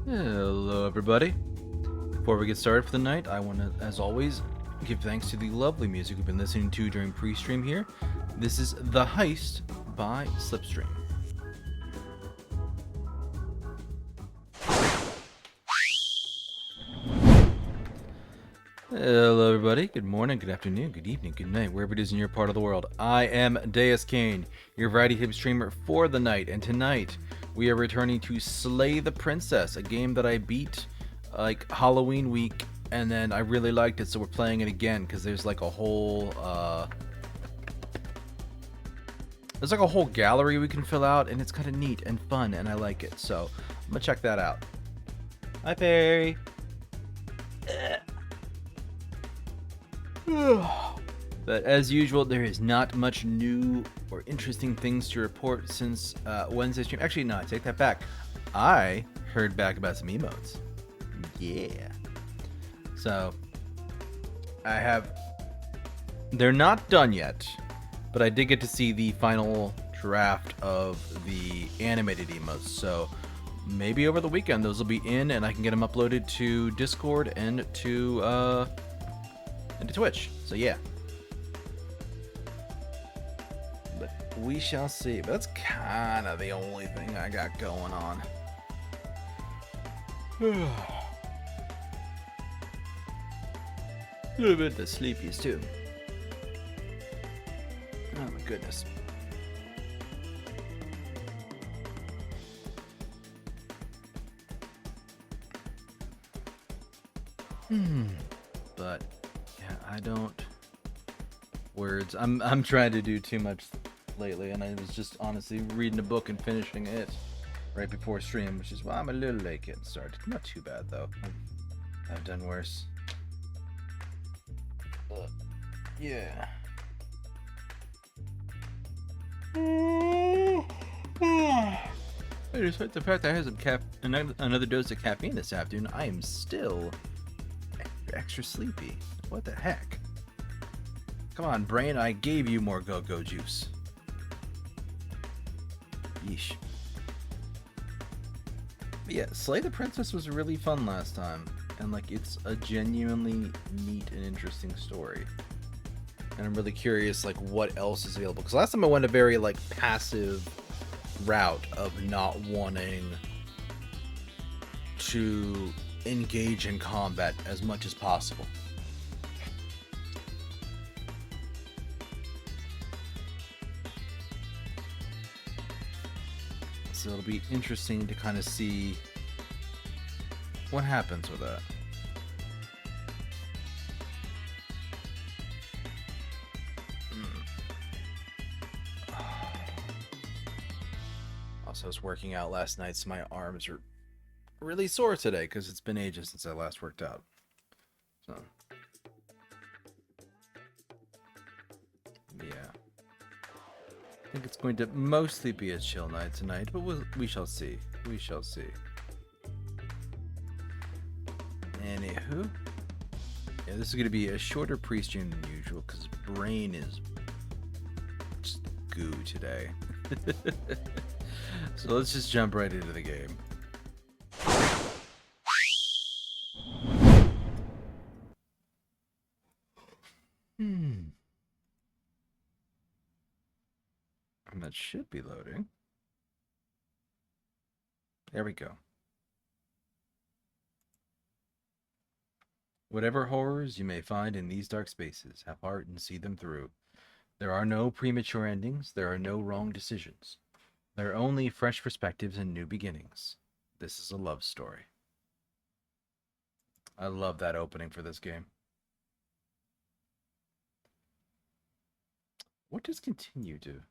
Hello, everybody. Before we get started for the night, I want to, as always, give thanks to the lovely music we've been listening to during pre-stream here. This is The Heist by Slipstream. Hello, everybody. Good morning, good afternoon, good evening, good night, wherever it is in your part of the world. I am Deuscain, your variety tip streamer for the night, and tonight we are returning to Slay the Princess, a game that I beat like Halloween week, and then I really liked it, so we're playing it again because there's like a whole gallery we can fill out, and it's kind of neat and fun, and I like it. So I'm gonna check that out. Hi, Perry. But as usual, there is not much new or interesting things to report since Wednesday stream. Actually, no, I take that back. I heard back about some emotes. Yeah. So, they're not done yet, but I did get to see the final draft of the animated emotes. So, maybe over the weekend those will be in and I can get them uploaded to Discord and to Twitch. So, yeah. We shall see. But that's kind of the only thing I got going on. A little bit the sleepiest too. Oh my goodness. But yeah, I don't. Words. I'm trying to do too much lately, and I was just honestly reading a book and finishing it right before stream, which is why I'm a little late getting started. Not too bad though. I've done worse. Yeah. Despite the fact that I had another dose of caffeine this afternoon, I am still extra sleepy. What the heck? Come on, brain, I gave you more go-go juice. Yeesh. But yeah, Slay the Princess was really fun last time, and like it's a genuinely neat and interesting story. And I'm really curious like what else is available, because last time I went a very like passive route of not wanting to engage in combat as much as possible. So it'll be interesting to kind of see what happens with that. Also, I was working out last night, so my arms are really sore today because it's been ages since I last worked out. So, yeah. I think it's going to mostly be a chill night tonight, but we shall see. We shall see. Anywho, yeah, this is going to be a shorter pre-stream than usual because brain is just goo today. So let's just jump right into the game. And that should be loading. There we go. Whatever horrors you may find in these dark spaces, have heart and see them through. There are no premature endings, there are no wrong decisions. There are only fresh perspectives and new beginnings. This is a love story. I love that opening for this game. What does continue do?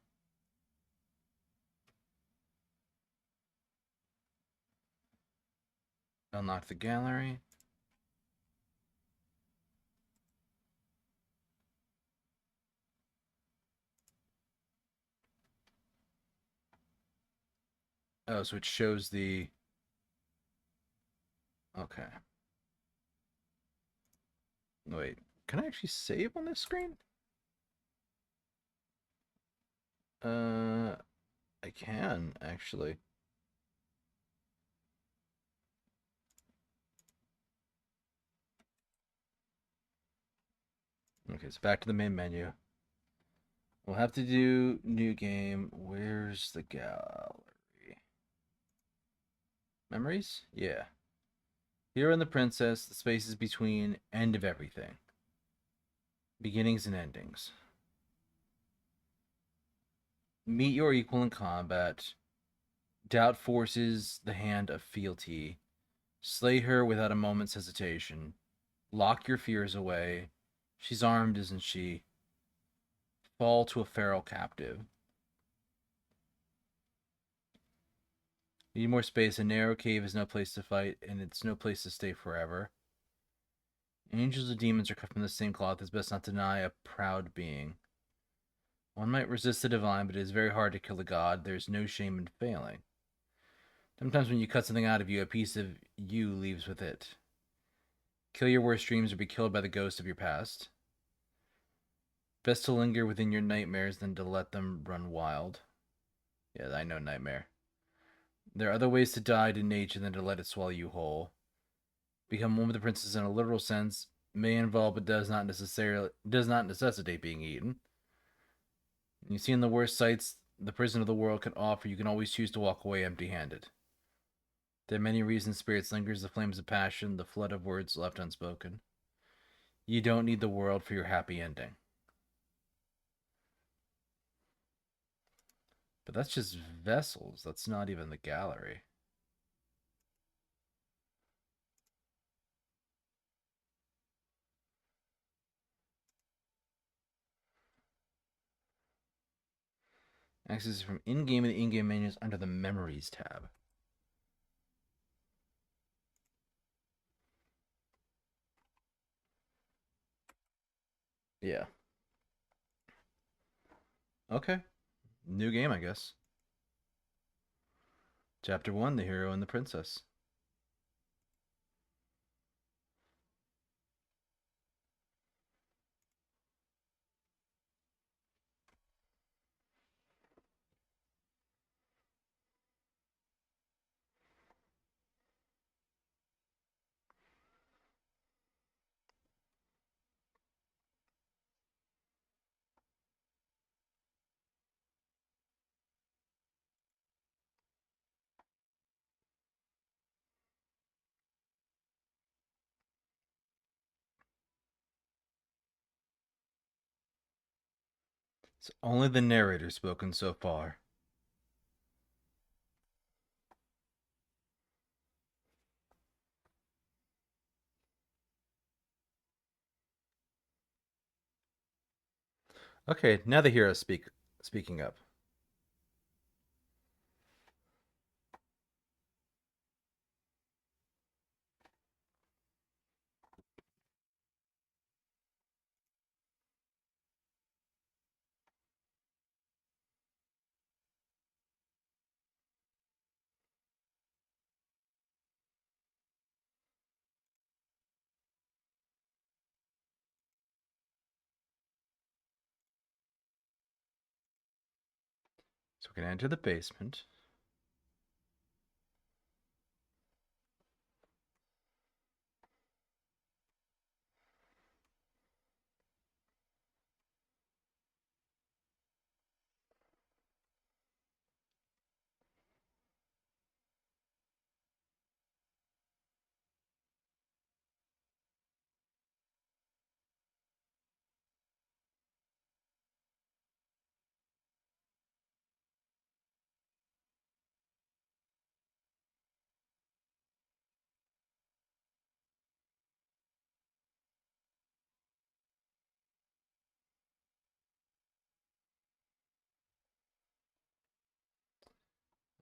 Unlock the gallery. Oh, so it shows the... Okay. Wait, can I actually save on this screen? I can, actually. Okay, so back to the main menu. We'll have to do new game. Where's the gallery? Memories? Yeah. Hero and the Princess, the spaces between, end of everything. Beginnings and endings. Meet your equal in combat. Doubt forces the hand of fealty. Slay her without a moment's hesitation. Lock your fears away. She's armed, isn't she? Fall to a feral captive. Need more space. A narrow cave is no place to fight, and it's no place to stay forever. Angels and demons are cut from the same cloth. It's best not to deny a proud being. One might resist the divine, but it is very hard to kill a god. There's no shame in failing. Sometimes when you cut something out of you, a piece of you leaves with it. Kill your worst dreams or be killed by the ghost of your past. Best to linger within your nightmares than to let them run wild. Yeah, I know nightmare. There are other ways to die to nature than to let it swallow you whole. Become one with the princess in a literal sense may involve but does not necessitate being eaten. You've seen the worst sights the prison of the world can offer. You can always choose to walk away empty-handed. There are many reasons spirits lingers, the flames of passion, the flood of words left unspoken. You don't need the world for your happy ending. But that's just vessels. That's not even the gallery. Access from in-game and in-game menus under the Memories tab. Yeah. Okay. New game, I guess. Chapter 1, The Hero and the Princess. It's only the narrator spoken so far. Okay, now the hero speaking up. So we can enter the basement.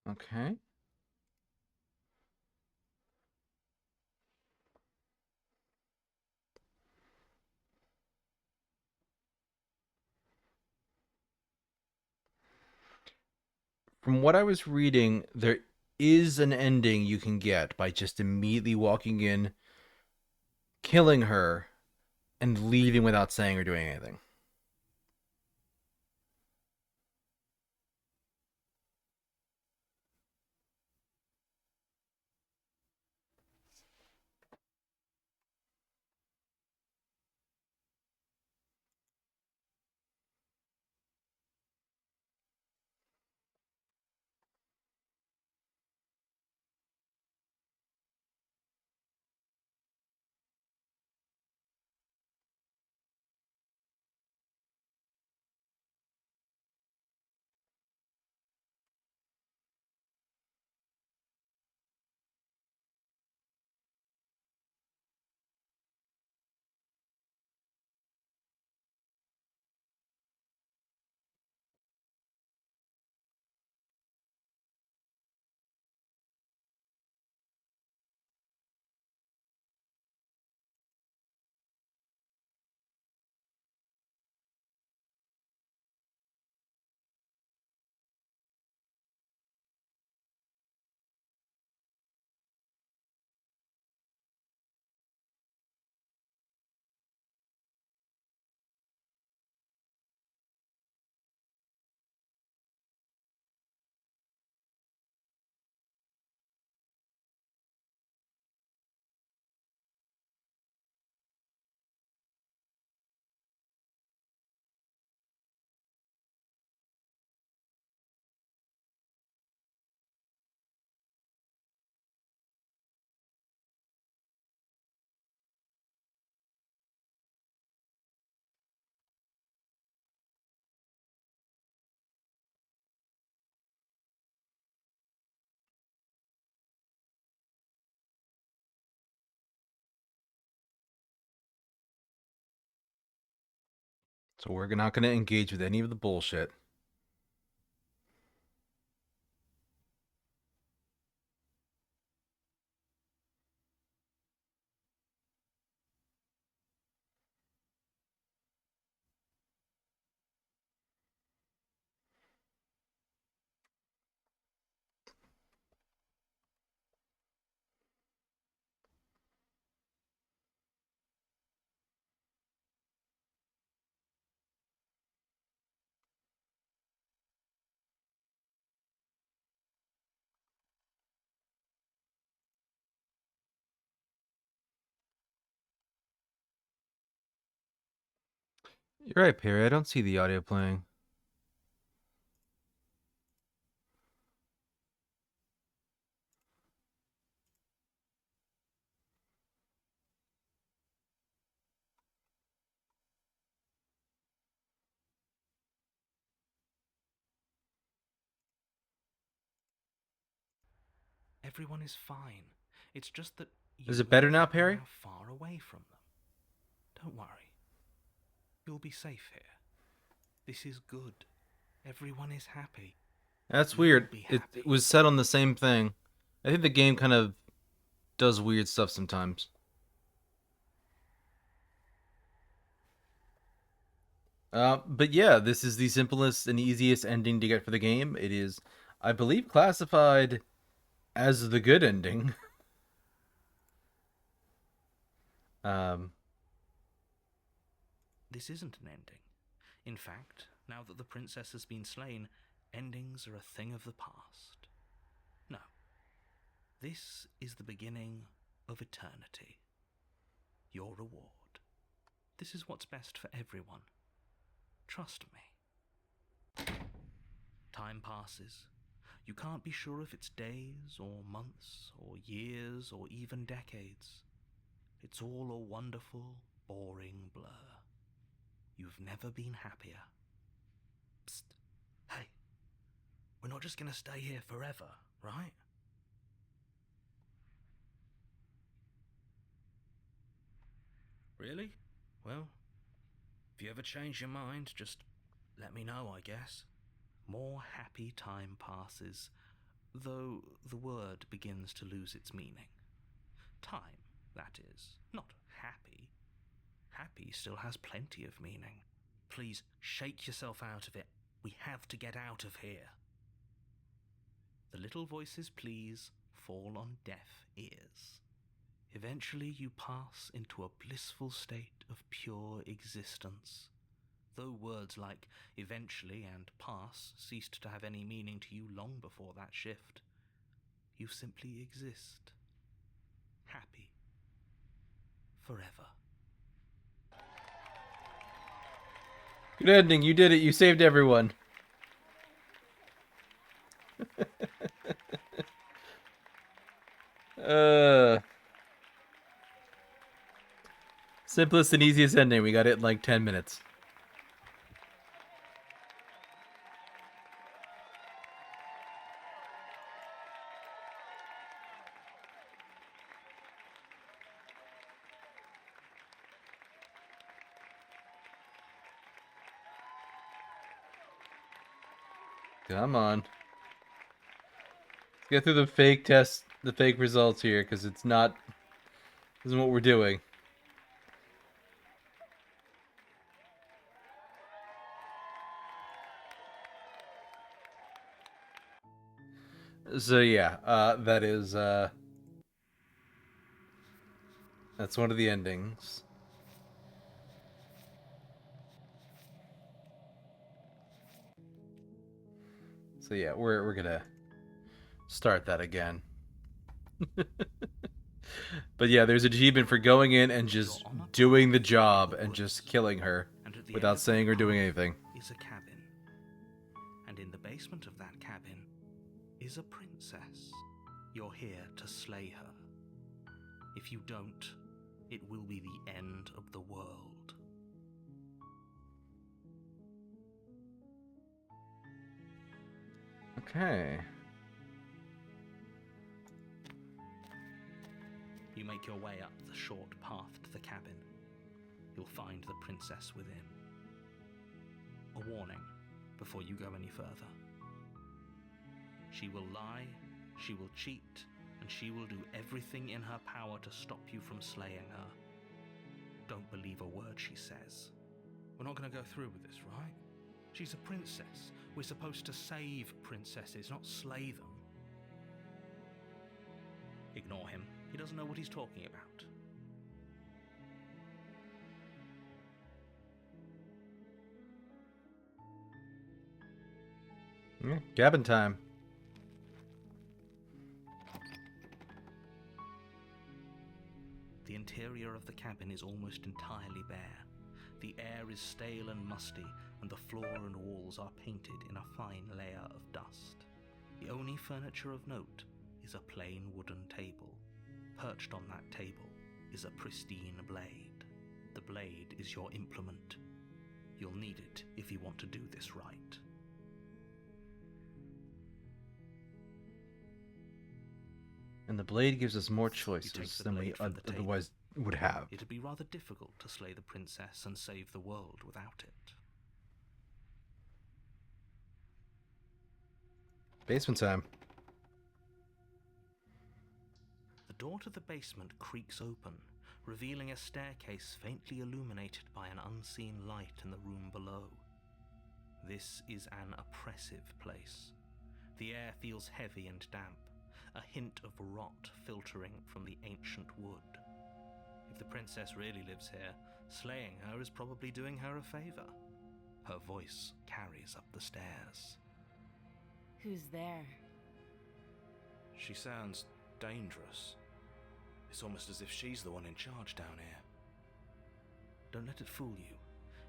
Okay. From what I was reading, there is an ending you can get by just immediately walking in, killing her, and leaving without saying or doing anything. So we're not going to engage with any of the bullshit. You're right, Perry. I don't see the audio playing. Everyone is fine. It's just that Is you it and better the now, cabin are Perry? now far away from them. Don't worry. You'll be safe here. This is good. Everyone is happy. That's You'll weird. be It happy. was set on the same thing. I think the game kind of does weird stuff sometimes. But yeah, this is the simplest and easiest ending to get for the game. It is, I believe, classified as the good ending. um, This isn't an ending. In fact, now that the princess has been slain, endings are a thing of the past. No. This is the beginning of eternity. Your reward. This is what's best for everyone. Trust me. Time passes. You can't be sure if it's days or months or years or even decades. It's all a wonderful, boring blur. You've never been happier. Psst. Hey, we're not just going to stay here forever, right? Really? Well, if you ever change your mind, just let me know, I guess. More happy time passes, though the word begins to lose its meaning. Time, that is, not happy. Happy still has plenty of meaning. Please shake yourself out of it. We have to get out of here. The little voices, please, fall on deaf ears. Eventually you pass into a blissful state of pure existence. Though words like eventually and pass ceased to have any meaning to you long before that shift, you simply exist. Happy. Forever. good ending. You did it. You saved everyone. uh, Simplest and easiest ending. We got it in like 10 minutes. Come on. Let's get through the fake test, the fake results here, because it's not. This isn't what we're doing. So yeah, that's one of the endings. So yeah, we're gonna start that again. But yeah, there's an achievement for going in and You're just on a doing the path through job the and just woods, killing her and at the end without of that saying or doing path anything. is a cabin. And in the basement of that cabin is a princess. You're here to slay her. If you don't, it will be the end of the world. Okay. You make your way up the short path to the cabin. You'll find the princess within. a warning before you go any further. She will lie, she will cheat, and she will do everything in her power to stop you from slaying her. Don't believe a word she says. We're not going to go through with this, right? She's a princess. We're supposed to save princesses, not slay them. Ignore him. He doesn't know what he's talking about. Cabin time. The interior of the cabin is almost entirely bare. The air is stale and musty, and the floor and walls are painted in a fine layer of dust. The only furniture of note is a plain wooden table. Perched on that table is a pristine blade. The blade is your implement. You'll need it if you want to do this right. And the blade gives us more choices than we otherwise would have. It'd be rather difficult to slay the princess and save the world without it. Basement time. The door to the basement creaks open, revealing a staircase faintly illuminated by an unseen light in the room below. This is an oppressive place. The air feels heavy and damp, a hint of rot filtering from the ancient wood. If the princess really lives here, slaying her is probably doing her a favor. Her voice carries up the stairs. Who's there? She sounds dangerous. It's almost as if she's the one in charge down here. Don't let it fool you.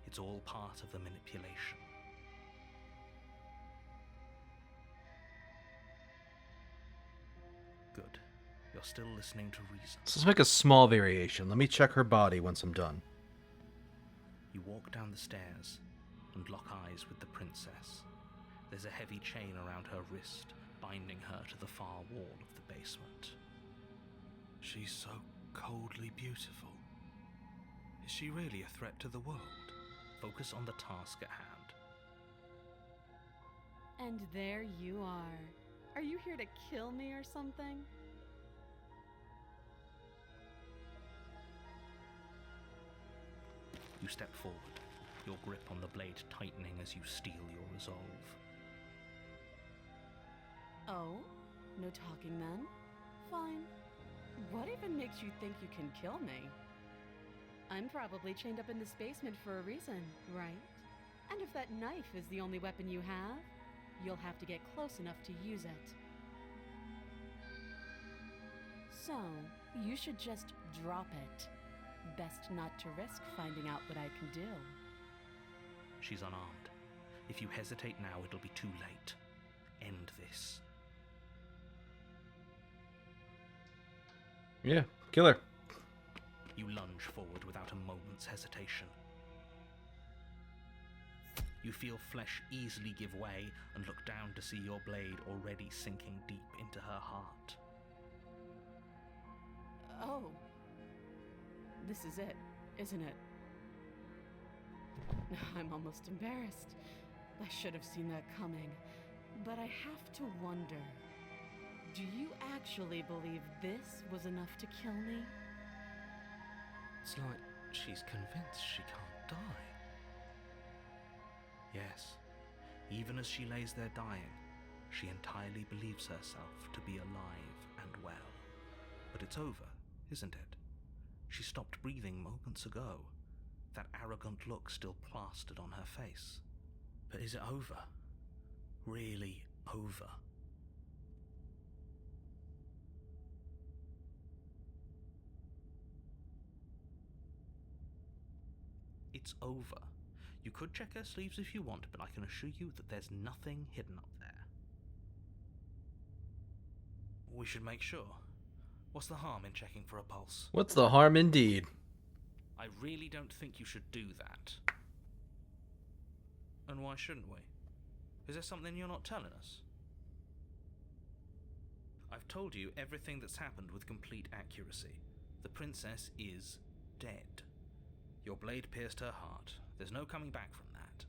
It's all part of the manipulation. Good. You're still listening to reason. So let's make a small variation. Let me check her body once I'm done. You walk down the stairs and lock eyes with the princess. There's a heavy chain around her wrist, binding her to the far wall of the basement. She's so coldly beautiful. Is she really a threat to the world? Focus on the task at hand. And there you are. Are you here to kill me or something? You step forward, your grip on the blade tightening as you steel your resolve. Oh? No talking then? Fine. What even makes you think you can kill me? I'm probably chained up in this basement for a reason, right? And if that knife is the only weapon you have, you'll have to get close enough to use it. So, you should just drop it. Best not to risk finding out what I can do. She's unarmed. If you hesitate now, it'll be too late. End this. Yeah, kill her. You lunge forward without a moment's hesitation. You feel flesh easily give way and look down to see your blade already sinking deep into her heart. Oh. This is it, isn't it? I'm almost embarrassed. I should have seen that coming. But I have to wonder, do you actually believe this was enough to kill me? It's like she's convinced she can't die. Yes, even as she lays there dying, she entirely believes herself to be alive and well. But it's over, isn't it? She stopped breathing moments ago, that arrogant look still plastered on her face. But is it over? Really over? It's over. You could check her sleeves if you want, but I can assure you that there's nothing hidden up there. We should make sure. What's the harm in checking for a pulse? What's the harm indeed? I really don't think you should do that. And why shouldn't we? Is there something you're not telling us? I've told you everything that's happened with complete accuracy. The princess is dead. Your blade pierced her heart. There's no coming back from that.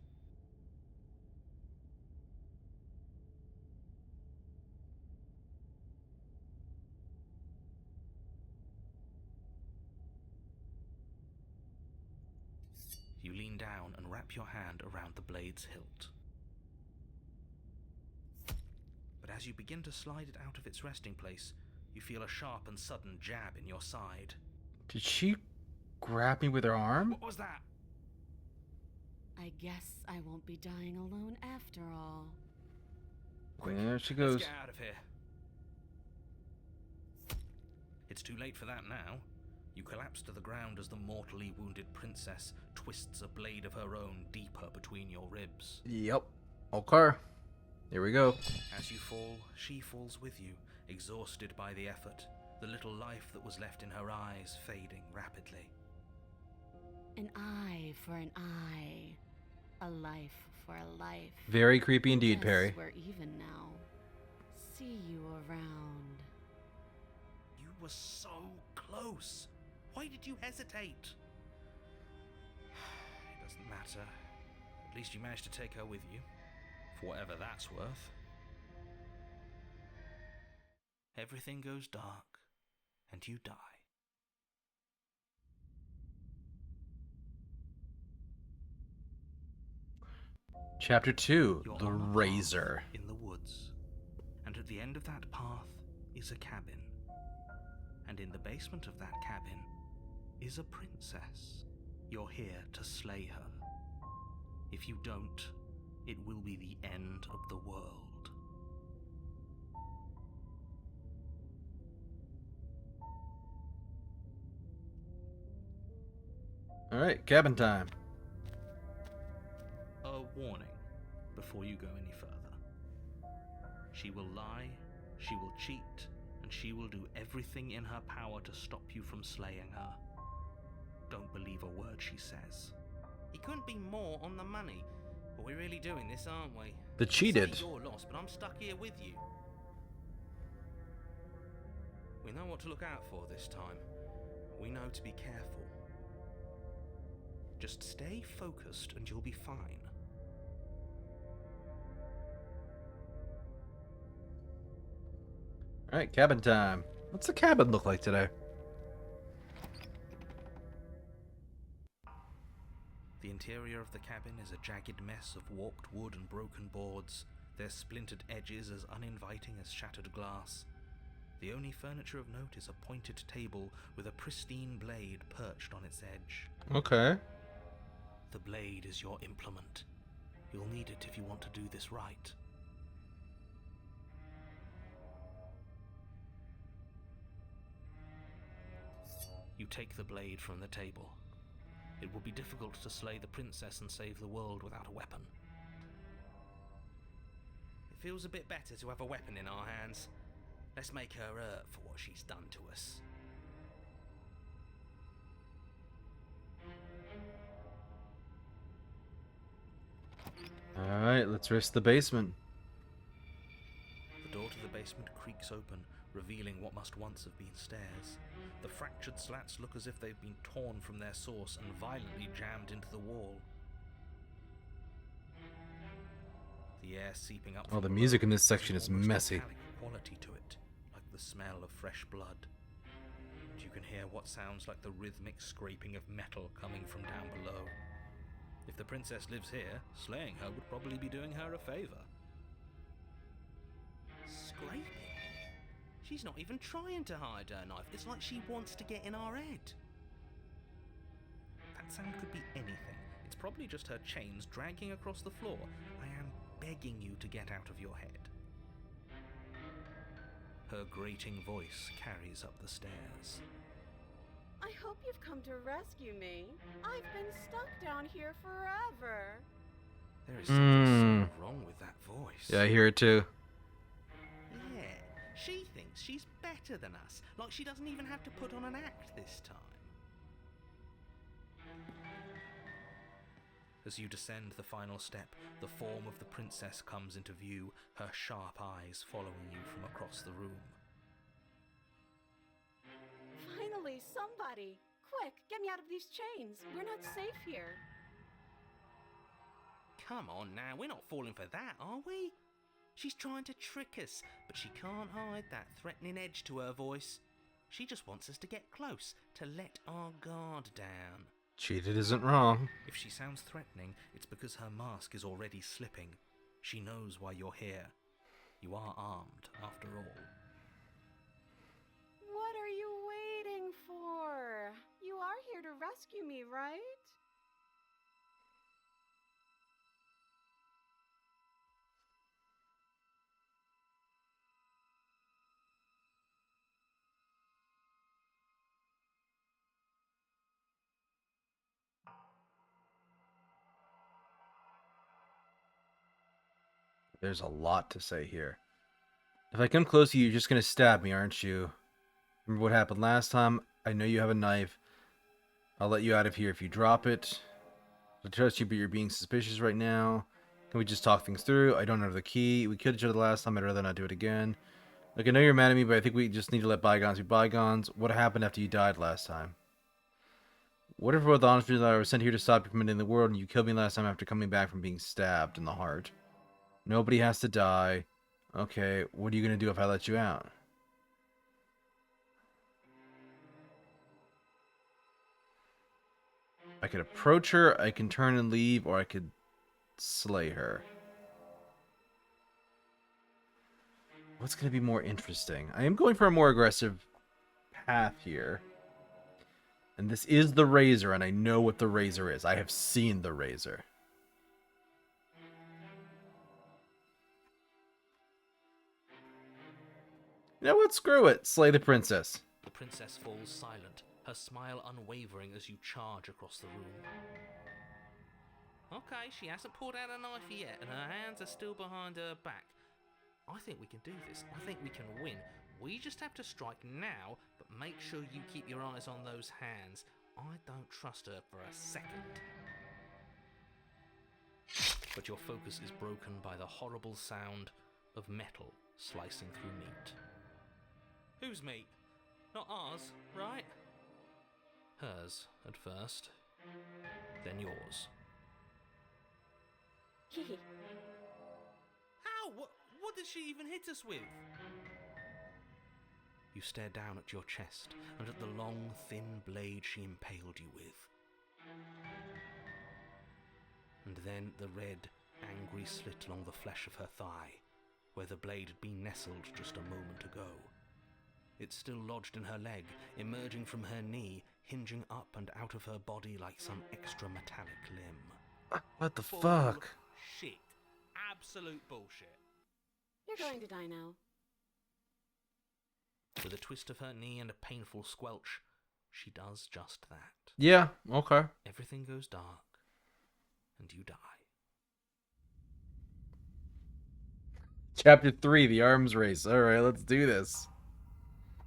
You lean down and wrap your hand around the blade's hilt. But as you begin to slide it out of its resting place, you feel a sharp and sudden jab in your side. Did she grab me with her arm? What was that? I guess I won't be dying alone after all. Quick, There she let's goes. get out of here. It's too late for that now. You collapse to the ground as the mortally wounded princess twists a blade of her own deeper between your ribs. Yep. Okay. Here we go. As you fall, she falls with you, exhausted by the effort, the little life that was left in her eyes fading rapidly. An eye for an eye. A life for a life. Very creepy indeed, Guess Perry. we're even now. See you around. You were so close. Why did you hesitate? It doesn't matter. At least you managed to take her with you. For whatever that's worth. Everything goes dark, and you die. Chapter 2, You're The on a path Razor. in the woods, and at the end of that path is a cabin. And in the basement of that cabin is a princess. You're here to slay her. If you don't, it will be the end of the world. Alright, cabin time. A warning before you go any further. She will lie, she will cheat, and she will do everything in her power to stop you from slaying her. Don't believe a word she says. He couldn't be more on the money. But we're really doing this, aren't we? The cheated. Say you're lost, but I'm stuck here with you. We know what to look out for this time. We know to be careful. Just stay focused and you'll be fine. Alright, cabin time. What's the cabin look like today? The interior of the cabin is a jagged mess of warped wood and broken boards, their splintered edges as uninviting as shattered glass. The only furniture of note is a pointed table with a pristine blade perched on its edge. Okay. The blade is your implement. You'll need it if you want to do this right. You take the blade from the table. It will be difficult to slay the princess and save the world without a weapon. It feels a bit better to have a weapon in our hands. Let's make her hurt for what she's done to us. Alright, let's risk the basement. The door to the basement creaks open, revealing what must once have been stairs. The fractured slats look as if they've been torn from their source and violently jammed into the wall. The air seeping up Oh, from the below music in this has section is almost messy. metallic quality to it, like the smell of fresh blood. And you can hear what sounds like the rhythmic scraping of metal coming from down below. If the princess lives here, slaying her would probably be doing her a favor. Scraping? She's not even trying to hide her knife. It's like she wants to get in our head. That sound could be anything. It's probably just her chains dragging across the floor. I am begging you to get out of your head. Her grating voice carries up the stairs. I hope you've come to rescue me. I've been stuck down here forever. There is something so wrong with that voice. Yeah, I hear it too. Yeah, she thinks she's better than us, like she doesn't even have to put on an act this time. As you descend the final step, the form of the princess comes into view, her sharp eyes following you from across the room. Finally, somebody! Quick, get me out of these chains. We're not safe here. Come on now, we're not falling for that, are we? She's trying to trick us, but she can't hide that threatening edge to her voice. She just wants us to get close, to let our guard down. Cheated isn't wrong. If she sounds threatening, it's because her mask is already slipping. She knows why you're here. You are armed, after all. What are you waiting for? You are here to rescue me, right? There's a lot to say here. If I come close to you, you're just gonna stab me, aren't you? Remember what happened last time? I know you have a knife. I'll let you out of here if you drop it. I trust you, but you're being suspicious right now. Can we just talk things through? I don't have the key. We killed each other last time. I'd rather not do it again. Like, I know you're mad at me, but I think we just need to let bygones be bygones. What happened after you died last time? What if we're both honest with you that I was sent here to stop you from ending the world and you killed me last time after coming back from being stabbed in the heart? Nobody has to die. Okay, what are you going to do if I let you out? I could approach her, I can turn and leave, or I could slay her. What's going to be more interesting? I am going for a more aggressive path here. And this is the razor, and I know what the razor is. I have seen the razor. You know what? Screw it. Slay the princess. The princess falls silent, her smile unwavering as you charge across the room. Okay, she hasn't pulled out a knife yet, and her hands are still behind her back. I think we can do this. I think we can win. We just have to strike now, but make sure you keep your eyes on those hands. I don't trust her for a second. But your focus is broken by the horrible sound of metal slicing through meat. Whose meat? Not ours, right? Hers, at first. Then yours. How? What did she even hit us with? You stare down at your chest and at the long, thin blade she impaled you with. And then the red, angry slit along the flesh of her thigh, where the blade had been nestled just a moment ago. It's still lodged in her leg, emerging from her knee, hinging up and out of her body like some extra metallic limb. What the fuck? Shit. Absolute bullshit. You're going to die now. With a twist of her knee and a painful squelch, she does just that. Yeah, okay. Everything goes dark, and you die. Chapter 3, the arms race. Alright, let's do this.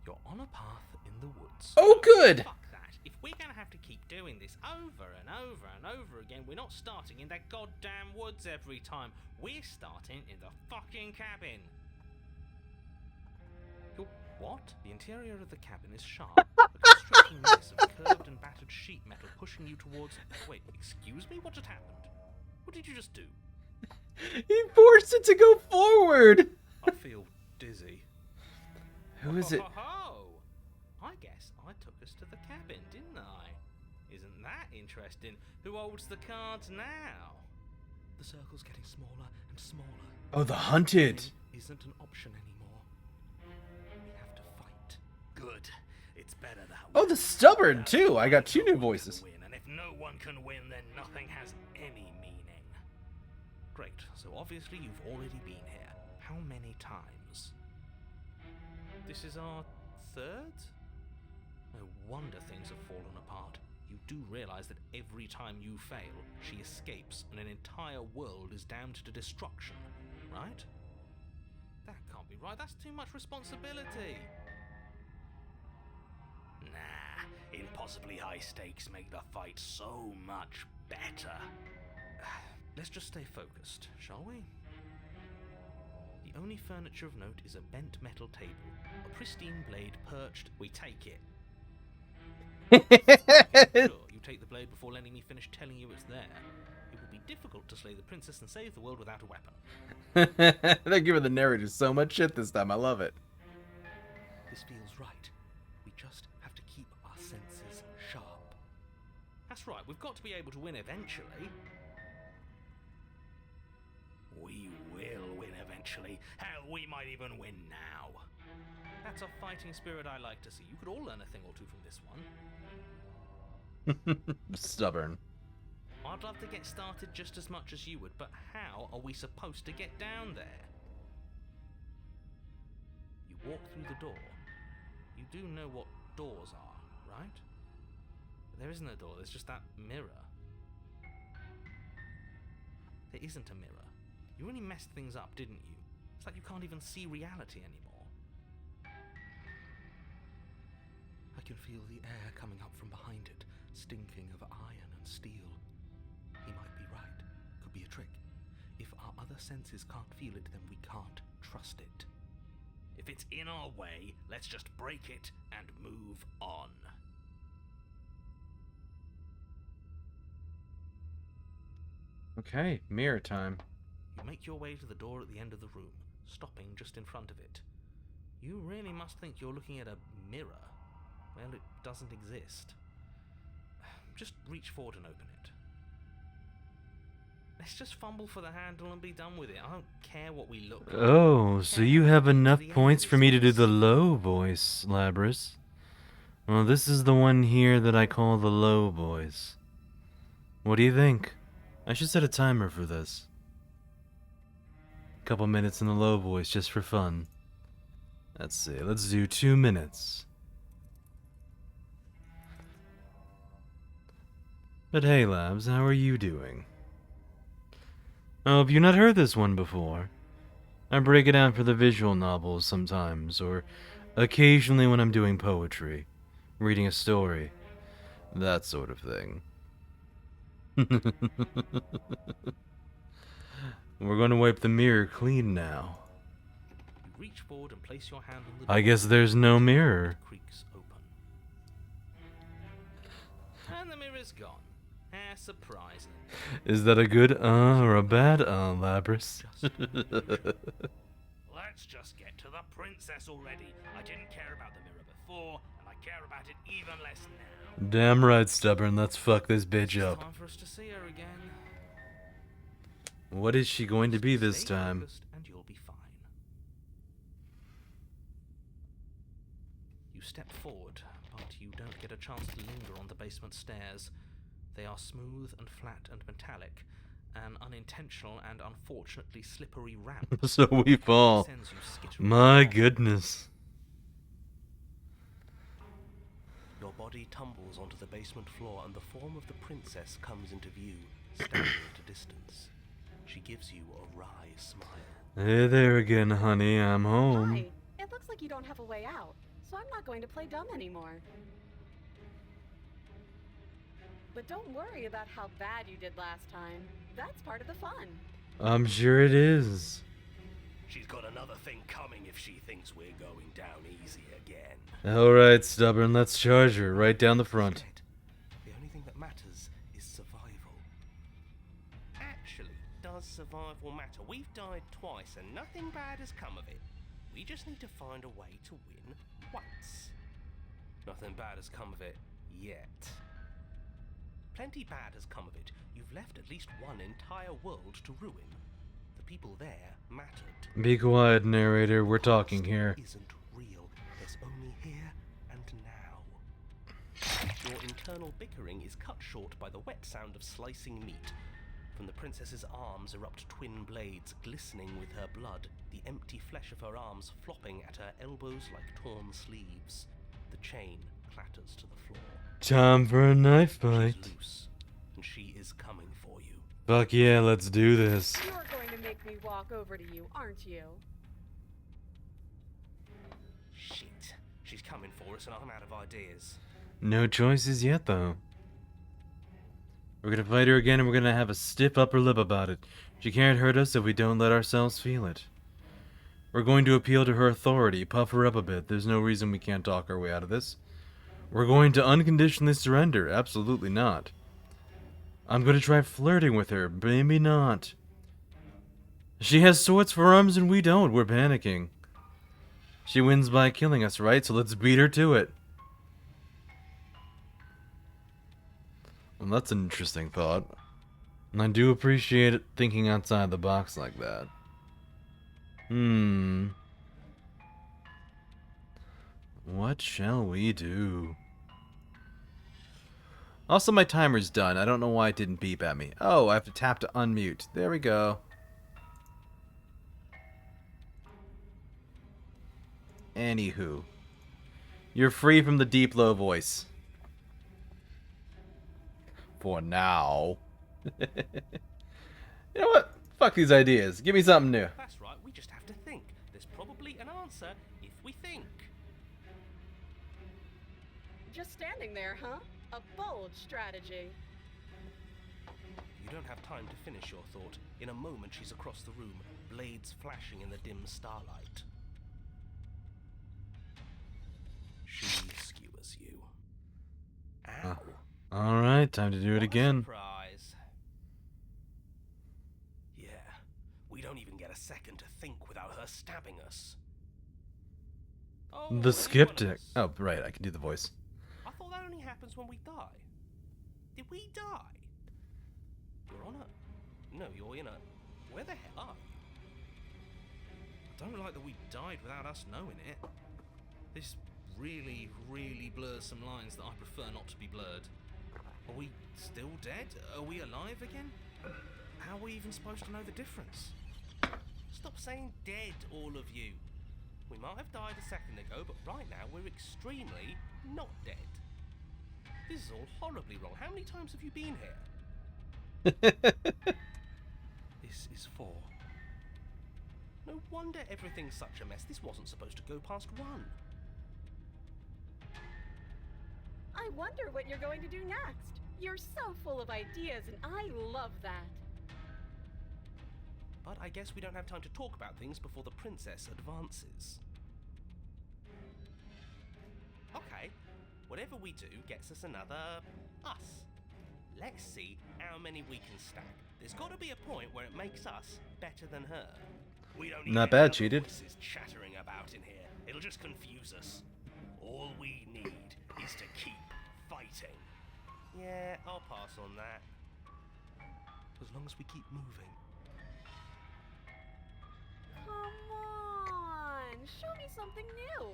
You're on a path in the woods. Oh, good! Fuck that. If we're gonna have to keep doing this over and over and over again, we're not starting in that goddamn woods every time. We're starting in the fucking cabin. What? The interior of the cabin is sharp. A constricting mess of curved and battered sheet metal pushing you towards... Wait, excuse me? What just happened? What did you just do? He forced it to go forward! I feel dizzy. Who is it? Oh, I guess I took us to the cabin, didn't I? Isn't that interesting? Who holds the cards now? The circle's getting smaller and smaller. Oh, the hunted! Isn't an option anymore. We have to fight. Good. It's better that way. Oh, the stubborn, too! I got 2 new voices. Win, and if no one can win, then nothing has any meaning. Great. So obviously you've already been here. How many times? This is our 3rd? No wonder things have fallen apart. You do realize that every time you fail, she escapes and an entire world is damned to destruction, right? That can't be right. That's too much responsibility. Nah, impossibly high stakes make the fight so much better. Let's just stay focused, shall we? The only furniture of note is a bent metal table, a pristine blade perched. We take it. Sure, you take the blade before letting me finish telling you it's there. It would be difficult to slay the princess and save the world without a weapon. They're giving the narrators so much shit this time. I love it. This feels right. We just have to keep our senses sharp. That's right, we've got to be able to win eventually. We will win eventually. Hell, we might even win now. That's a fighting spirit I like to see. You could all learn a thing or two from this one. Stubborn. I'd love to get started just as much as you would, but how are we supposed to get down there? You walk through the door. You do know what doors are, right? There isn't a door, there's just that mirror. There isn't a mirror. You really messed things up, didn't you? It's like you can't even see reality anymore. I can feel the air coming up from behind it, stinking of iron and steel. He might be right. Could be a trick. If our other senses can't feel it, then we can't trust it. If it's in our way, let's just break it and move on. Okay, mirror time. You make your way to the door at the end of the room, stopping just in front of it. You really must think you're looking at a mirror. Well, it doesn't exist. Just reach forward and open it. Let's just fumble for the handle and be done with it. I don't care what we look like. Oh, so you have enough points for me to do the low voice, Labrys. Well, this is the one here that I call the low voice. What do you think? I should set a timer for this. Couple minutes in the low voice just for fun. Let's see, let's do 2 minutes. But hey, Labs, how are you doing? Oh, have you not heard this one before? I break it down for the visual novels sometimes, or occasionally when I'm doing poetry, reading a story, that sort of thing. We're going to wipe the mirror clean now. You reach forward and place your hand on the door. I guess there's no mirror. It creaks open. And the mirror's gone. How surprising. Is that a good or a bad Labrys? Let's just get to the princess already. I didn't care about the mirror before, and I care about it even less now. Damn right, Stubborn. Let's fuck this bitch It's up. time for us to see her again. What is she going to be this Stay time? focused and you'll be fine. You step forward, but you don't get a chance to linger on the basement stairs. They are smooth and flat and metallic, an unintentional and unfortunately slippery ramp. So we fall. Sends you skittering My off. goodness. Your body tumbles onto the basement floor and the form of the princess comes into view, standing at a distance. She gives you a wry smile. Hey there again, honey. I'm home. Hi. It looks like you don't have a way out, so I'm not going to play dumb anymore. But don't worry about how bad you did last time. That's part of the fun. I'm sure it is. She's got another thing coming if she thinks we're going down easy again. Alright, Stubborn. Let's charge her right down the front. Instead, the only thing that matters is survival. Actually, does survival matter? We've died twice and nothing bad has come of it. We just need to find a way to win once. Nothing bad has come of it yet. Plenty bad has come of it. You've left at least one entire world to ruin. The people there mattered. Be quiet, narrator. We're talking here. Isn't real. There's only here and now. Your internal bickering is cut short by the wet sound of slicing meat. From the princess's arms erupt twin blades, glistening with her blood, the empty flesh of her arms flopping at her elbows like torn sleeves. The chain clatters to the floor. Time for a knife She's fight. loose, and she is coming for you. Fuck yeah, let's do this. You're going to make me walk over to you, aren't you? Shit. She's coming for us and I'm out of ideas. No choices yet, though. We're gonna fight her again and we're gonna have a stiff upper lip about it. She can't hurt us if we don't let ourselves feel it. We're going to appeal to her authority, puff her up a bit. There's no reason we can't talk our way out of this. We're going to unconditionally surrender. Absolutely not. I'm going to try flirting with her. Maybe not. She has swords for arms and we don't. We're panicking. She wins by killing us, right? So let's beat her to it. Well, that's an interesting thought. And I do appreciate it thinking outside the box like that. What shall we do? Also, my timer's done. I don't know why it didn't beep at me. Oh, I have to tap to unmute. There we go. Anywho. You're free from the deep, low voice. For now. You know what? Fuck these ideas. Give me something new. That's right, we just have to think. There's probably an answer if we think. Just standing there, huh? A bold strategy. You don't have time to finish your thought. In a moment, she's across the room, blades flashing in the dim starlight. She skewers you. Ow. Alright, time to do it What a again. surprise. Yeah, we don't even get a second to think without her stabbing us. Oh, The anyone skeptic. else? Oh, right, I can do the voice. I thought that only happens when we die. Did we die? You're on a... No, you're in a... Where the hell are you? I don't like that we died without us knowing it. This really, really blurs some lines that I prefer not to be blurred. Are we still dead? Are we alive again? How are we even supposed to know the difference? Stop saying dead, all of you. We might have died a second ago, but right now we're extremely not dead. This is all horribly wrong. How many times have you been here? This is 4. No wonder everything's such a mess. This wasn't supposed to go past 1. I wonder what you're going to do next. You're so full of ideas, and I love that. But I guess we don't have time to talk about things before the princess advances. Okay, whatever we do gets us another us. Let's see how many we can stack. There's got to be a point where it makes us better than her. We don't need Not any bad, other cheated. voices chattering about in here. It'll just confuse us. All we need is to keep fighting. Yeah, I'll pass on that. As long as we keep moving. Come on, show me something new.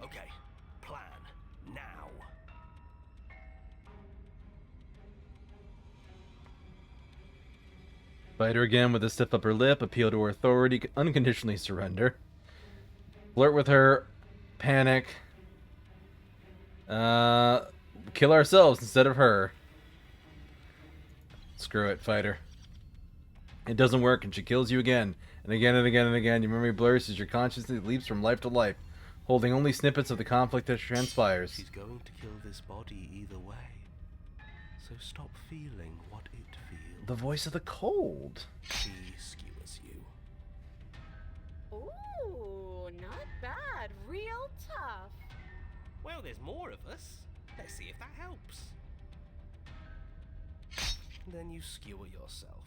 Okay, plan now. Fight her again with a stiff upper lip, appeal to her authority, unconditionally surrender. Flirt with her, panic. Kill ourselves instead of her. Screw it, fight her. It doesn't work, and she kills you again, and again and again and again. Your memory blurs as your consciousness leaps from life to life, holding only snippets of the conflict that transpires. She's going to kill this body either way. So stop feeling what it feels. The voice of the cold. She skewers you. Ooh, not bad. Real tough. Well, there's more of us. Let's see if that helps. Then you skewer yourself.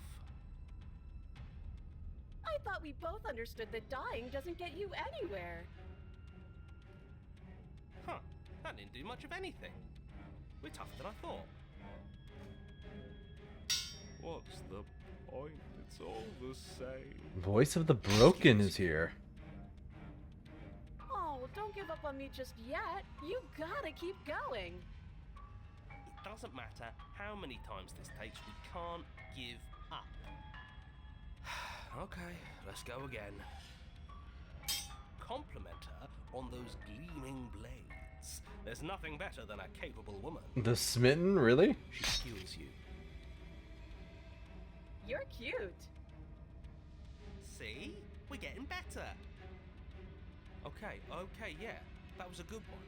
I thought we both understood that dying doesn't get you anywhere. Huh, that didn't do much of anything. We're tougher than I thought. What's the point? It's all the same. Voice of the broken is here. Oh, don't give up on me just yet. You gotta keep going. It doesn't matter how many times this takes, we can't give up. Okay, let's go again. Compliment her on those gleaming blades. There's nothing better than a capable woman. The smitten, really? She skewers you. You're cute. See? We're getting better. Okay, yeah. That was a good one.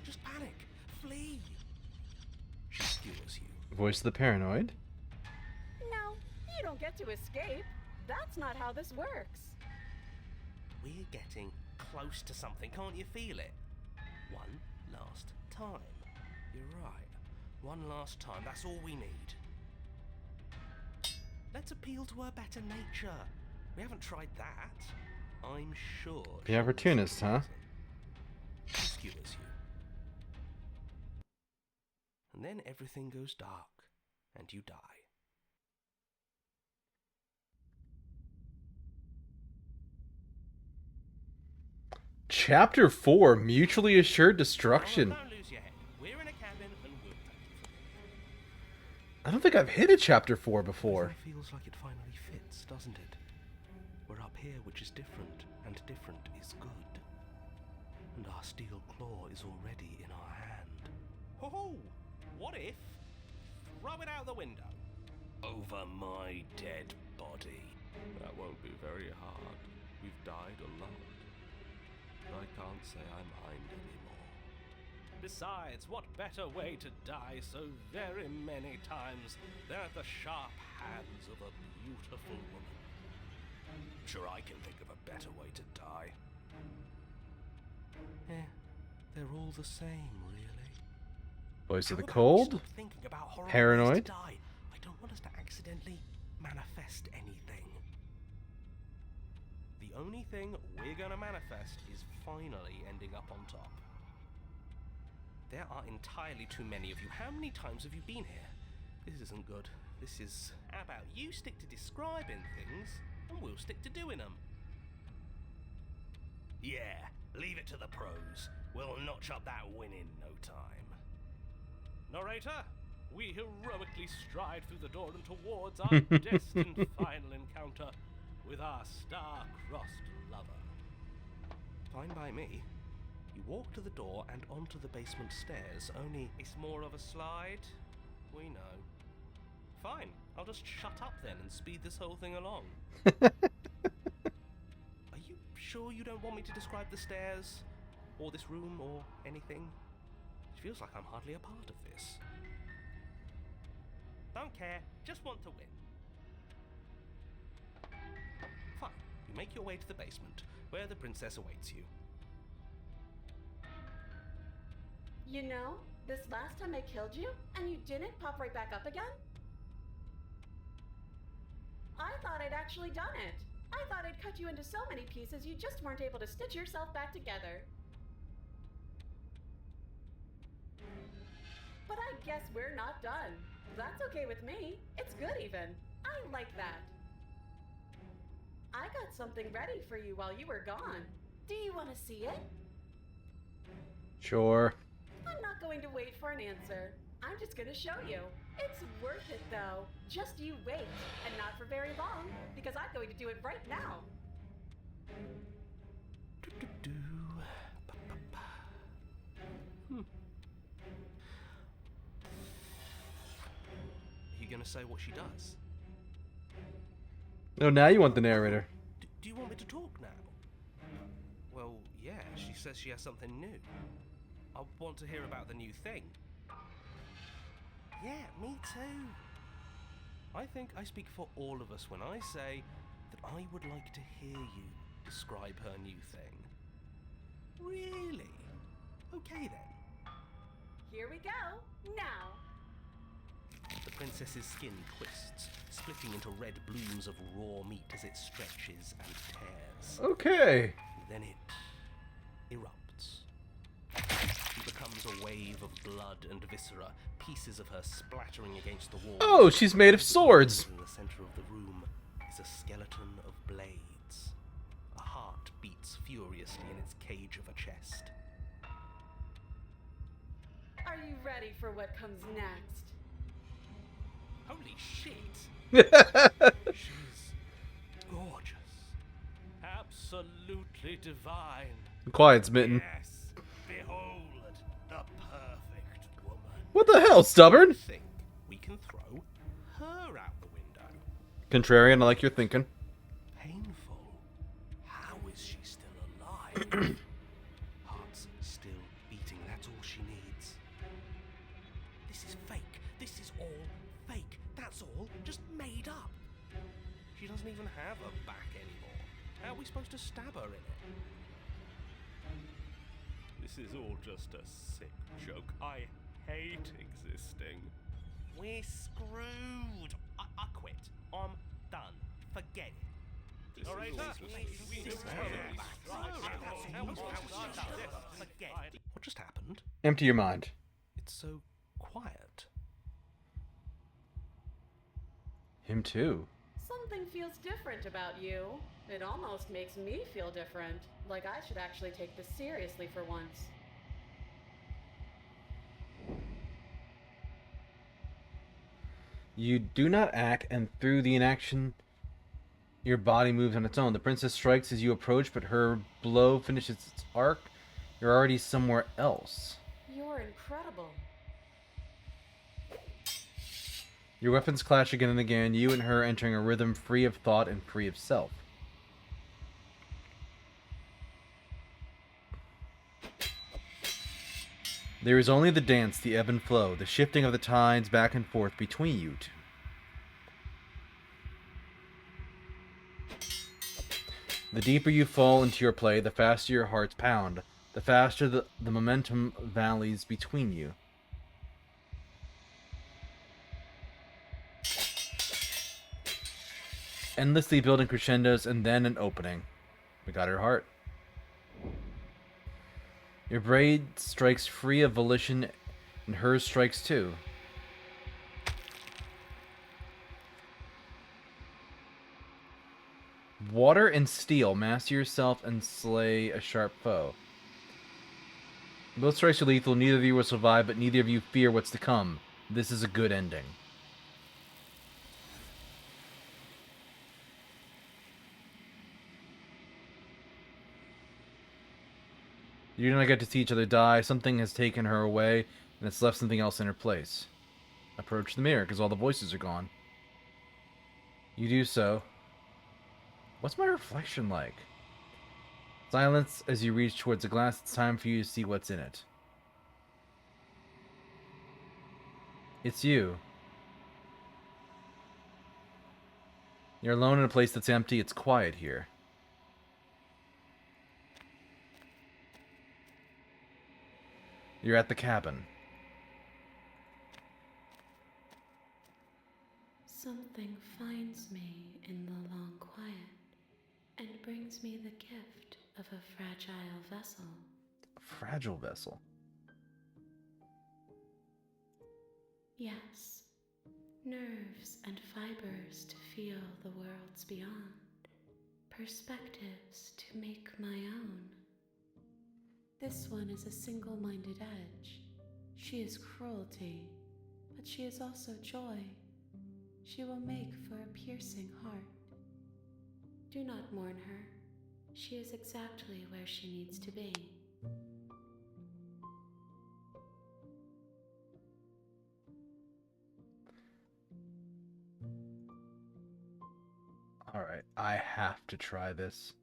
Just panic. Flee. She skewers you. Voice of the paranoid? No, you don't get to escape. That's not how this works. We're getting close to something, can't you feel it? One last time. You're right. One last time, that's all we need. Let's appeal to her better nature. We haven't tried that. I'm sure. The opportunist, huh? She skewers you. And then everything goes dark, and you die. Chapter 4, Mutually Assured Destruction. Don't lose your head. We're in a cabin, and we'll take it from here. I don't think I've hit a Chapter 4 before. Everything feels like it finally fits, doesn't it? We're up here, which is different, and different is good. And our steel claw is already in our hand. Ho-ho! What if? Throw it out the window. Over my dead body. That won't be very hard. We've died a lot. But I can't say I mind anymore. Besides, what better way to die so very many times than at the sharp hands of a beautiful woman? Sure, I can think of a better way to die. They're all the same, really. Voice of the How about we Cold. stop thinking about horrible Paranoid. ways to die? I don't want us to accidentally manifest anything. The only thing we're gonna manifest is finally ending up on top. There are entirely too many of you. How many times have you been here? This isn't good. This is... How about you stick to describing things, and we'll stick to doing them? Yeah, leave it to the pros. We'll notch up that win in no time. Narrator, we heroically stride through the door and towards our destined final encounter with our star-crossed lover. Fine by me. You walk to the door and onto the basement stairs, only it's more of a slide. We know. Fine, I'll just shut up then and speed this whole thing along. Are you sure you don't want me to describe the stairs, or this room, or anything? It feels like I'm hardly a part of this. Don't care, just want to win. Fine, you make your way to the basement, where the princess awaits you. You know, this last time I killed you, and you didn't pop right back up again? I thought I'd actually done it. I thought I'd cut you into so many pieces you just weren't able to stitch yourself back together. But I guess we're not done. That's okay with me. It's good even. I like that. I got something ready for you while you were gone. Do you want to see it? Sure. I'm not going to wait for an answer. I'm just going to show you. It's worth it, though. Just you wait, and not for very long, because I'm going to do it right now. Are you going to say what she does? Oh, now you want the narrator. Do you want me to talk now? Well, yeah, she says she has something new. I want to hear about the new thing. Yeah, me too. I think I speak for all of us when I say that I would like to hear you describe her new thing. Really? Okay then. Here we go. Now. The princess's skin twists, splitting into red blooms of raw meat as it stretches and tears. Okay. Then it erupts. She becomes a wave of blood and viscera, pieces of her splattering against the wall. Oh, she's made of swords. In the center of the room is a skeleton of blades. A heart beats furiously in its cage of a chest. Are you ready for what comes next? Holy shit! She's gorgeous. Absolutely divine. Quiet, Smitten. Yes, behold the perfect woman. What the hell, stubborn? I think we can throw her out the window. Contrarian, I like your thinking. Painful. How is she still alive? Heart's still beating, that's all she needs. This is fake. This is all fake. That's all just made up. She doesn't even have a back anymore. How are we supposed to stab her in it? This is all just a sick joke. I hate existing. We're screwed. I quit. I'm done. Forget it. What just happened? Empty your mind. It's so quiet. Him too. Something feels different about you. It almost makes me feel different. Like I should actually take this seriously for once. You do not act, and through the inaction, your body moves on its own. The princess strikes as you approach, but her blow finishes its arc. You're already somewhere else. You're incredible. Your weapons clash again and again, you and her entering a rhythm free of thought and free of self. There is only the dance, the ebb and flow, the shifting of the tides back and forth between you two. The deeper you fall into your play, the faster your hearts pound, the faster the momentum valleys between you. Endlessly building crescendos and then an opening. We got her heart. Your braid strikes free of volition, and hers strikes too. Water and steel, master yourself and slay a sharp foe. Both strikes are lethal, neither of you will survive, but neither of you fear what's to come. This is a good ending. You do not get to see each other die. Something has taken her away, and it's left something else in her place. Approach the mirror, because all the voices are gone. You do so. What's my reflection like? Silence as you reach towards the glass. It's time for you to see what's in it. It's you. You're alone in a place that's empty. It's quiet here. You're at the cabin. Something finds me in the long quiet and brings me the gift of a fragile vessel. A fragile vessel. Yes, nerves and fibers to feel the worlds beyond, perspectives to make my own. This one is a single-minded edge. She is cruelty, but she is also joy. She will make for a piercing heart. Do not mourn her. She is exactly where she needs to be. Alright, I have to try this.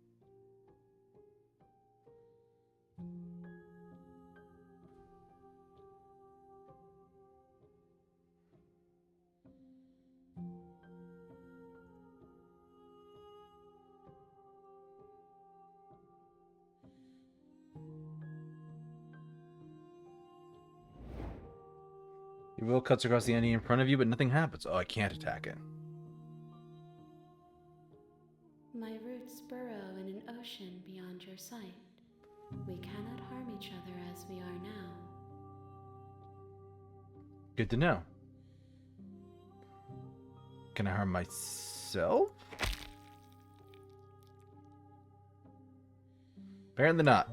Your will cuts across the ending in front of you, but nothing happens. Oh, I can't attack it. My roots burrow in an ocean beyond your sight. We cannot harm each other as we are now. Good to know. Can I harm myself? Apparently not.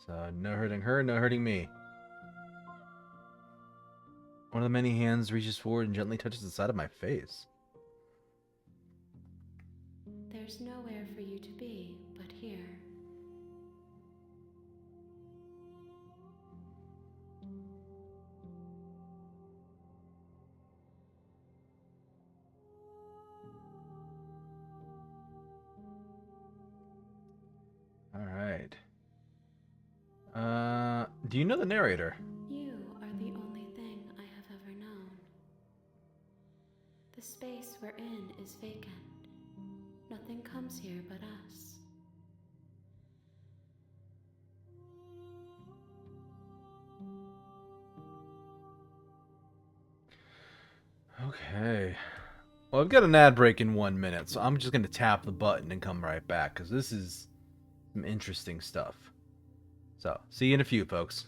So, no hurting her, no hurting me. One of the many hands reaches forward and gently touches the side of my face. There's nowhere for you to be but here. Alright. Do you know the narrator? You are the only thing I have ever known. The space we're in is vacant. Nothing comes here but us. Okay. Well, I've got an ad break in 1 minute, so I'm just going to tap the button and come right back, because this is some interesting stuff. So, see you in a few, folks.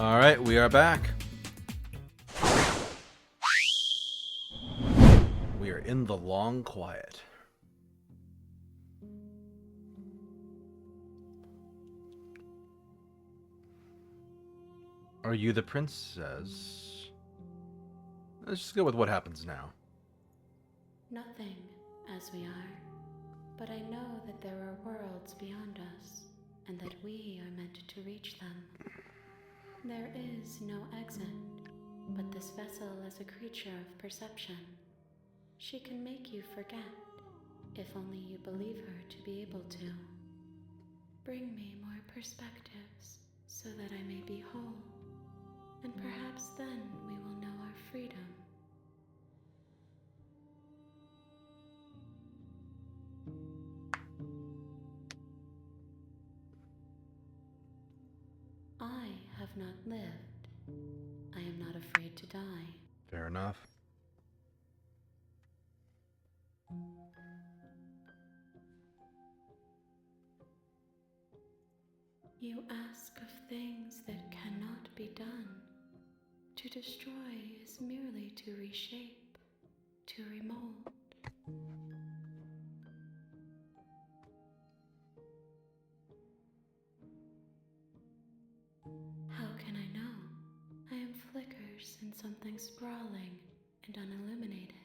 All right, we are back. We are in the long quiet. Are you the princess? Let's just go with what happens now. Nothing as we are, but I know that there are worlds beyond us, and that we are meant to reach them. There is no exit, but this vessel is a creature of perception. She can make you forget, if only you believe her to be able to. Bring me more perspectives, so that I may be whole, and perhaps then we will know our freedom. I have not lived. I am not afraid to die. Fair enough. You ask of things that cannot be done. To destroy is merely to reshape, to remold. How can I know? I am flickers in something sprawling and unilluminated.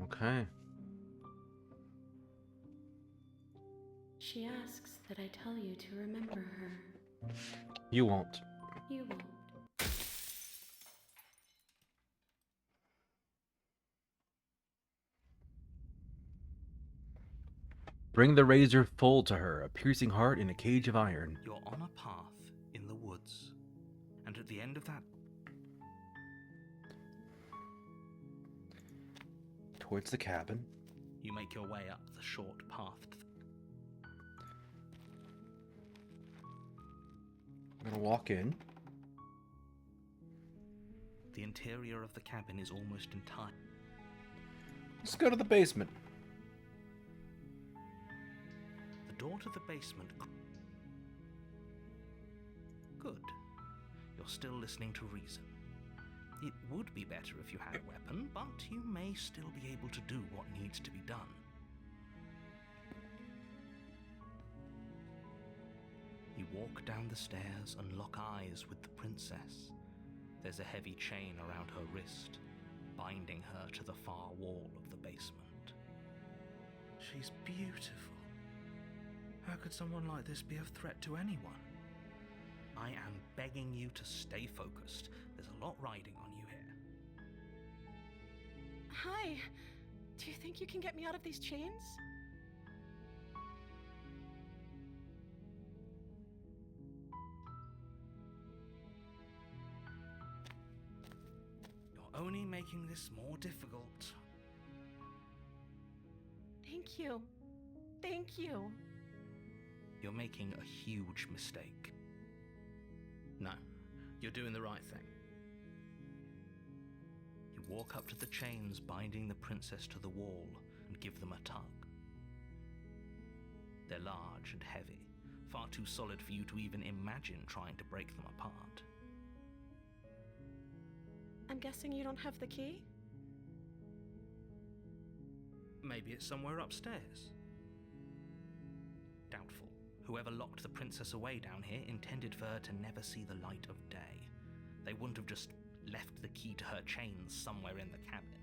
Okay. She asks that I tell you to remember her. You won't. You won't. Bring the razor full to her, a piercing heart in a cage of iron. You're on a path in the woods, and at the end of that, Towards the cabin. you make your way up the short path. I'm gonna walk in. The interior of the cabin is almost entire. Let's go to the basement. The door to the basement. Good. You're still listening to reason. It would be better if you had a weapon, but you may still be able to do what needs to be done. You walk down the stairs and lock eyes with the princess. There's a heavy chain around her wrist, binding her to the far wall of the basement. She's beautiful. How could someone like this be of threat to anyone? I am begging you to stay focused. There's a lot riding on you here. Hi. Do you think you can get me out of these chains? You're only making this more difficult. Thank you. Thank you. You're making a huge mistake. No, you're doing the right thing. You walk up to the chains binding the princess to the wall and give them a tug. They're large and heavy, far too solid for you to even imagine trying to break them apart. I'm guessing you don't have the key? Maybe it's somewhere upstairs. Doubtful. Whoever locked the princess away down here intended for her to never see the light of day. They wouldn't have just left the key to her chains somewhere in the cabin.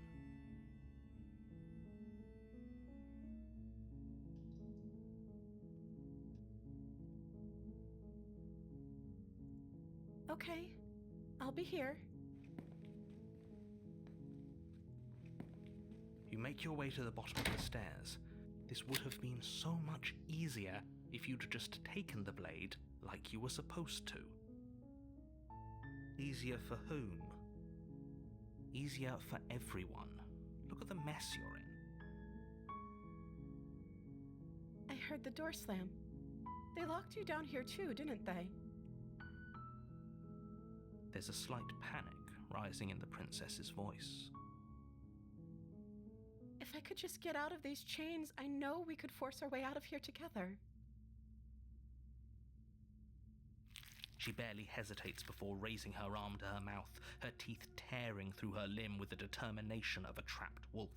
Okay. I'll be here. You make your way to the bottom of the stairs. This would have been so much easier if you'd just taken the blade like you were supposed to. Easier for whom? Easier for everyone. Look at the mess you're in. I heard the door slam. They locked you down here too, didn't they? There's a slight panic rising in the princess's voice. If I could just get out of these chains, I know we could force our way out of here together. She barely hesitates before raising her arm to her mouth, her teeth tearing through her limb with the determination of a trapped wolf.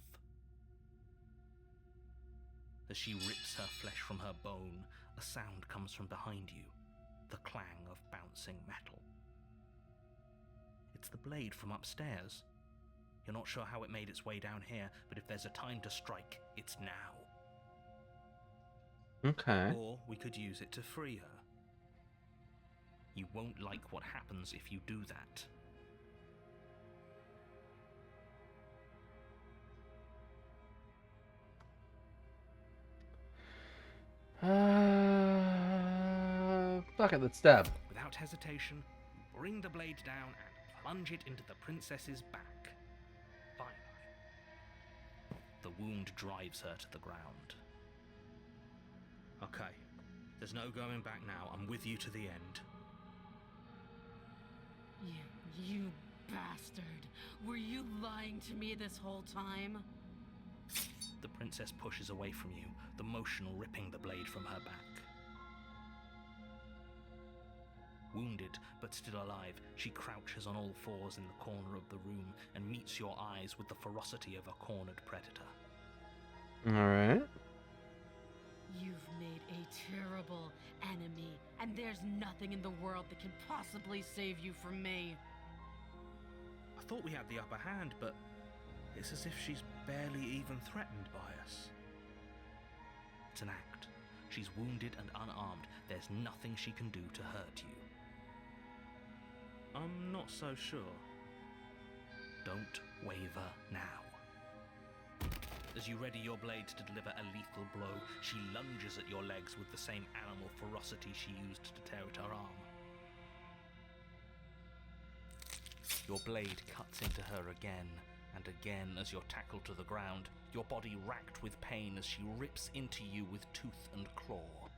As she rips her flesh from her bone, a sound comes from behind you, the clang of bouncing metal. It's the blade from upstairs. You're not sure how it made its way down here, but if there's a time to strike, it's now. Okay. Or we could use it to free her. You won't like what happens if you do that. Fuck it, let's stab. Without hesitation, bring the blade down and plunge it into the princess's back. Finally. The wound drives her to the ground. Okay, there's no going back now. I'm with you to the end. You bastard! Were you lying to me this whole time? The princess pushes away from you, the motion ripping the blade from her back. Wounded, but still alive, she crouches on all fours in the corner of the room and meets your eyes with the ferocity of a cornered predator. Alright. You've made a terrible enemy, and there's nothing in the world that can possibly save you from me. I thought we had the upper hand, but it's as if she's barely even threatened by us. It's an act. She's wounded and unarmed. There's nothing she can do to hurt you. I'm not so sure. Don't waver now. As you ready your blade to deliver a lethal blow, she lunges at your legs with the same animal ferocity she used to tear at her arm. Your blade cuts into her again and again as you're tackled to the ground, your body racked with pain as she rips into you with tooth and claw.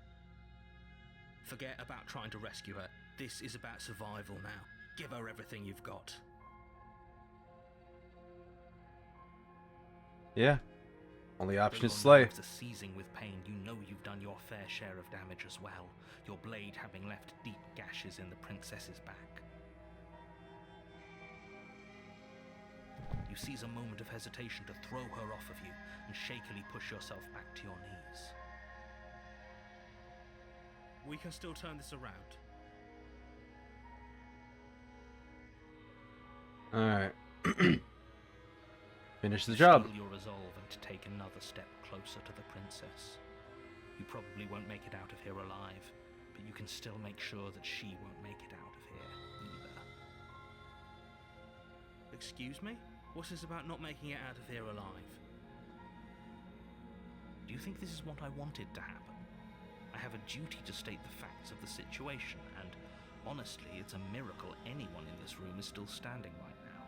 Forget about trying to rescue her. This is about survival now. Give her everything you've got. Yeah. Only option is Your slay. nerves are seizing with pain. You know you've done your fair share of damage as well, your blade having left deep gashes in the princess's back. You seize a moment of hesitation to throw her off of you and shakily push yourself back to your knees. We can still turn this around. Alright. Finish the job. Steel your resolve and to take another step closer to the princess. You probably won't make it out of here alive, but you can still make sure that she won't make it out of here either. Excuse me? What is about not making it out of here alive? Do you think this is what I wanted to happen? I have a duty to state the facts of the situation, and honestly, it's a miracle anyone in this room is still standing right now.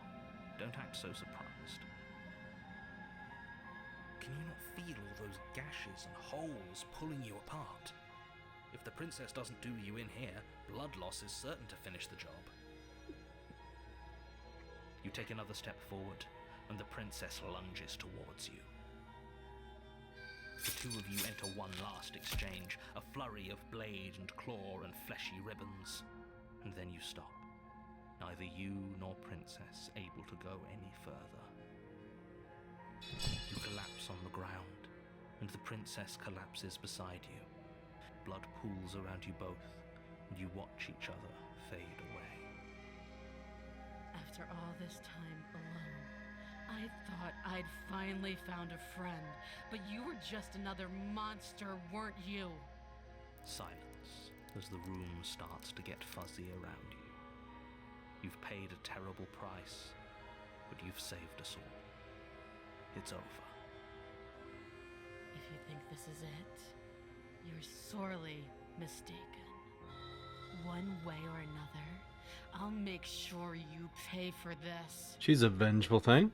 Don't act so surprised. Can you not feel all those gashes and holes pulling you apart? If the princess doesn't do you in here, blood loss is certain to finish the job. You take another step forward, and the princess lunges towards you. The two of you enter one last exchange, a flurry of blade and claw and fleshy ribbons, and then you stop. Neither you nor princess able to go any further. You collapse on the ground, and the princess collapses beside you. Blood pools around you both, and you watch each other fade away. After all this time alone, I thought I'd finally found a friend, but you were just another monster, weren't you? Silence as the room starts to get fuzzy around you. You've paid a terrible price, but you've saved us all. It's over. If you think this is it, you're sorely mistaken. One way or another, I'll make sure you pay for this. She's a vengeful thing.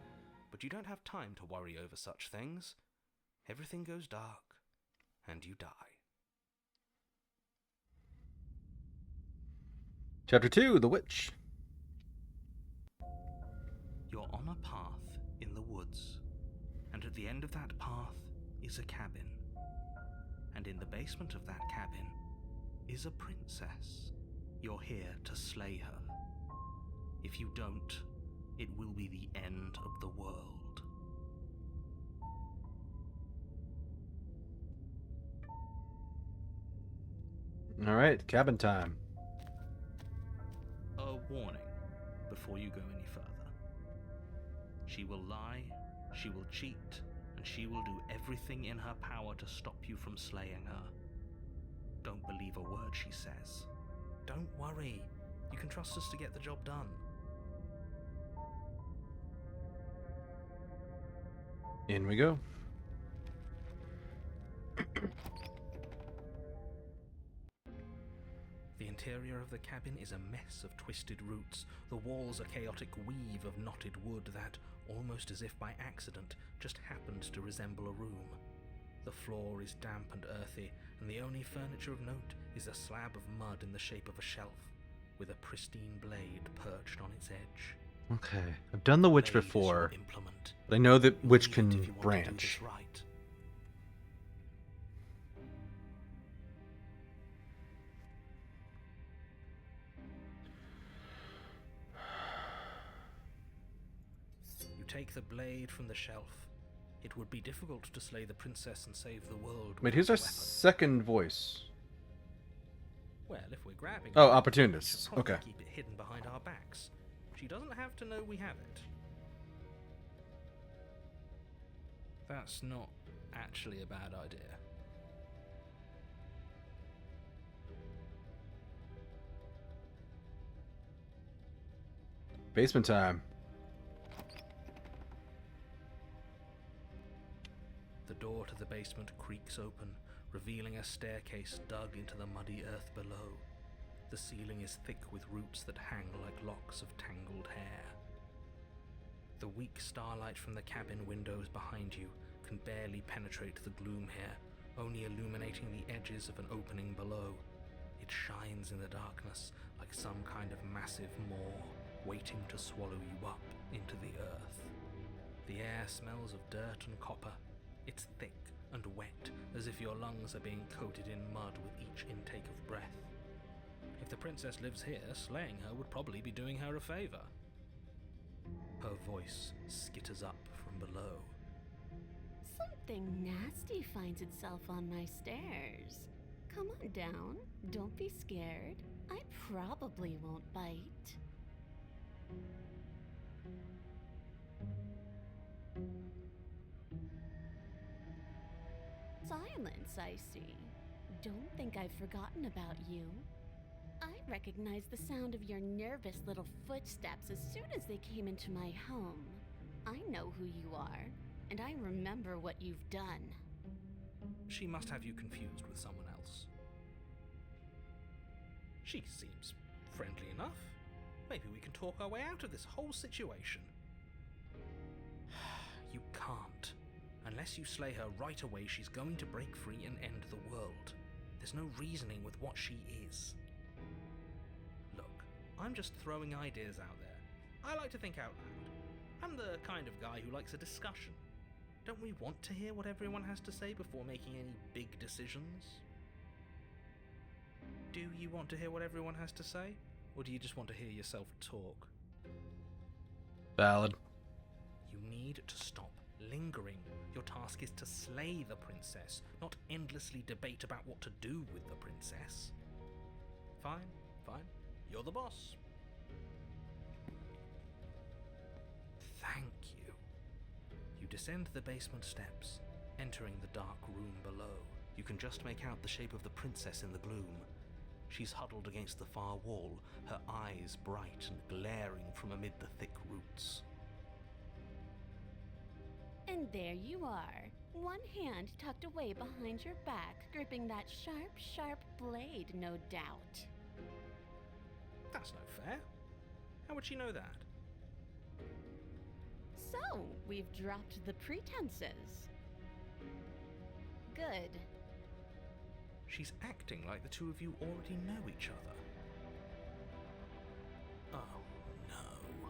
But you don't have time to worry over such things. Everything goes dark, and you die. Chapter 2, The Witch. You're on a path in the woods, and at the the end of that path is a cabin. And in the basement of that cabin is a princess. You're here to slay her. If you don't, it will be the end of the world. Alright, cabin time. A warning before you go any further. She will lie, she will cheat, and she will do everything in her power to stop you from slaying her. Don't believe a word she says. Don't worry, you can trust us to get the job done. In we go. The interior of the cabin is a mess of twisted roots. The walls a chaotic weave of knotted wood that, almost as if by accident, just happened to resemble a room. The floor is damp and earthy, and the only furniture of note is a slab of mud in the shape of a shelf, with a pristine blade perched on its edge. Okay, I've done the witch Blade is your before, implement. but I know that You'll witch need it can if you want to do branch. this right. You take the blade from the shelf. It would be difficult to slay the princess and save the world. Wait, here's our without a weapon. second voice. Well, if we're grabbing Oh, her, we opportunists. should probably Okay. keep it hidden behind our backs. She doesn't have to know we have it. That's not actually a bad idea. Basement time. The door to the basement creaks open, revealing a staircase dug into the muddy earth below. The ceiling is thick with roots that hang like locks of tangled hair. The weak starlight from the cabin windows behind you can barely penetrate the gloom here, only illuminating the edges of an opening below. It shines in the darkness like some kind of massive maw, waiting to swallow you up into the earth. The air smells of dirt and copper. It's thick and wet, as if your lungs are being coated in mud with each intake of breath. If the princess lives here, slaying her would probably be doing her a favor. Her voice skitters up from below. Something nasty finds itself on my stairs. Come on down. Don't be scared. I probably won't bite. Silence, I see. Don't think I've forgotten about you. I recognized the sound of your nervous little footsteps as soon as they came into my home. I know who you are, and I remember what you've done. She must have you confused with someone else. She seems friendly enough. Maybe we can talk our way out of this whole situation. You can't. Unless you slay her right away, she's going to break free and end the world. There's no reasoning with what she is. Look, I'm just throwing ideas out there. I like to think out loud. I'm the kind of guy who likes a discussion. Don't we want to hear what everyone has to say before making any big decisions? Do you want to hear what everyone has to say? Or do you just want to hear yourself talk? Valid. You need to stop lingering. Your task is to slay the princess, not endlessly debate about what to do with the princess. Fine. You're the boss. Thank you. You descend the basement steps, entering the dark room below. You can just make out the shape of the princess in the gloom. She's huddled against the far wall, her eyes bright and glaring from amid the thick roots. And there you are, one hand tucked away behind your back, gripping that sharp blade, no doubt. That's no fair. How would she know that? So, we've dropped the pretenses. Good. She's acting like the two of you already know each other. Oh, no.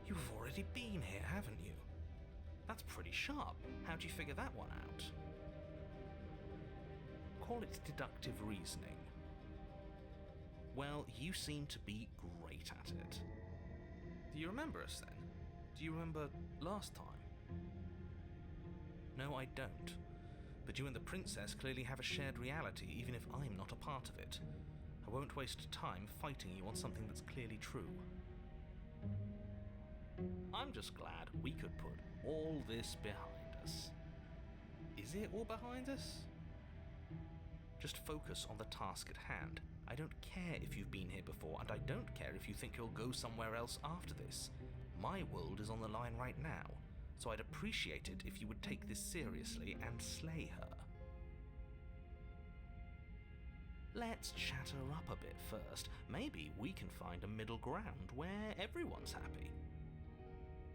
You've already been here, haven't you? That's pretty sharp. How'd you figure that one out? Call it deductive reasoning. Well, you seem to be great at it. Do you remember us then? Do you remember last time? No, I don't. But you and the princess clearly have a shared reality, even if I'm not a part of it. I won't waste time fighting you on something that's clearly true. I'm just glad we could put all this behind us. Is it all behind us? Just focus on the task at hand. I don't care if you've been here before, and I don't care if you think you'll go somewhere else after this. My world is on the line right now, so I'd appreciate it if you would take this seriously and slay her. Let's chat her up a bit first. Maybe we can find a middle ground where everyone's happy.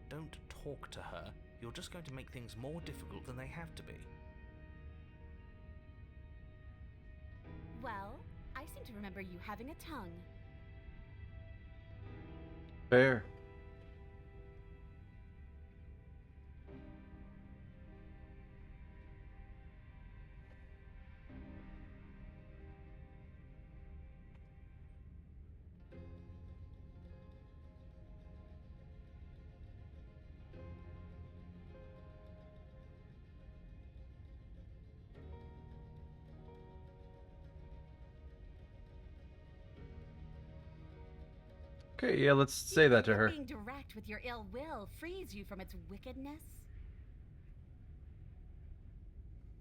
Don't talk to her. You're just going to make things more difficult than they have to be. Well, I seem to remember you having a tongue. Fair. Okay, yeah, let's say that to her. Being direct with your ill will frees you from its wickedness.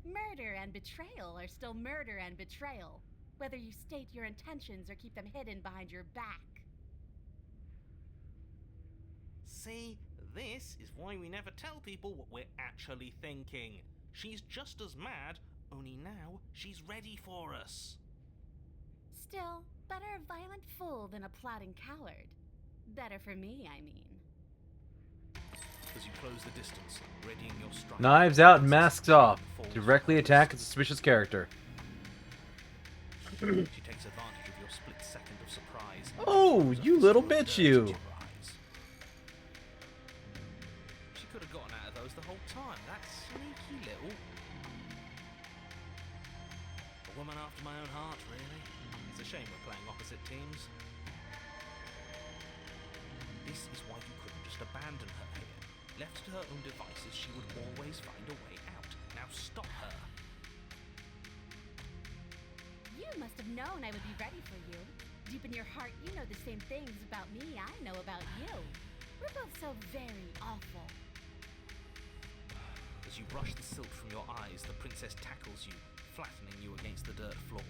Murder and betrayal are still murder and betrayal, whether you state your intentions or keep them hidden behind your back. See, this is why we never tell people what we're actually thinking. She's just as mad, only now she's ready for us. Still, better a violent fool than a plotting coward. Better for me, I mean. As you close the distance, readying your strike. Knives out and masks off. Directly attack a suspicious character. She takes advantage of your split second of surprise. Oh, you little bitch, you. She could have gotten out of those the whole time. That sneaky little... A woman after my own heart, really. It's a shame we're playing opposite teams. This is why you couldn't just abandon her here. Left to her own devices, she would always find a way out. Now stop her. You must have known I would be ready for you. Deep in your heart, you know the same things about me I know about you. We're both so very awful. As you brush the silt from your eyes, the princess tackles you, flattening you against the dirt floor.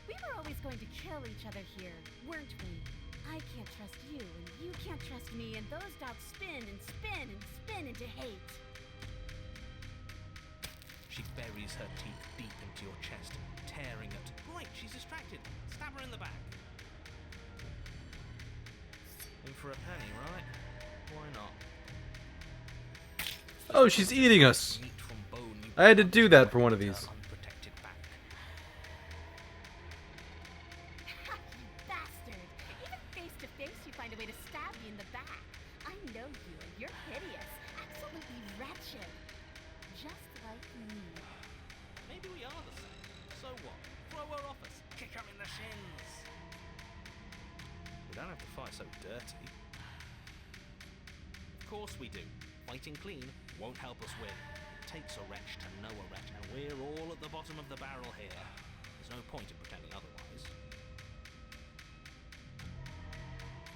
We were always going to kill each other here, weren't we? I can't trust you, and you can't trust me, and those doubts spin and spin and spin into hate. She buries her teeth deep into your chest, tearing it. Right, she's distracted. Stab her in the back. In for a penny, right? Why not? Oh, she's eating us. Meat from bone, you I had to do that for one of these. her unprotected back. You bastard! Even face to face, you find a way to stab me in the back. I know you, and you're hideous, absolutely wretched. Just like me. Maybe we are the same. So what? Throw her off us. Kick her in the shins. We don't have to fight so dirty. Of course we do. Fighting clean won't help us win. It takes a wretch to know a wretch, and we're all at the bottom of the barrel here. There's no point in pretending otherwise.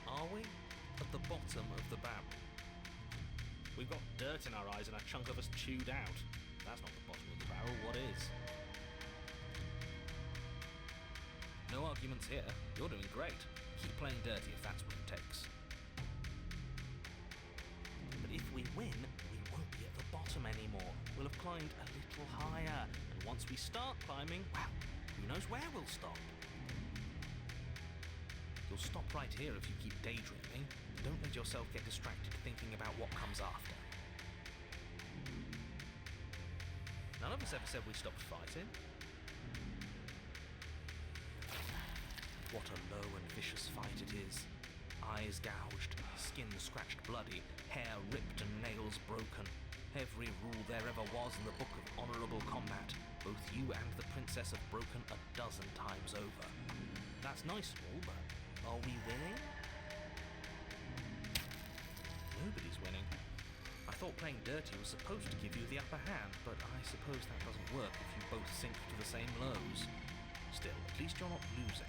Are we? At the bottom of the barrel. We've got dirt in our eyes and a chunk of us chewed out. That's not the bottom of the barrel, what is? No arguments here. You're doing great. Keep playing dirty if that's what it takes. But if we win, we won't be at the bottom anymore. We'll have climbed a little higher. And once we start climbing, well, who knows where we'll stop? You'll stop right here if you keep daydreaming. Don't let yourself get distracted thinking about what comes after. None of us ever said we stopped fighting. What a low and vicious fight it is. eyes gouged, skin scratched bloody, hair ripped and nails broken. Every rule there ever was in the Book of Honourable Combat, both you and the princess have broken a dozen times over. That's nice and all, but are we winning? Nobody's winning. I thought playing dirty was supposed to give you the upper hand, but I suppose that doesn't work if you both sink to the same lows. Still, at least you're not losing.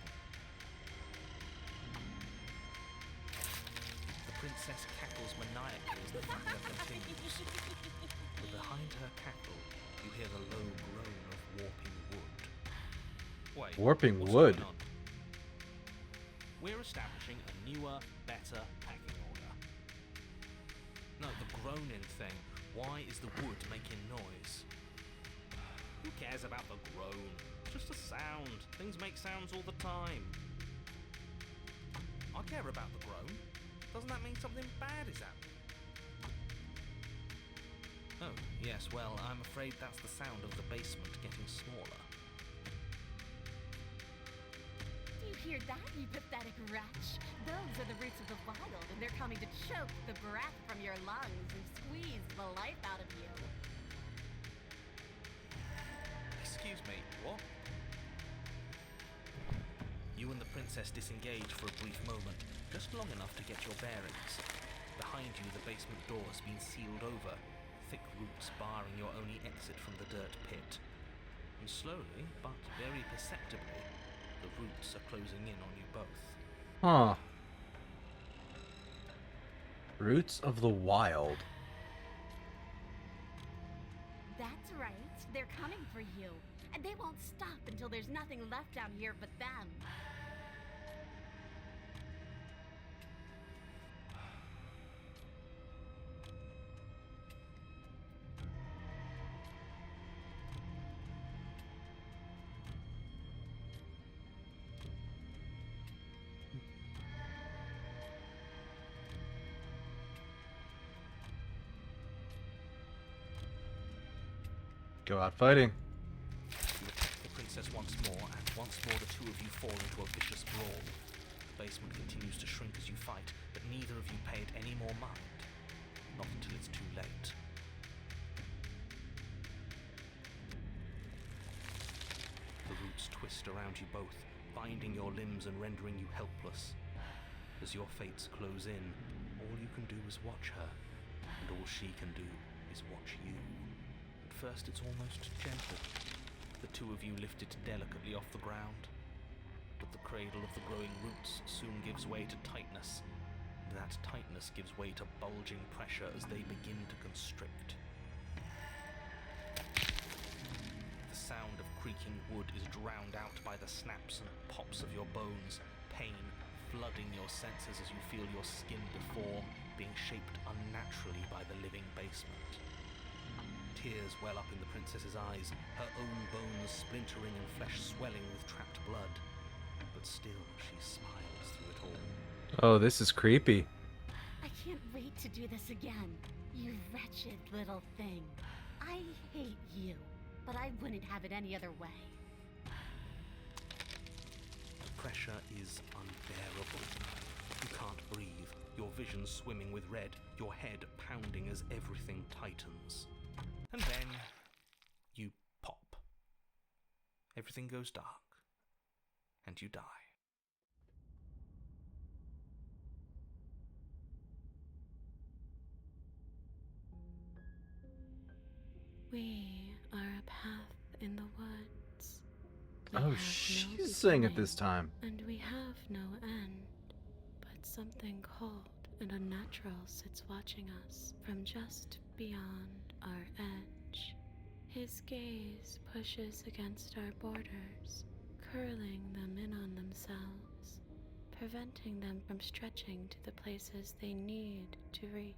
The princess cackles maniacally as the thunder continues. But behind her cackle, you hear the low groan of warping wood. Wait, Warping what's wood? going on? We're establishing a newer, better packing order. No, the groaning thing. Why is the wood making noise? Who cares about the groan? Just a sound. Things make sounds all the time. I care about the groan. Doesn't that mean something bad is happening? Oh, yes, well, I'm afraid that's the sound of the basement getting smaller. Do you hear that, you pathetic wretch? Those are the roots of the wild, and they're coming to choke the breath from your lungs and squeeze the life out of you. Excuse me, what? You and the princess disengage for a brief moment, just long enough to get your bearings. Behind you, the basement door has been sealed over, thick roots barring your only exit from the dirt pit. And slowly, but very perceptibly, the roots are closing in on you both. Huh. Roots of the wild. That's right. They're coming for you. And they won't stop until there's nothing left down here but them. Go out fighting. You attack the princess once more, and once more the two of you fall into a vicious brawl. The basement continues to shrink as you fight, but neither of you pay it any more mind. Not until it's too late. The roots twist around you both, binding your limbs and rendering you helpless. As your fates close in, all you can do is watch her, and all she can do is watch you. At first it's almost gentle, the two of you lifted delicately off the ground. But the cradle of the growing roots soon gives way to tightness, and that tightness gives way to bulging pressure as they begin to constrict. The sound of creaking wood is drowned out by the snaps and pops of your bones, pain flooding your senses as you feel your skin deform, being shaped unnaturally by the living basement. Tears well up in the princess's eyes, her own bones splintering and flesh swelling with trapped blood. But still, she smiles through it all. Oh, this is creepy. I can't wait to do this again. You wretched little thing. I hate you, but I wouldn't have it any other way. The pressure is unbearable. You can't breathe, your vision swimming with red, your head pounding as everything tightens. And then you pop. Everything goes dark, and you die. We are a path in the woods. We Oh, have no she's saying it beginning, this time. And we have no end. But something cold and unnatural sits watching us from just beyond our edge. His gaze pushes against our borders, curling them in on themselves, preventing them from stretching to the places they need to reach.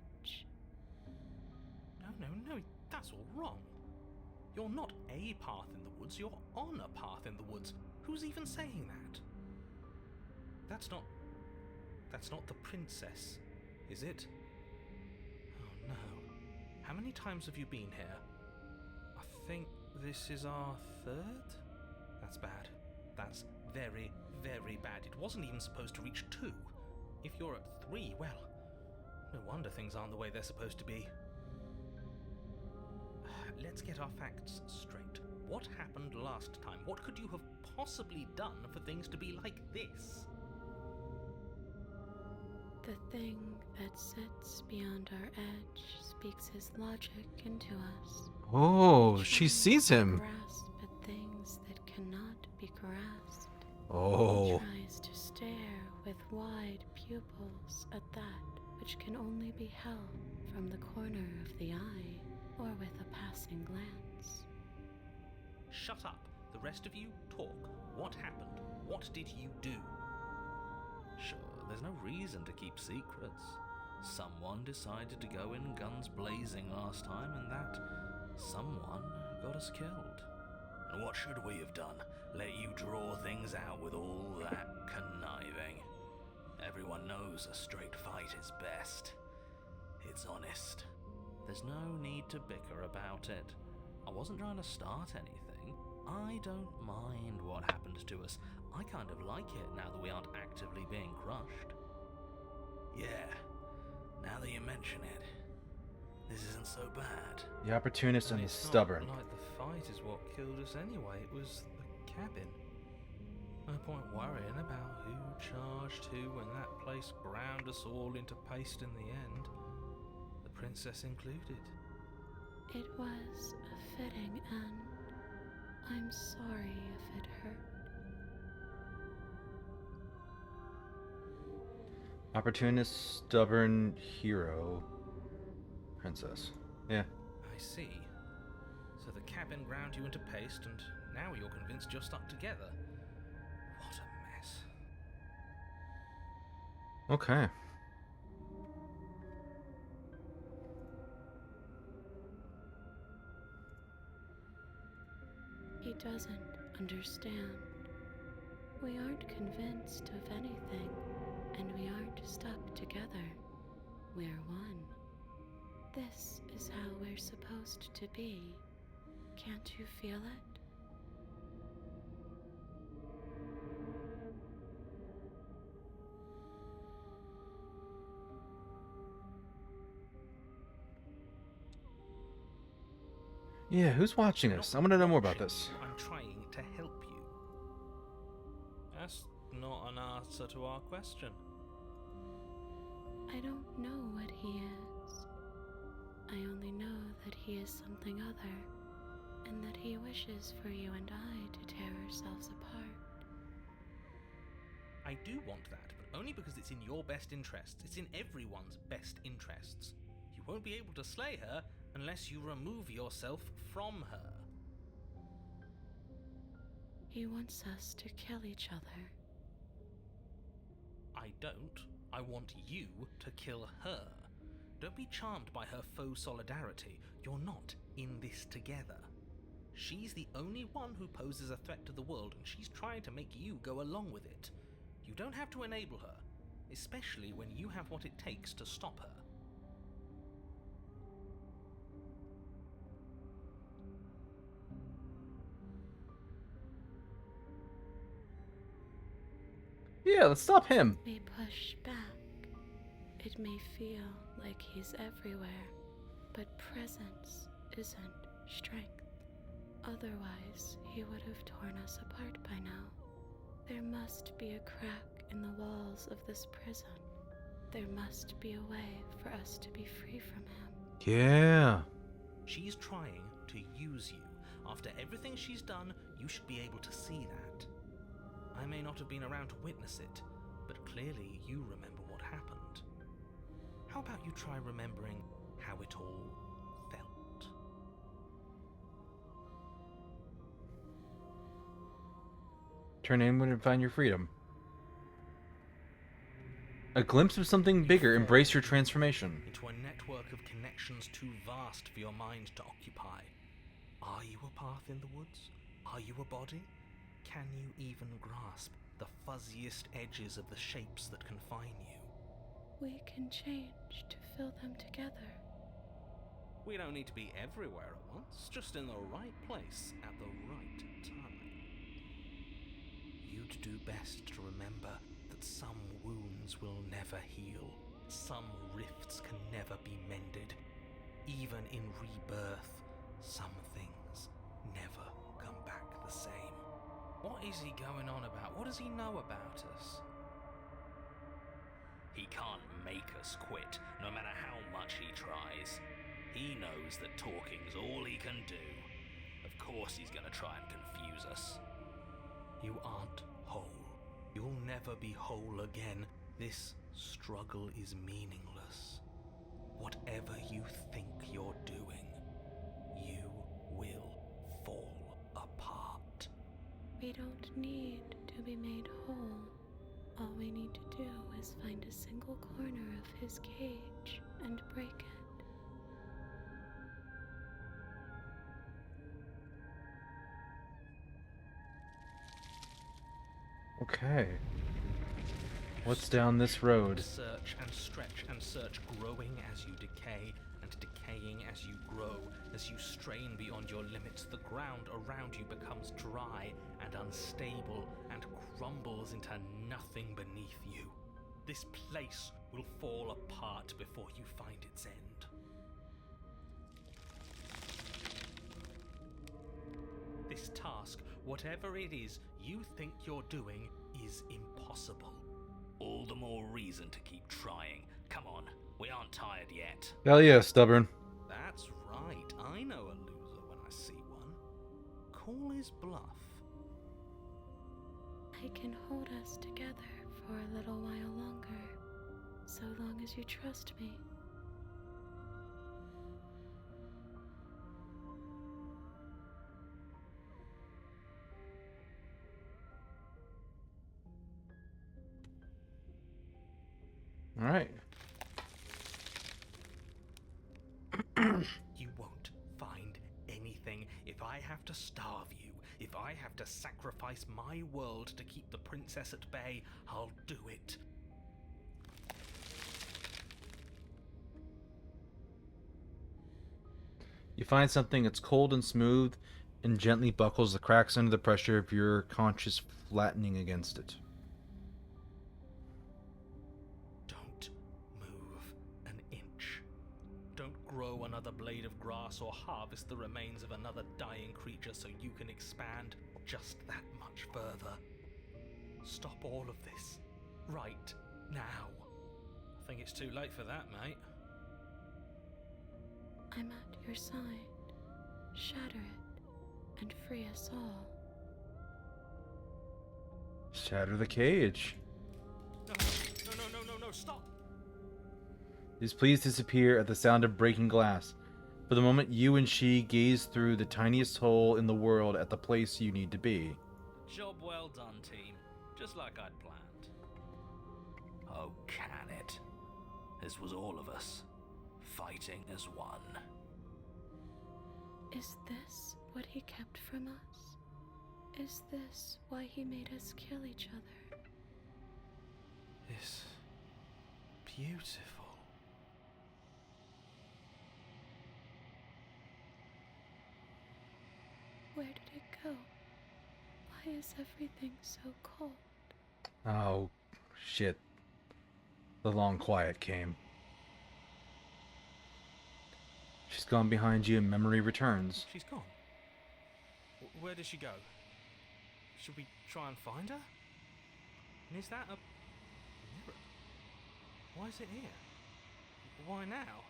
No, that's all wrong. You're not a path in the woods, you're on a path in the woods. Who's even saying that? That's not the princess, is it? Oh no. How many times have you been here? I think this is our third? That's bad. That's very, very bad. It wasn't even supposed to reach 2. If you're at 3, well, no wonder things aren't the way they're supposed to be. Let's get our facts straight. What happened last time? What could you have possibly done for things to be like this? The thing that sits beyond our edge speaks his logic into us. Oh, she sees him. Grasp at things that cannot be grasped. Oh. He tries to stare with wide pupils at that which can only be held from the corner of the eye or with a passing glance. Shut up. The rest of you, talk. What happened? What did you do? Sure, there's no reason to keep secrets. Someone decided to go in guns blazing last time, and that someone got us killed. And what should we have done? Let you draw things out with all that conniving? Everyone knows a straight fight is best. It's honest. There's no need to bicker about it. I wasn't trying to start anything. I don't mind what happened to us. I kind of like it now that we aren't actively being crushed. Yeah, now that you mention it, this isn't so bad. The opportunist and the it's stubborn. Not like the fight is what killed us anyway. It was the cabin. No point worrying about who charged who when that place ground us all into paste in the end. The princess included. It was a fitting end. I'm sorry if it hurt. Opportunist, stubborn, hero, princess. Yeah. I see. So the cabin ground you into paste, and now you're convinced you're stuck together. What a mess. Okay. He doesn't understand. We aren't convinced of anything, and we aren't stuck together. We're one. This is how we're supposed to be. Can't you feel it? Yeah, who's watching this? I want to know more about this. I'm trying to help you. That's not an answer to our question. I don't know what he is. I only know that he is something other, and that he wishes for you and I to tear ourselves apart. I do want that, but only because it's in your best interests. It's in everyone's best interests. You won't be able to slay her unless you remove yourself from her. He wants us to kill each other. I don't. I want you to kill her. Don't be charmed by her faux solidarity. You're not in this together. She's the only one who poses a threat to the world, and she's trying to make you go along with it. You don't have to enable her, especially when you have what it takes to stop her. Yeah, let's stop him. It may push back. It may feel like he's everywhere, but presence isn't strength. Otherwise, he would have torn us apart by now. There must be a crack in the walls of this prison. There must be a way for us to be free from him. Yeah. She's trying to use you. After everything she's done, you should be able to see that. I may not have been around to witness it, but clearly you remember what happened. How about you try remembering how it all felt? Turn inward and find your freedom. A glimpse of something bigger. Embrace your transformation. Into a network of connections too vast for your mind to occupy. Are you a path in the woods? Are you a body? Can you even grasp the fuzziest edges of the shapes that confine you? We can change to fill them together. We don't need to be everywhere at once, just in the right place at the right time. You'd do best to remember that that some wounds will never heal, some rifts can never be mended. Even in rebirth, some things never come back the same. What is he going on about? What does he know about us? He can't make us quit, no matter how much he tries. He knows that talking's all he can do. Of course he's gonna try and confuse us. You aren't whole. You'll never be whole again. This struggle is meaningless. Whatever you think you're doing, you will fall apart. We don't need to be made whole. All we need to do is find a single corner of his cage and break it. Okay. What's down this road? Search and stretch and search, growing as you decay and decaying as you grow. As you strain beyond your limits, the ground around you becomes dry and unstable and crumbles into nothing beneath you. This place will fall apart before you find its end. This task, whatever it is you think you're doing, is impossible. All the more reason to keep trying. Come on, we aren't tired yet. Hell yeah, stubborn. That's right, I know a loser when I see one. Call his bluff. I can hold us together for a little while longer, so long as you trust me. All right. You won't find anything if I have to starve you. If I have to sacrifice my world to keep the princess at bay, I'll do it. You find something that's cold and smooth and gently buckles the cracks under the pressure of your conscious flattening against it. Don't move an inch. Don't grow another blade of grass or harvest the remains of another dying creature so you can expand just that much further. Stop all of this right now. I think it's too late for that, mate. I'm at your side. Shatter it and free us all. Shatter the cage. No, stop! These please disappear at the sound of breaking glass. For the moment, you and she gaze through the tiniest hole in the world at the place you need to be. Job well done, team. Just like I'd planned. Oh, can it? This was all of us, fighting as one. Is this what he kept from us? Is this why he made us kill each other? It's beautiful. Where did it go? Why is everything so cold? Oh, shit. The long quiet came. She's gone behind you and memory returns. She's gone. Where did she go? Should we try and find her? And is that a mirror? Why is it here? Why now?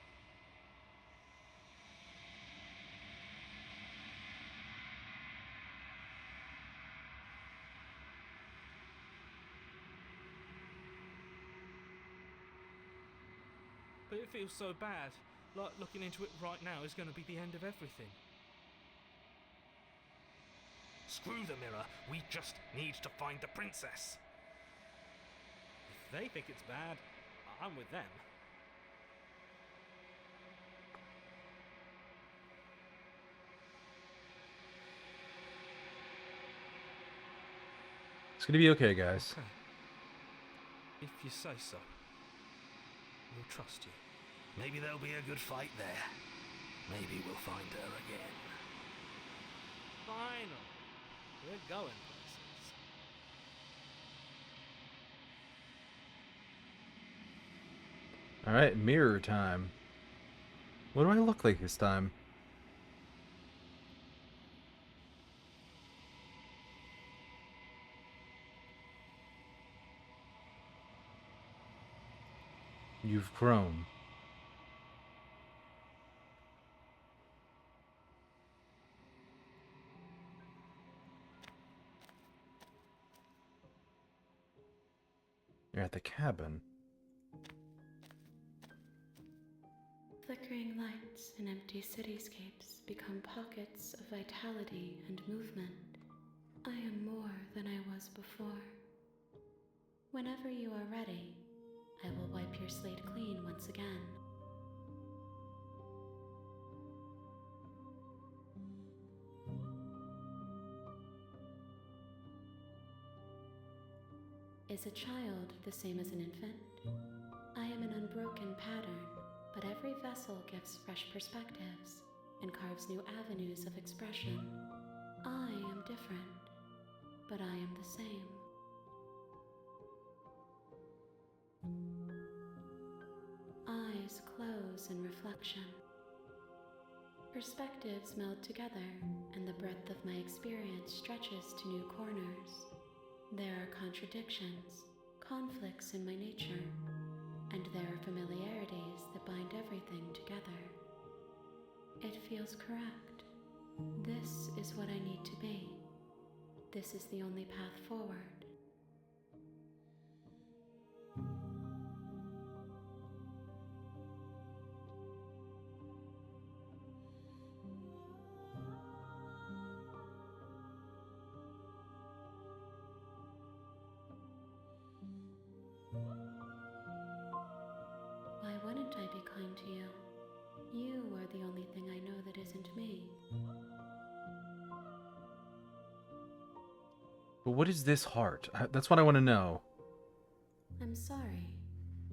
But it feels so bad. Like looking into it right now is going to be the end of everything. Screw the mirror. We just need to find the princess. If they think it's bad, I'm with them. It's gonna be okay, guys. Okay. If you say so. We'll trust you. Maybe there'll be a good fight there. Maybe we'll find her again. Finally. We're going places. Alright, mirror time. What do I look like this time? You've grown. You're at the cabin. Flickering lights in empty cityscapes become pockets of vitality and movement. I am more than I was before. Whenever you are ready, I will wipe your slate clean once again. Is a child the same as an infant? I am an unbroken pattern, but every vessel gives fresh perspectives and carves new avenues of expression. I am different, but I am the same. Eyes close in reflection. Perspectives meld together, and the breadth of my experience stretches to new corners. There are contradictions, conflicts in my nature, and there are familiarities that bind everything together. It feels correct. This is what I need to be. This is the only path forward. Why wouldn't I be kind to you? You are the only thing I know that isn't me. But what is this heart? That's what I want to know. I'm sorry.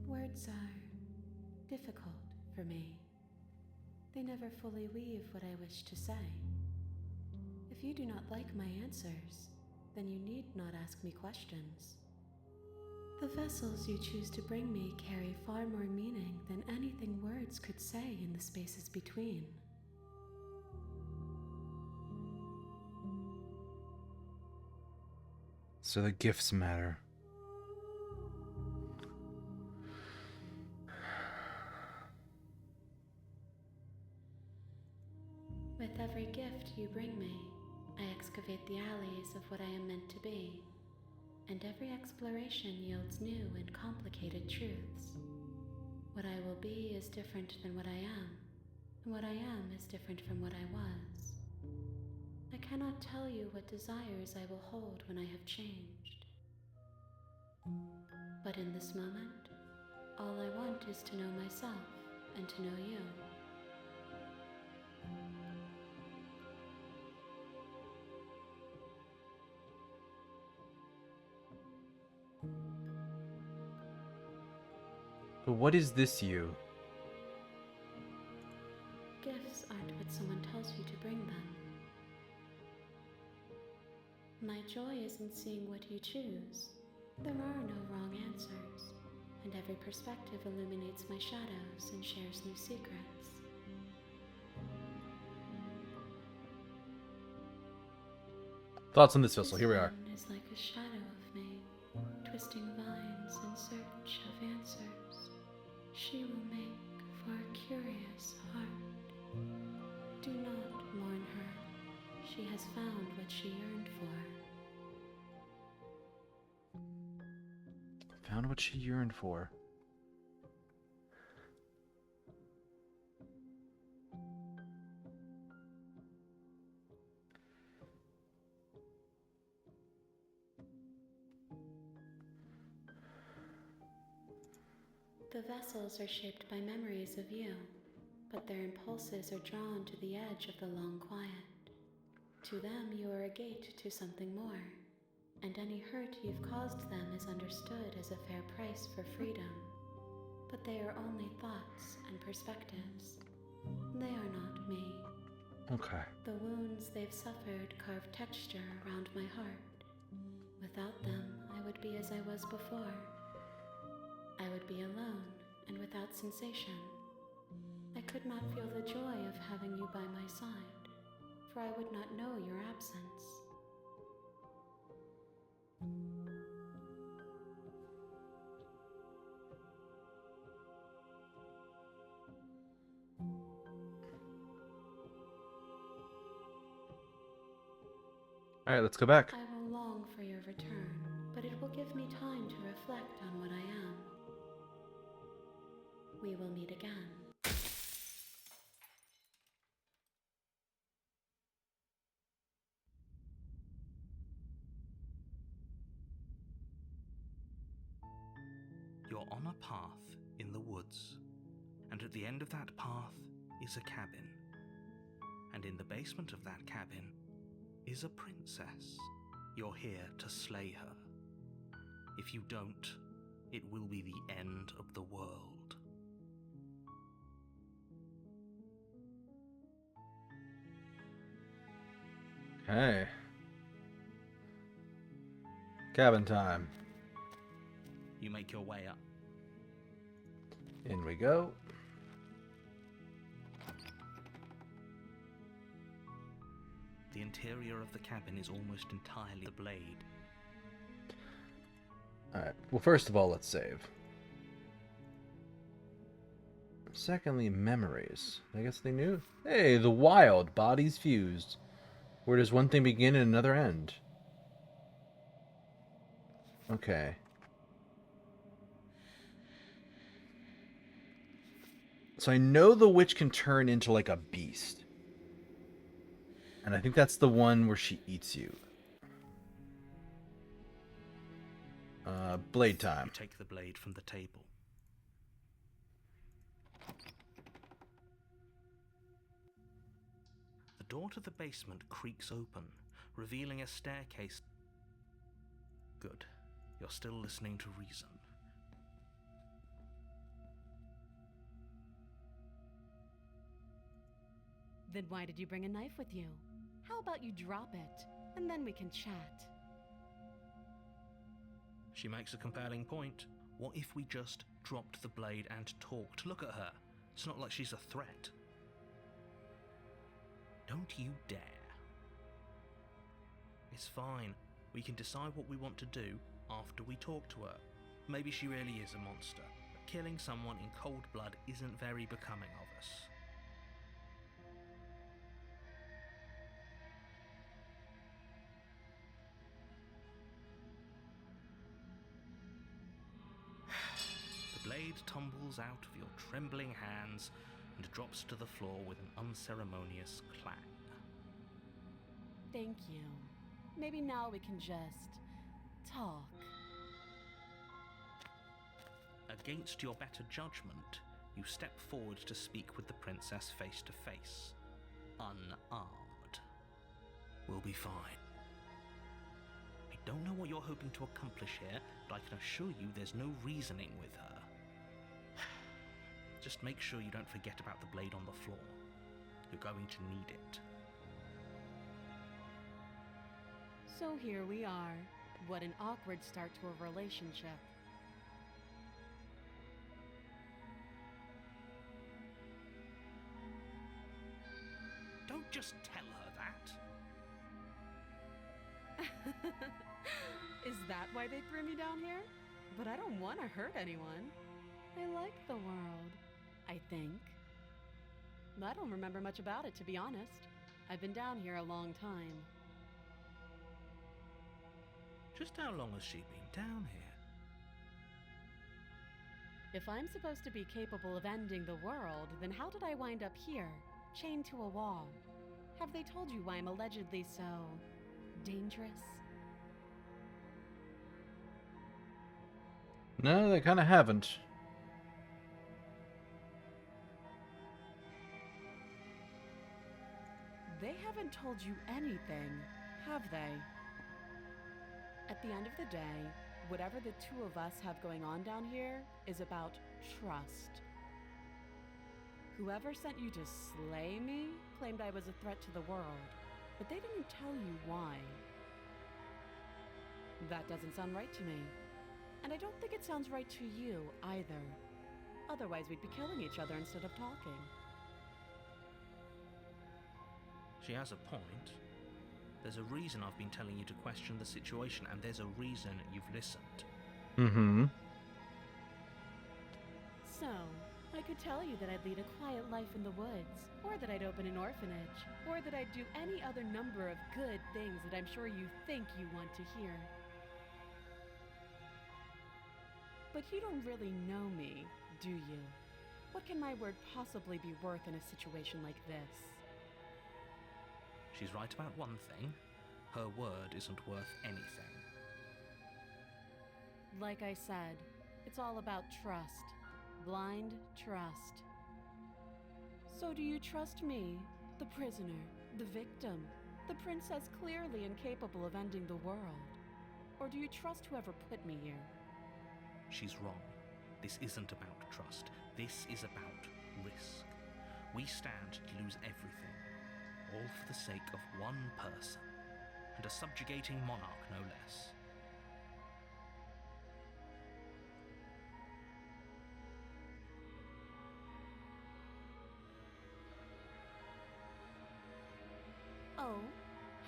Words are difficult for me. They never fully weave what I wish to say. If you do not like my answers, then you need not ask me questions. The vessels you choose to bring me carry far more meaning than anything words could say in the spaces between. So the gifts matter. With every gift you bring me, I excavate the alleys of what I am meant to be, and every exploration yields new and complicated truths. What I will be is different than what I am, and what I am is different from what I was. I cannot tell you what desires I will hold when I have changed. But in this moment, all I want is to know myself and to know you. But what is this you? Gifts aren't what someone tells you to bring them. My joy is in seeing what you choose. There are no wrong answers, and every perspective illuminates my shadows and shares new secrets. Thoughts on this vessel. Here we are. This one is like a shadow of me, twisting vines in search of answers. She will make for a curious heart. Do not mourn her. She has found what she yearned for. Found what she yearned for. The vessels are shaped by memories of you, but their impulses are drawn to the edge of the long quiet. To them, you are a gate to something more, and any hurt you've caused them is understood as a fair price for freedom. But they are only thoughts and perspectives. They are not me. Okay. The wounds they've suffered carve texture around my heart. Without them, I would be as I was before. I would be alone and without sensation. I could not feel the joy of having you by my side, for I would not know your absence. Alright, let's go back. I will long for your return, but it will give me time to reflect on what I am. We will meet again. You're on a path in the woods, and at the end of that path is a cabin. And in the basement of that cabin is a princess. You're here to slay her. If you don't, it will be the end of the world. Okay. Cabin time. You make your way up. In we go. The interior of the cabin is almost entirely the blade. Alright, well, first of all, let's save. Secondly, memories. I guess they knew. Hey, the wild, bodies fused. Where does one thing begin and another end? Okay. So I know the witch can turn into like a beast. And I think that's the one where she eats you. Blade time. You take the blade from the table. The door to the basement creaks open, revealing a staircase. Good. You're still listening to reason. Then why did you bring a knife with you? How about you drop it, and then we can chat? She makes a compelling point. What if we just dropped the blade and talked? Look at her. It's not like she's a threat. Don't you dare. It's fine. We can decide what we want to do after we talk to her. Maybe she really is a monster, but killing someone in cold blood isn't very becoming of us. The blade tumbles out of your trembling hands and drops to the floor with an unceremonious clang. Thank you. Maybe now we can just talk. Against your better judgment, you step forward to speak with the princess face to face. Unarmed. We'll be fine. I don't know what you're hoping to accomplish here, but I can assure you there's no reasoning with her. Just make sure you don't forget about the blade on the floor. You're going to need it. So here we are. What an awkward start to a relationship. Don't just tell her that. Is that why they threw me down here? But I don't want to hurt anyone. I like the world, I think. I don't remember much about it, to be honest. I've been down here a long time. Just how long has she been down here? If I'm supposed to be capable of ending the world, then how did I wind up here, chained to a wall? Have they told you why I'm allegedly so dangerous? No, they kind of haven't. They haven't told you anything, have they? At the end of the day, whatever the two of us have going on down here is about trust. Whoever sent you to slay me claimed I was a threat to the world, but they didn't tell you why. That doesn't sound right to me. And I don't think it sounds right to you either. Otherwise, we'd be killing each other instead of talking. She has a point. There's a reason I've been telling you to question the situation, and there's a reason you've listened. Mm-hmm. So, I could tell you that I'd lead a quiet life in the woods, or that I'd open an orphanage, or that I'd do any other number of good things that I'm sure you think you want to hear. But you don't really know me, do you? What can my word possibly be worth in a situation like this? She's right about one thing. Her word isn't worth anything. Like I said, it's all about trust. Blind trust. So do you trust me, the prisoner, the victim, the princess clearly incapable of ending the world? Or do you trust whoever put me here? She's wrong. This isn't about trust. This is about risk. We stand to lose everything, all for the sake of one person, and a subjugating monarch no less. Oh,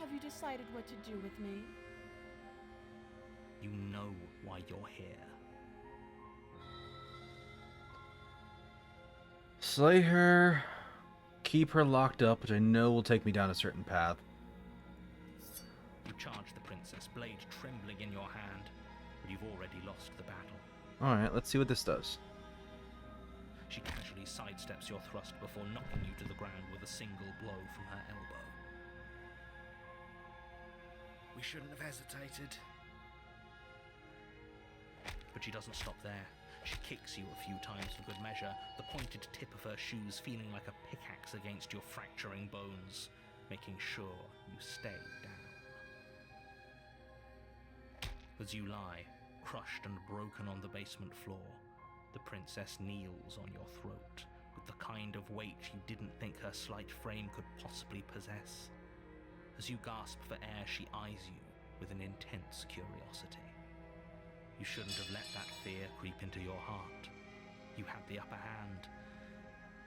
have you decided what to do with me? You know why you're here. Slay her, keep her locked up, which I know will take me down a certain path. You charge the princess, blade trembling in your hand, but you've already lost the battle. Alright, let's see what this does. She casually sidesteps your thrust before knocking you to the ground with a single blow from her elbow. We shouldn't have hesitated. But she doesn't stop there. She kicks you a few times for good measure, the pointed tip of her shoes feeling like a pickaxe against your fracturing bones, making sure you stay down. As you lie, crushed and broken on the basement floor, the princess kneels on your throat with the kind of weight you didn't think her slight frame could possibly possess. As you gasp for air, she eyes you with an intense curiosity. You shouldn't have let that fear creep into your heart. You had the upper hand,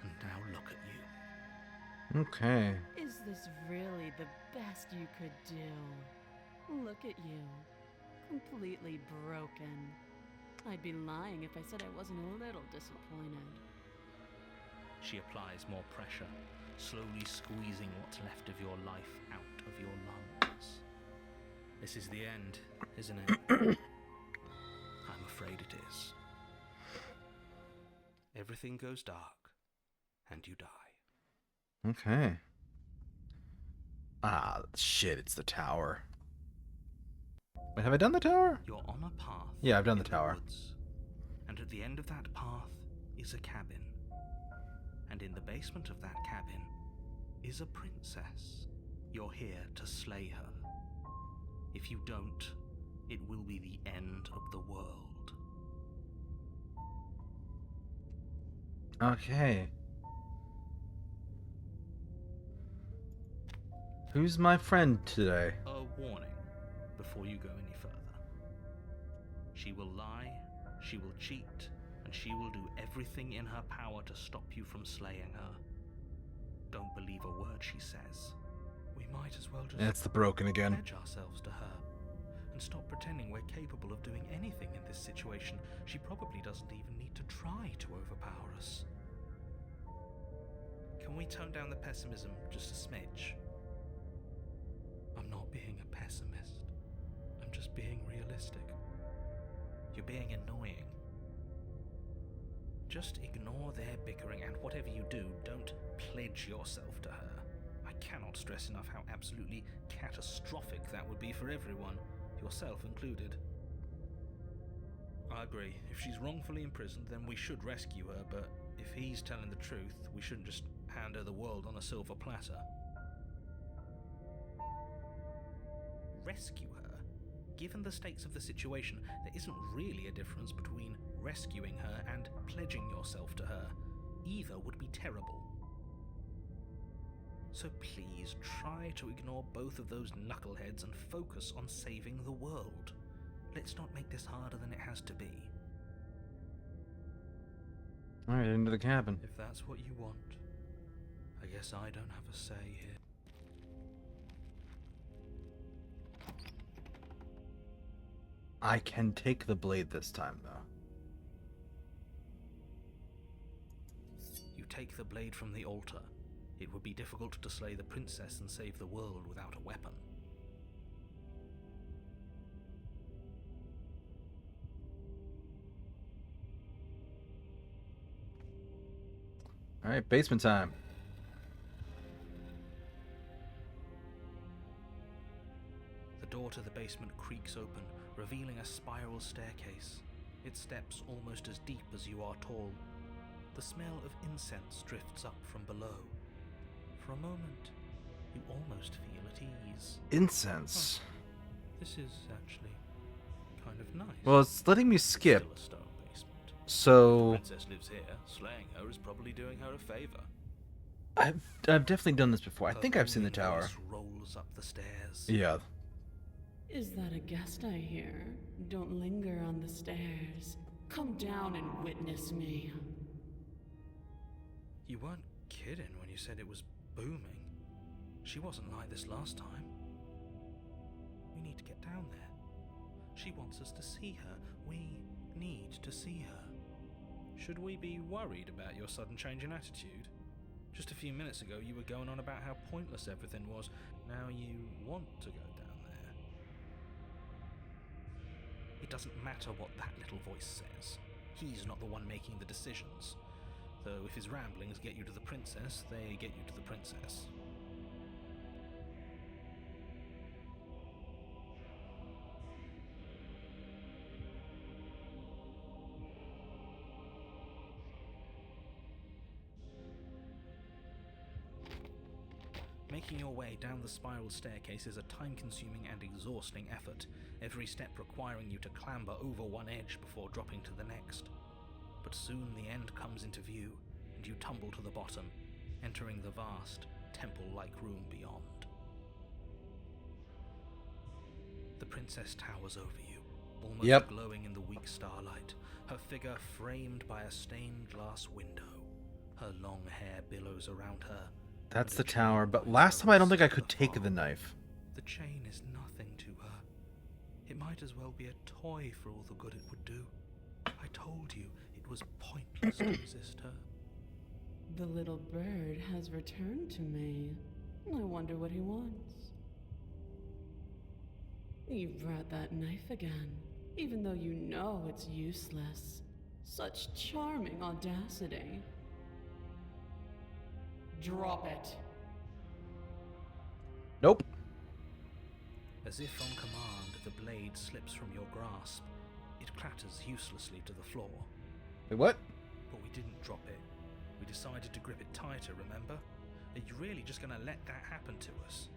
and now look at you. Okay. Is this really the best you could do? Look at you. Completely broken. I'd be lying if I said I wasn't a little disappointed. She applies more pressure, slowly squeezing what's left of your life out of your lungs. This is the end, isn't it? I'm afraid it is. Everything goes dark, and you die. Okay. Ah, shit, it's the tower. Wait, have I done the tower? You're on a path. Yeah, I've done in the tower. Woods, and at the end of that path is a cabin. And in the basement of that cabin is a princess. You're here to slay her. If you don't, it will be the end of the world. Okay. Who's my friend today? A warning before you go any further. She will lie, she will cheat, and she will do everything in her power to stop you from slaying her. Don't believe a word she says. We might as well just It's the broken again. pledge ourselves to her and stop pretending we're capable of doing anything in this situation. She probably doesn't even need to try to overpower us. Can we tone down the pessimism just a smidge? I'm not being a pessimist. I'm just being realistic. You're being annoying. Just ignore their bickering, and whatever you do, don't pledge yourself to her. I cannot stress enough how absolutely catastrophic that would be for everyone, yourself included. I agree. If she's wrongfully imprisoned, then we should rescue her, but if he's telling the truth, we shouldn't just hand her the world on a silver platter. Rescue her? Given the stakes of the situation, there isn't really a difference between rescuing her and pledging yourself to her. Either would be terrible. So please try to ignore both of those knuckleheads and focus on saving the world. Let's not make this harder than it has to be. Alright, into the cabin. If that's what you want, I guess I don't have a say here. I can take the blade this time, though. You take the blade from the altar. It would be difficult to slay the princess and save the world without a weapon. Alright, basement time. The door to the basement creaks open, revealing a spiral staircase. Its steps almost as deep as you are tall. The smell of incense drifts up from below. For a moment, you almost feel at ease. Incense. This is actually kind of nice. Well, it's letting me skip. Still a stone basement. So The princess lives here. Slaying her is probably doing her a favor. I've definitely done this before. I think I've seen the Her tower. voice rolls up the stairs. Yeah. Is that a guest I hear? Don't linger on the stairs. Come down and witness me. You weren't kidding when you said it was booming. She wasn't like this last time. We need to get down there. She wants us to see her. We need to see her. Should we be worried about your sudden change in attitude? Just a few minutes ago you were going on about how pointless everything was. Now you want to go down there. It doesn't matter what that little voice says. He's not the one making the decisions. Though if his ramblings get you to the princess, they get you to the princess. Making your way down the spiral staircase is a time-consuming and exhausting effort, every step requiring you to clamber over one edge before dropping to the next. But soon the end comes into view, and you tumble to the bottom, entering the vast, temple-like room beyond. The princess towers over you, almost glowing in the weak starlight, her figure framed by a stained glass window. Her long hair billows around her. That's the tower, but last time I don't think I could take the knife. The chain is nothing to her. It might as well be a toy for all the good it would do. I told you it was pointless to resist her. The little bird has returned to me. I wonder what he wants. You brought that knife again, even though you know it's useless. Such charming audacity. Drop it. Nope. As if on command, the blade slips from your grasp. It clatters uselessly to the floor. Wait, what? But we didn't drop it. We decided to grip it tighter, remember? Are you really just gonna let that happen to us?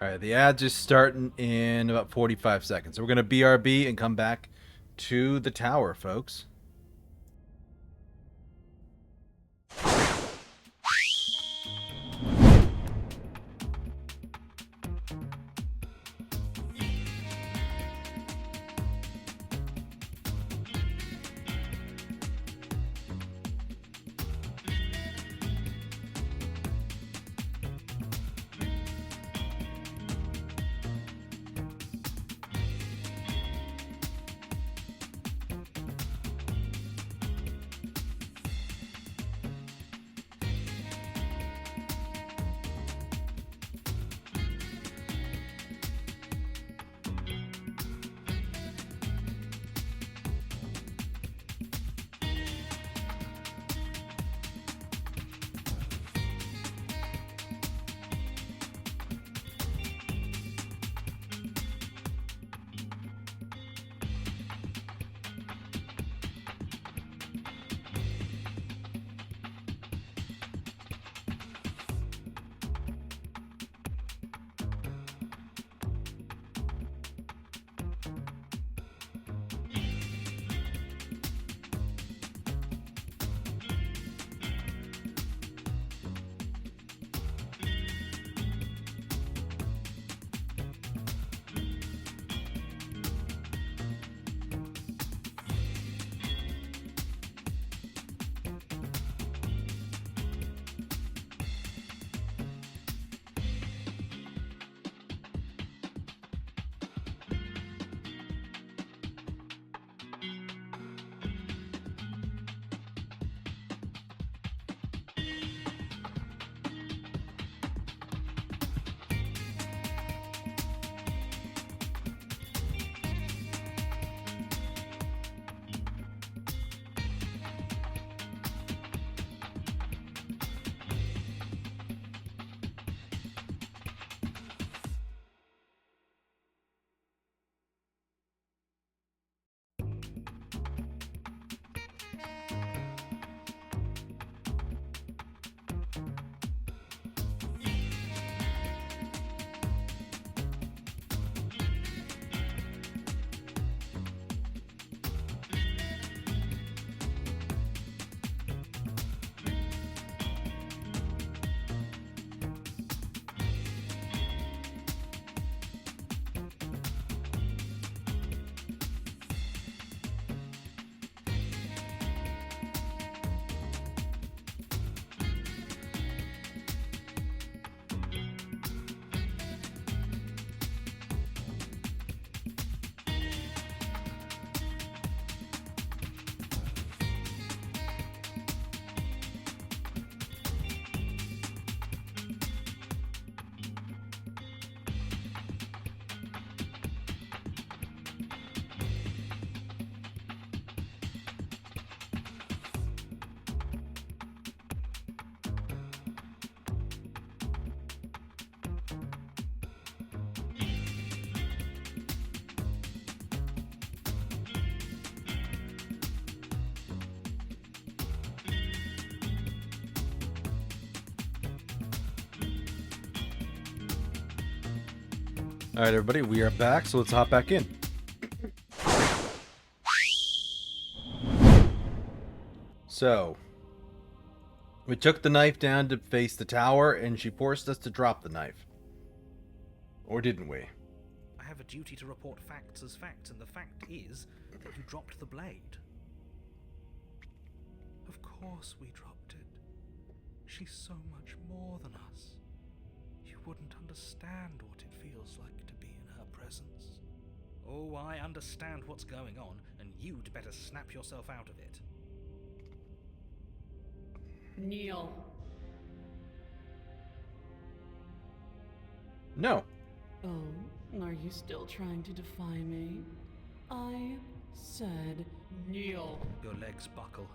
Alright, the ads are starting in about 45 seconds. So we're going to BRB and come back to the tower, folks. Alright, everybody, we are back, so let's hop back in. So, we took the knife down to face the tower, and she forced us to drop the knife. Or didn't we? I have a duty to report facts as facts, and the fact is that you dropped the blade. Of course we dropped it. She's so much more than us. You wouldn't understand what it feels like to be in her presence. Oh, I understand what's going on, and you'd better snap yourself out of it. Kneel. No. Oh, are you still trying to defy me? I said kneel. Your legs buckle,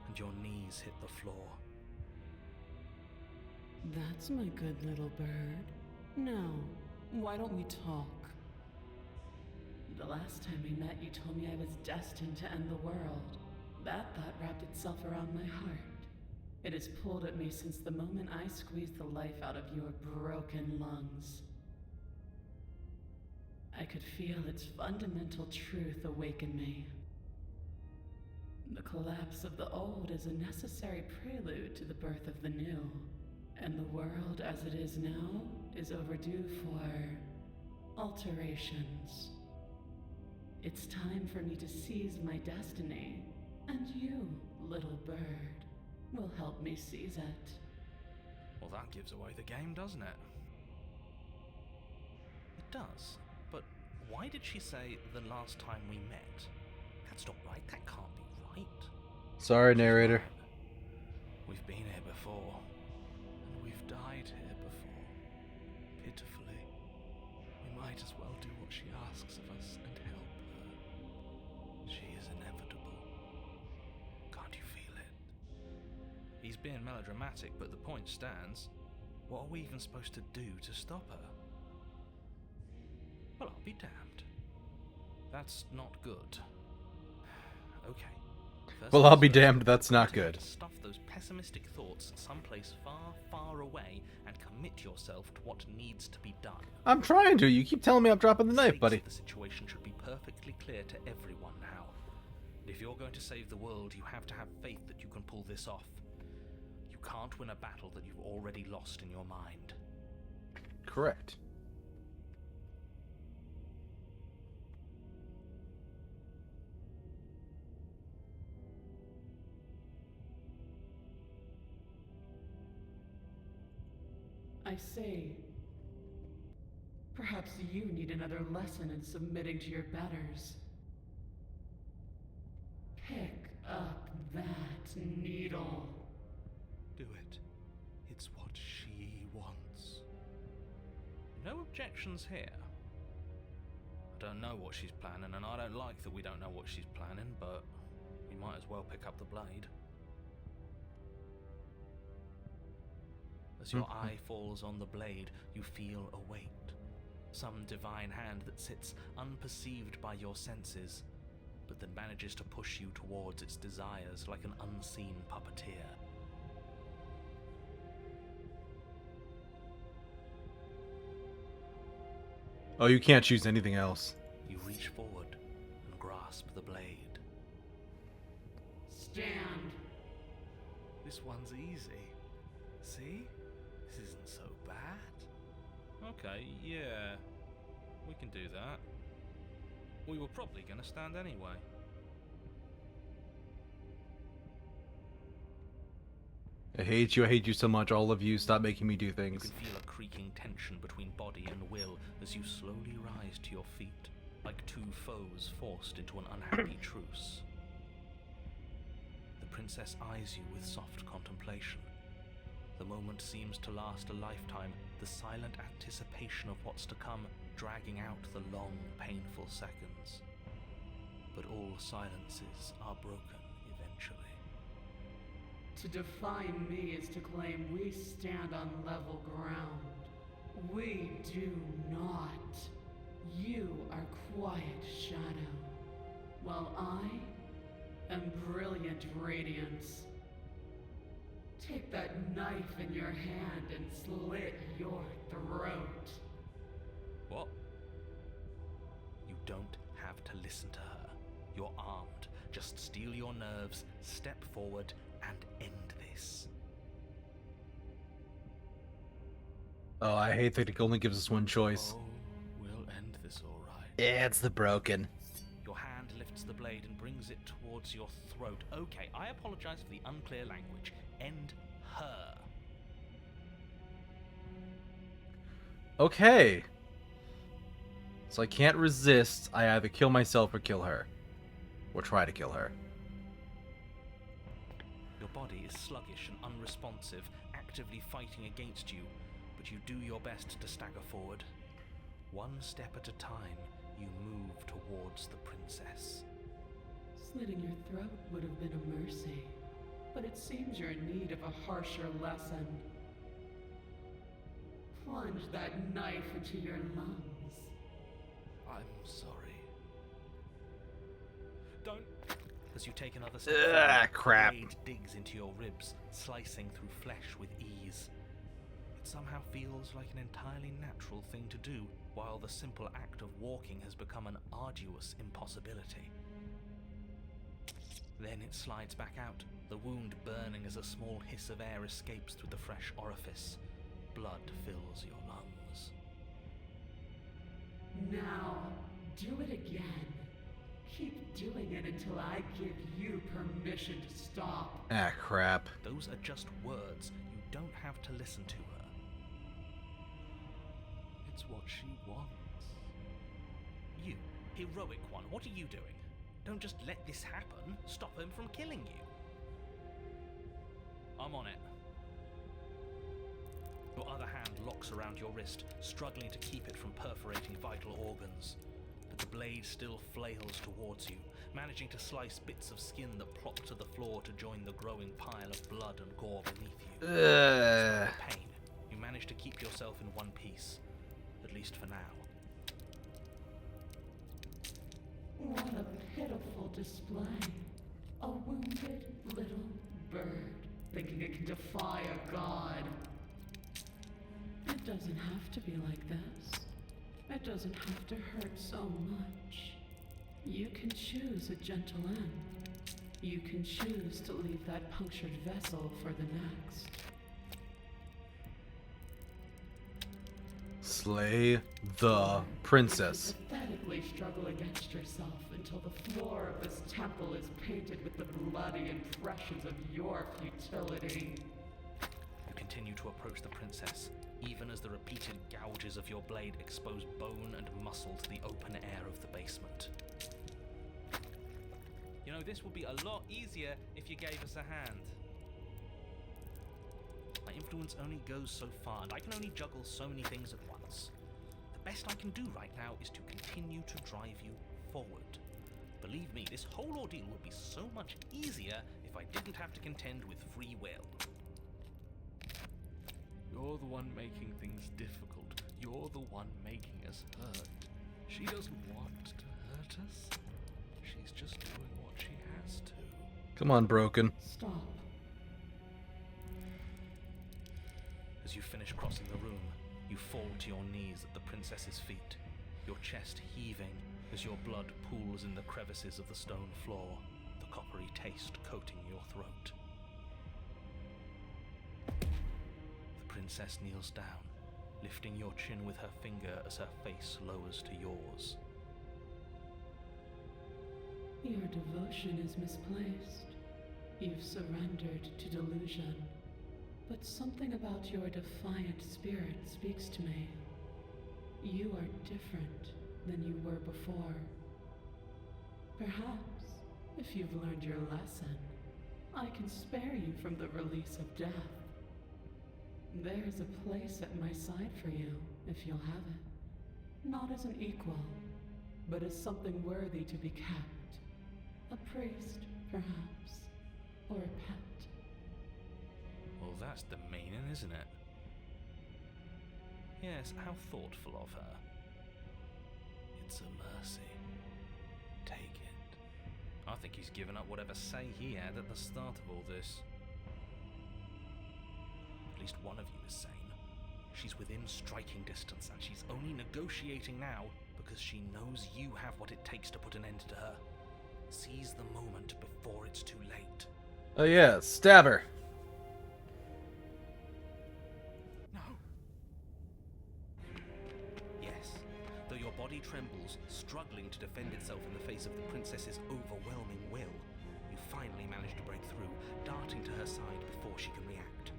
and your knees hit the floor. That's my good little bird. Now, why don't we talk? The last time we met, you told me I was destined to end the world. That thought wrapped itself around my heart. It has pulled at me since the moment I squeezed the life out of your broken lungs. I could feel its fundamental truth awaken me. The collapse of the old is a necessary prelude to the birth of the new, and the world as it is now is overdue for alterations. It's time for me to seize my destiny, and you, little bird, will help me seize it. Well, that gives away the game, doesn't it? It does. But why did she say the last time we met? That's not right. That can't be right. Sorry, narrator. We've been here before. And we've died here before. Pitifully. We might as well do what she asks of us and help her. She is inevitable. Can't you feel it? He's being melodramatic, but the point stands. What are we even supposed to do to stop her? Well, I'll be damned. That's not good. Okay. First Well, I'll be things first, damned, that's not you have good. to stuff those pessimistic thoughts someplace far, far away and commit yourself to what needs to be done. I'm trying to. You keep telling me I'm dropping the knife, Stakes buddy. of the situation should be perfectly clear to everyone now. And if you're going to save the world, you have to have faith that you can pull this off. You can't win a battle that you've already lost in your mind. Correct. I say, perhaps you need another lesson in submitting to your betters. Pick up that needle. Do it. It's what she wants. No objections here. I don't know what she's planning, and I don't like that we don't know what she's planning, but we might as well pick up the blade. As your eye falls on the blade, you feel a weight. Some divine hand that sits unperceived by your senses, but that manages to push you towards its desires like an unseen puppeteer. Oh, you can't choose anything else. You reach forward and grasp the blade. Stand. This one's easy. See? This isn't so bad. Okay, yeah. We can do that. We were probably going to stand anyway. I hate you so much, all of you. Stop making me do You things. can feel a creaking tension between body and will as you slowly rise to your feet, like two foes forced into an unhappy truce. The princess eyes you with soft contemplation. The moment seems to last a lifetime, the silent anticipation of what's to come dragging out the long, painful seconds. But all silences are broken eventually. To defy me is to claim we stand on level ground. We do not. You are quiet shadow, while I am brilliant radiance. Take that knife in your hand and slit your throat. What? don't have to listen to her. You're armed. Just steel your nerves, step forward, and end this. Oh, I hate that it only gives us one choice. Oh, we'll end this all right. Yeah, it's the broken. Your hand lifts the blade and brings it towards your throat. Okay, I apologize for the unclear language. End her. Okay. So I can't resist. I either kill myself or kill her. Or try to kill her. Your body is sluggish and unresponsive, actively fighting against you, but you do your best to stagger forward. One step at a time, you move towards the princess. Slitting your throat would have been a mercy, but it seems you're in need of a harsher lesson. Plunge that knife into your lungs. I'm sorry. Don't. As you take another step Ugh, forward, crap. the blade digs into your ribs, slicing through flesh with ease. It somehow feels like an entirely natural thing to do, while the simple act of walking has become an arduous impossibility. Then it slides back out, the wound burning as a small hiss of air escapes through the fresh orifice. Blood fills your lungs. Now, do it again. Keep doing it until I give you permission to stop. Ah, crap. Those are just words. You don't have to listen to her. It's what she wants. You, heroic one, what are you doing? Don't just let this happen. Stop him from killing you. I'm on it. Your other hand locks around your wrist, struggling to keep it from perforating vital organs. But the blade still flails towards you, managing to slice bits of skin that plop to the floor to join the growing pile of blood and gore beneath you. Despite the pain, you manage to keep yourself in one piece, at least for now. What a pitiful display. A wounded little bird thinking it can defy a god. It doesn't have to be like this. It doesn't have to hurt so much. You can choose a gentle end. You can choose to leave that punctured vessel for the next. Slay the princess. You pathetically struggle against yourself until the floor of this temple is painted with the bloody impressions of your futility. You continue to approach the princess, even as the repeated gouges of your blade expose bone and muscle to the open air of the basement. You know, this would be a lot easier if you gave us a hand. My influence only goes so far, and I can only juggle so many things at once. The best I can do right now is to continue to drive you forward. Believe me, this whole ordeal would be so much easier if I didn't have to contend with free will. You're the one making things difficult. You're the one making us hurt. She doesn't want to hurt us. She's just doing what she has to. Come on, broken. Stop. As you finish crossing the room, you fall to your knees at the princess's feet, your chest heaving as your blood pools in the crevices of the stone floor, the coppery taste coating your throat. The princess kneels down, lifting your chin with her finger as her face lowers to yours. Your devotion is misplaced. You've surrendered to delusion. But something about your defiant spirit speaks to me. You are different than you were before. Perhaps, if you've learned your lesson, I can spare you from the release of death. There's a place at my side for you, if you'll have it. Not as an equal, but as something worthy to be kept. A priest, perhaps, or a pet. Well, that's the meaning, isn't it? Yes, how thoughtful of her. It's a mercy. Take it. I think he's given up whatever say he had at the start of all this. At least one of you is sane. She's within striking distance, and she's only negotiating now because she knows you have what it takes to put an end to her. Seize the moment before it's too late. Oh yeah, stab her. No. Yes, though your body trembles, struggling to defend itself in the face of the princess's overwhelming will, you finally manage to break through, darting to her side before she can react.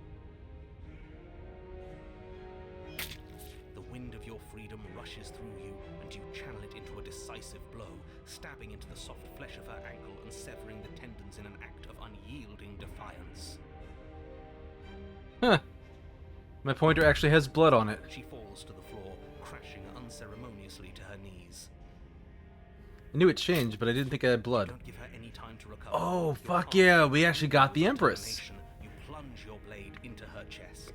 The wind of your freedom rushes through you, and you channel it into a decisive blow, stabbing into the soft flesh of her ankle and severing the tendons in an act of unyielding defiance. Huh. My pointer actually has blood on it. She falls to the floor, crashing unceremoniously to her knees. I knew it changed, but I didn't think I had blood. Don't give her any time to recover. Oh, Your fuck heart yeah, we actually got the with Empress. determination, you plunge your blade into her chest.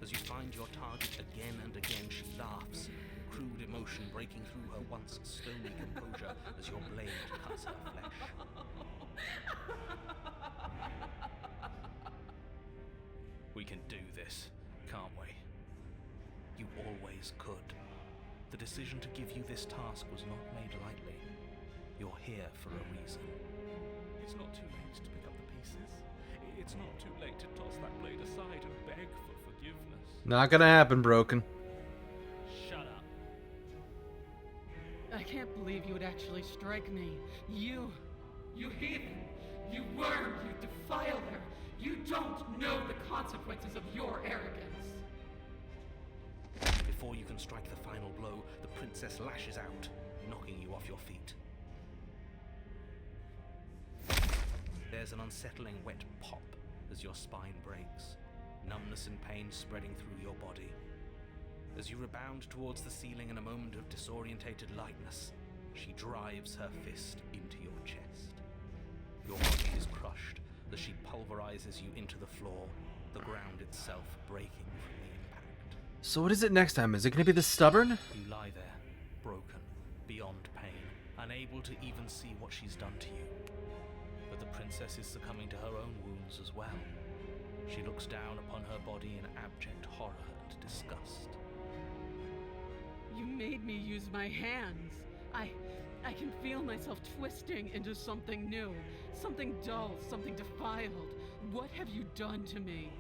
As you find your target again and again, she laughs, crude emotion breaking through her once stony composure as your blade cuts her flesh. We can do this, can't we? You always could. The decision to give you this task was not made lightly. You're here for a reason. It's not too late to pick up the pieces. It's not too late to toss that blade aside and beg for forgiveness. Not gonna happen, Broken. Shut up. I can't believe you would actually strike me. You heathen! You worm! You defiler! You don't know the consequences of your arrogance! Before you can strike the final blow, the princess lashes out, knocking you off your feet. There's an unsettling wet pop as your spine breaks, numbness and pain spreading through your body. As you rebound towards the ceiling in a moment of disorientated lightness, she drives her fist into your chest. Your body is crushed as she pulverizes you into the floor, the ground itself breaking from the impact. So what is it next time? Is it gonna be the stubborn? You lie there, broken, beyond pain, unable to even see what she's done to you. But the princess is succumbing to her own wounds as well. She looks down upon her body in abject horror and disgust. You made me use my hands. I can feel myself twisting into something new, something dull, something defiled. What have you done to me?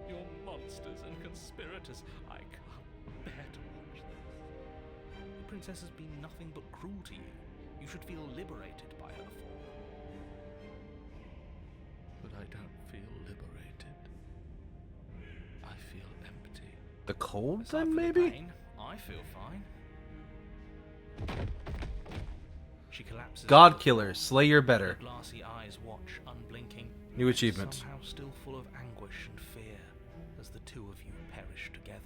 You're monsters and conspirators. I can't bear to watch this. The princess has been nothing but cruel to you. You should feel liberated by her fall. But I don't feel liberated. I feel empty. The cold Aside then, from the maybe? pain, I feel fine. She collapses. God Killer, Slayer Her better. glassy eyes watch, unblinking. New achievement. Somehow still full of anguish and fear as the two of you perish together.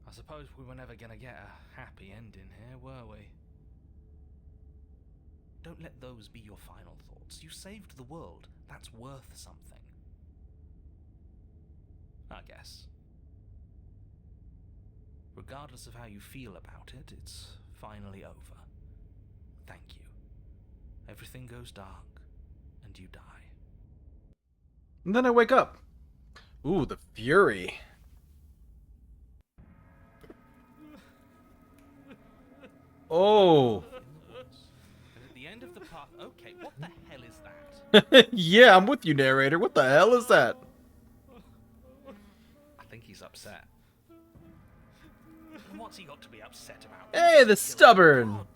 I suppose we were never gonna get a happy ending here, were we? Don't let those be your final thoughts. You saved the world. That's worth something. I guess. Regardless of how you feel about it, it's finally over. Thank you. Everything goes dark, and you die. And then I wake up. Ooh, the fury. Oh. And at the end of the path, okay, what the hell is that? Yeah, I'm with you, narrator. What the hell is that? I think he's upset. And what's he got to be upset about? Hey, the He's stubborn. God.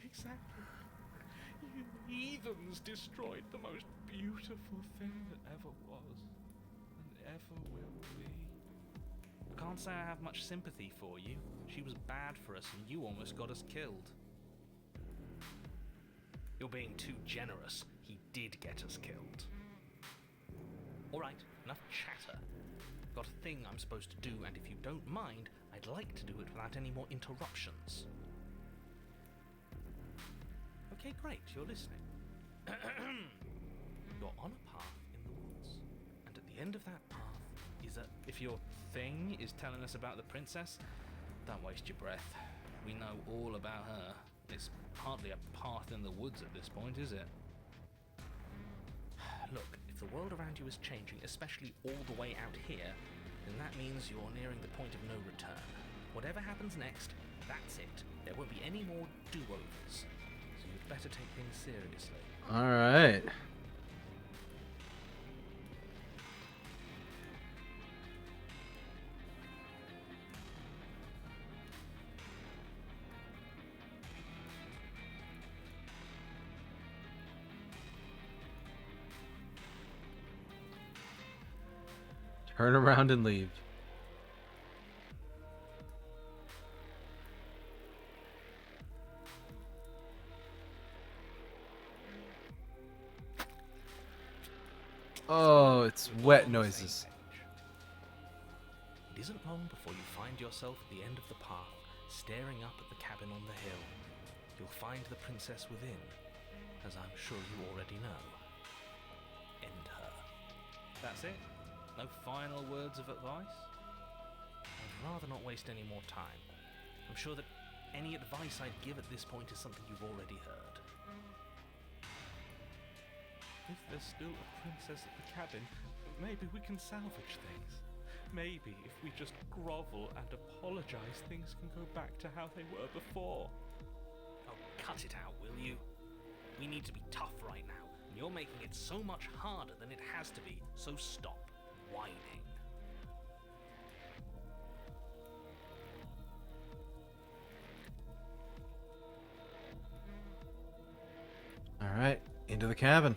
Exactly. You heathens destroyed the most beautiful thing that ever was and ever will be. I can't say I have much sympathy for you. She was bad for us and you almost got us killed. You're being too generous. He did get us killed. Alright, enough chatter. I've got a thing I'm supposed to do, and if you don't mind, I'd like to do it without any more interruptions. Okay, great, you're listening. You're on a path in the woods, and at the end of that path is a... If your thing is telling us about the princess, don't waste your breath. We know all about her. It's hardly a path in the woods at this point, is it? Look, if the world around you is changing, especially all the way out here, then that means you're nearing the point of no return. Whatever happens next, that's it. There won't be any more do-overs. So you'd better take things seriously. Alright. Turn around and leave. Oh, it's wet noises. It isn't long before you find yourself at the end of the path, staring up at the cabin on the hill. You'll find the princess within, as I'm sure you already know. End her. That's it? No final words of advice? I'd rather not waste any more time. I'm sure that any advice I'd give at this point is something you've already heard. If there's still a princess at the cabin, maybe we can salvage things. Maybe if we just grovel and apologize, things can go back to how they were before. Oh, cut it out, will you? We need to be tough right now, and you're making it so much harder than it has to be, so stop whining. Alright, into the cabin.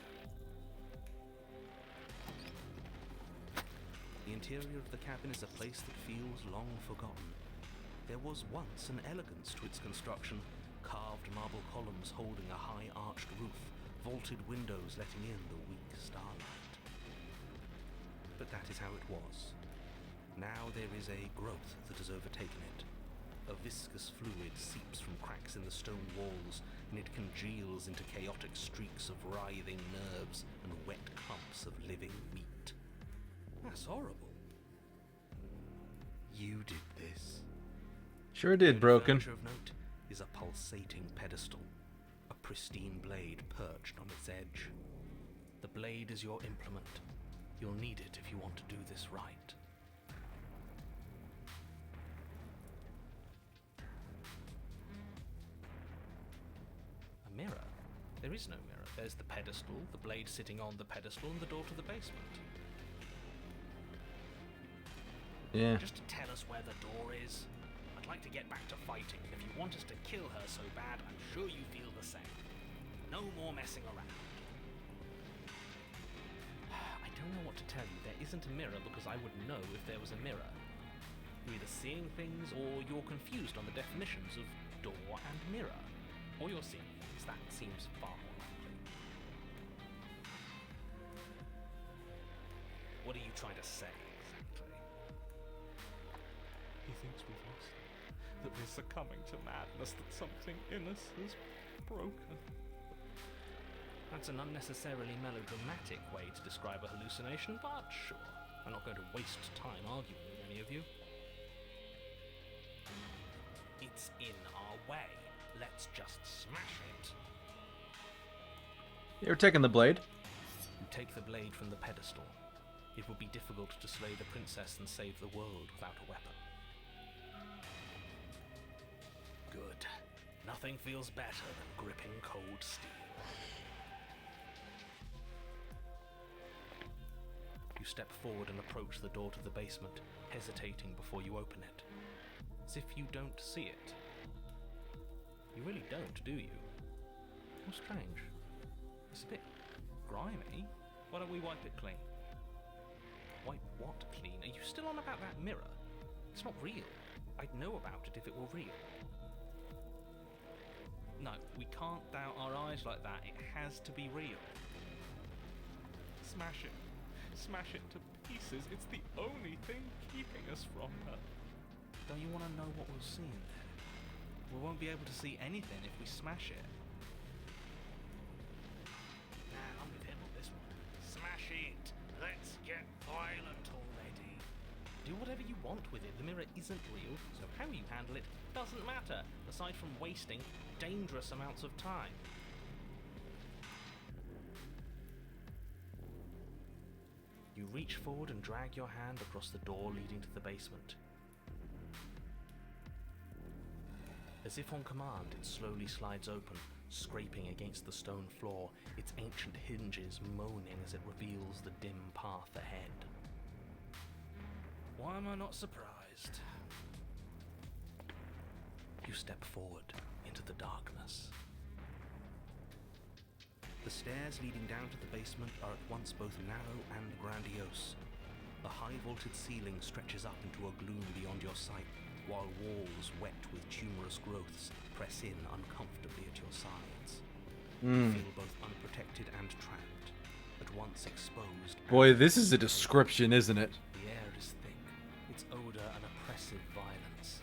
The interior of the cabin is a place that feels long forgotten. There was once an elegance to its construction, carved marble columns holding a high-arched roof, vaulted windows letting in the weak starlight. But that is how it was. Now there is a growth that has overtaken it. A viscous fluid seeps from cracks in the stone walls, and it congeals into chaotic streaks of writhing nerves and wet clumps of living meat. That's horrible. You did this. Sure did, Broken. The furniture of note is a pulsating pedestal, a pristine blade perched on its edge. The blade is your implement. You'll need it if you want to do this right. A mirror? There is no mirror. There's the pedestal, the blade sitting on the pedestal, and the door to the basement. Yeah. Just to tell us where the door is. I'd like to get back to fighting, and if you want us to kill her so bad, I'm sure you feel the same. No more messing around. I don't know what to tell you. There isn't a mirror because I would know if there was a mirror. You're either seeing things or you're confused on the definitions of door and mirror. Or you're seeing things. That seems far more likely. What are you trying to say exactly? He thinks we've lost them, that we're succumbing to madness, that something in us has broken. That's an unnecessarily melodramatic way to describe a hallucination, but sure. I'm not going to waste time arguing with any of you. It's in our way. Let's just smash it. You're taking the blade. You take the blade from the pedestal. It would be difficult to slay the princess and save the world without a weapon. Good. Nothing feels better than gripping cold steel. You step forward and approach the door to the basement, hesitating before you open it. As if you don't see it. You really don't, do you? How strange. It's a bit grimy. Why don't we wipe it clean? Wipe what clean? Are you still on about that mirror? It's not real. I'd know about it if it were real. No, we can't doubt our eyes like that. It has to be real. Smash it. Smash it to pieces. It's the only thing keeping us from her. Don't you want to know what we'll see in there? We won't be able to see anything if we smash it. Nah, I'm with him on this one. Smash it! Let's get violent already. Do whatever you want with it. The mirror isn't real, so how you handle it doesn't matter, aside from wasting dangerous amounts of time. You reach forward and drag your hand across the door leading to the basement. As if on command, it slowly slides open, scraping against the stone floor, its ancient hinges moaning as it reveals the dim path ahead. Why am I not surprised? You step forward into the darkness. The stairs leading down to the basement are at once both narrow and grandiose. The high-vaulted ceiling stretches up into a gloom beyond your sight, while walls wet with tumorous growths press in uncomfortably at your sides. You feel both unprotected and trapped, at once exposed. Boy, this is a description, isn't it? The air is thick, its odor an oppressive violence.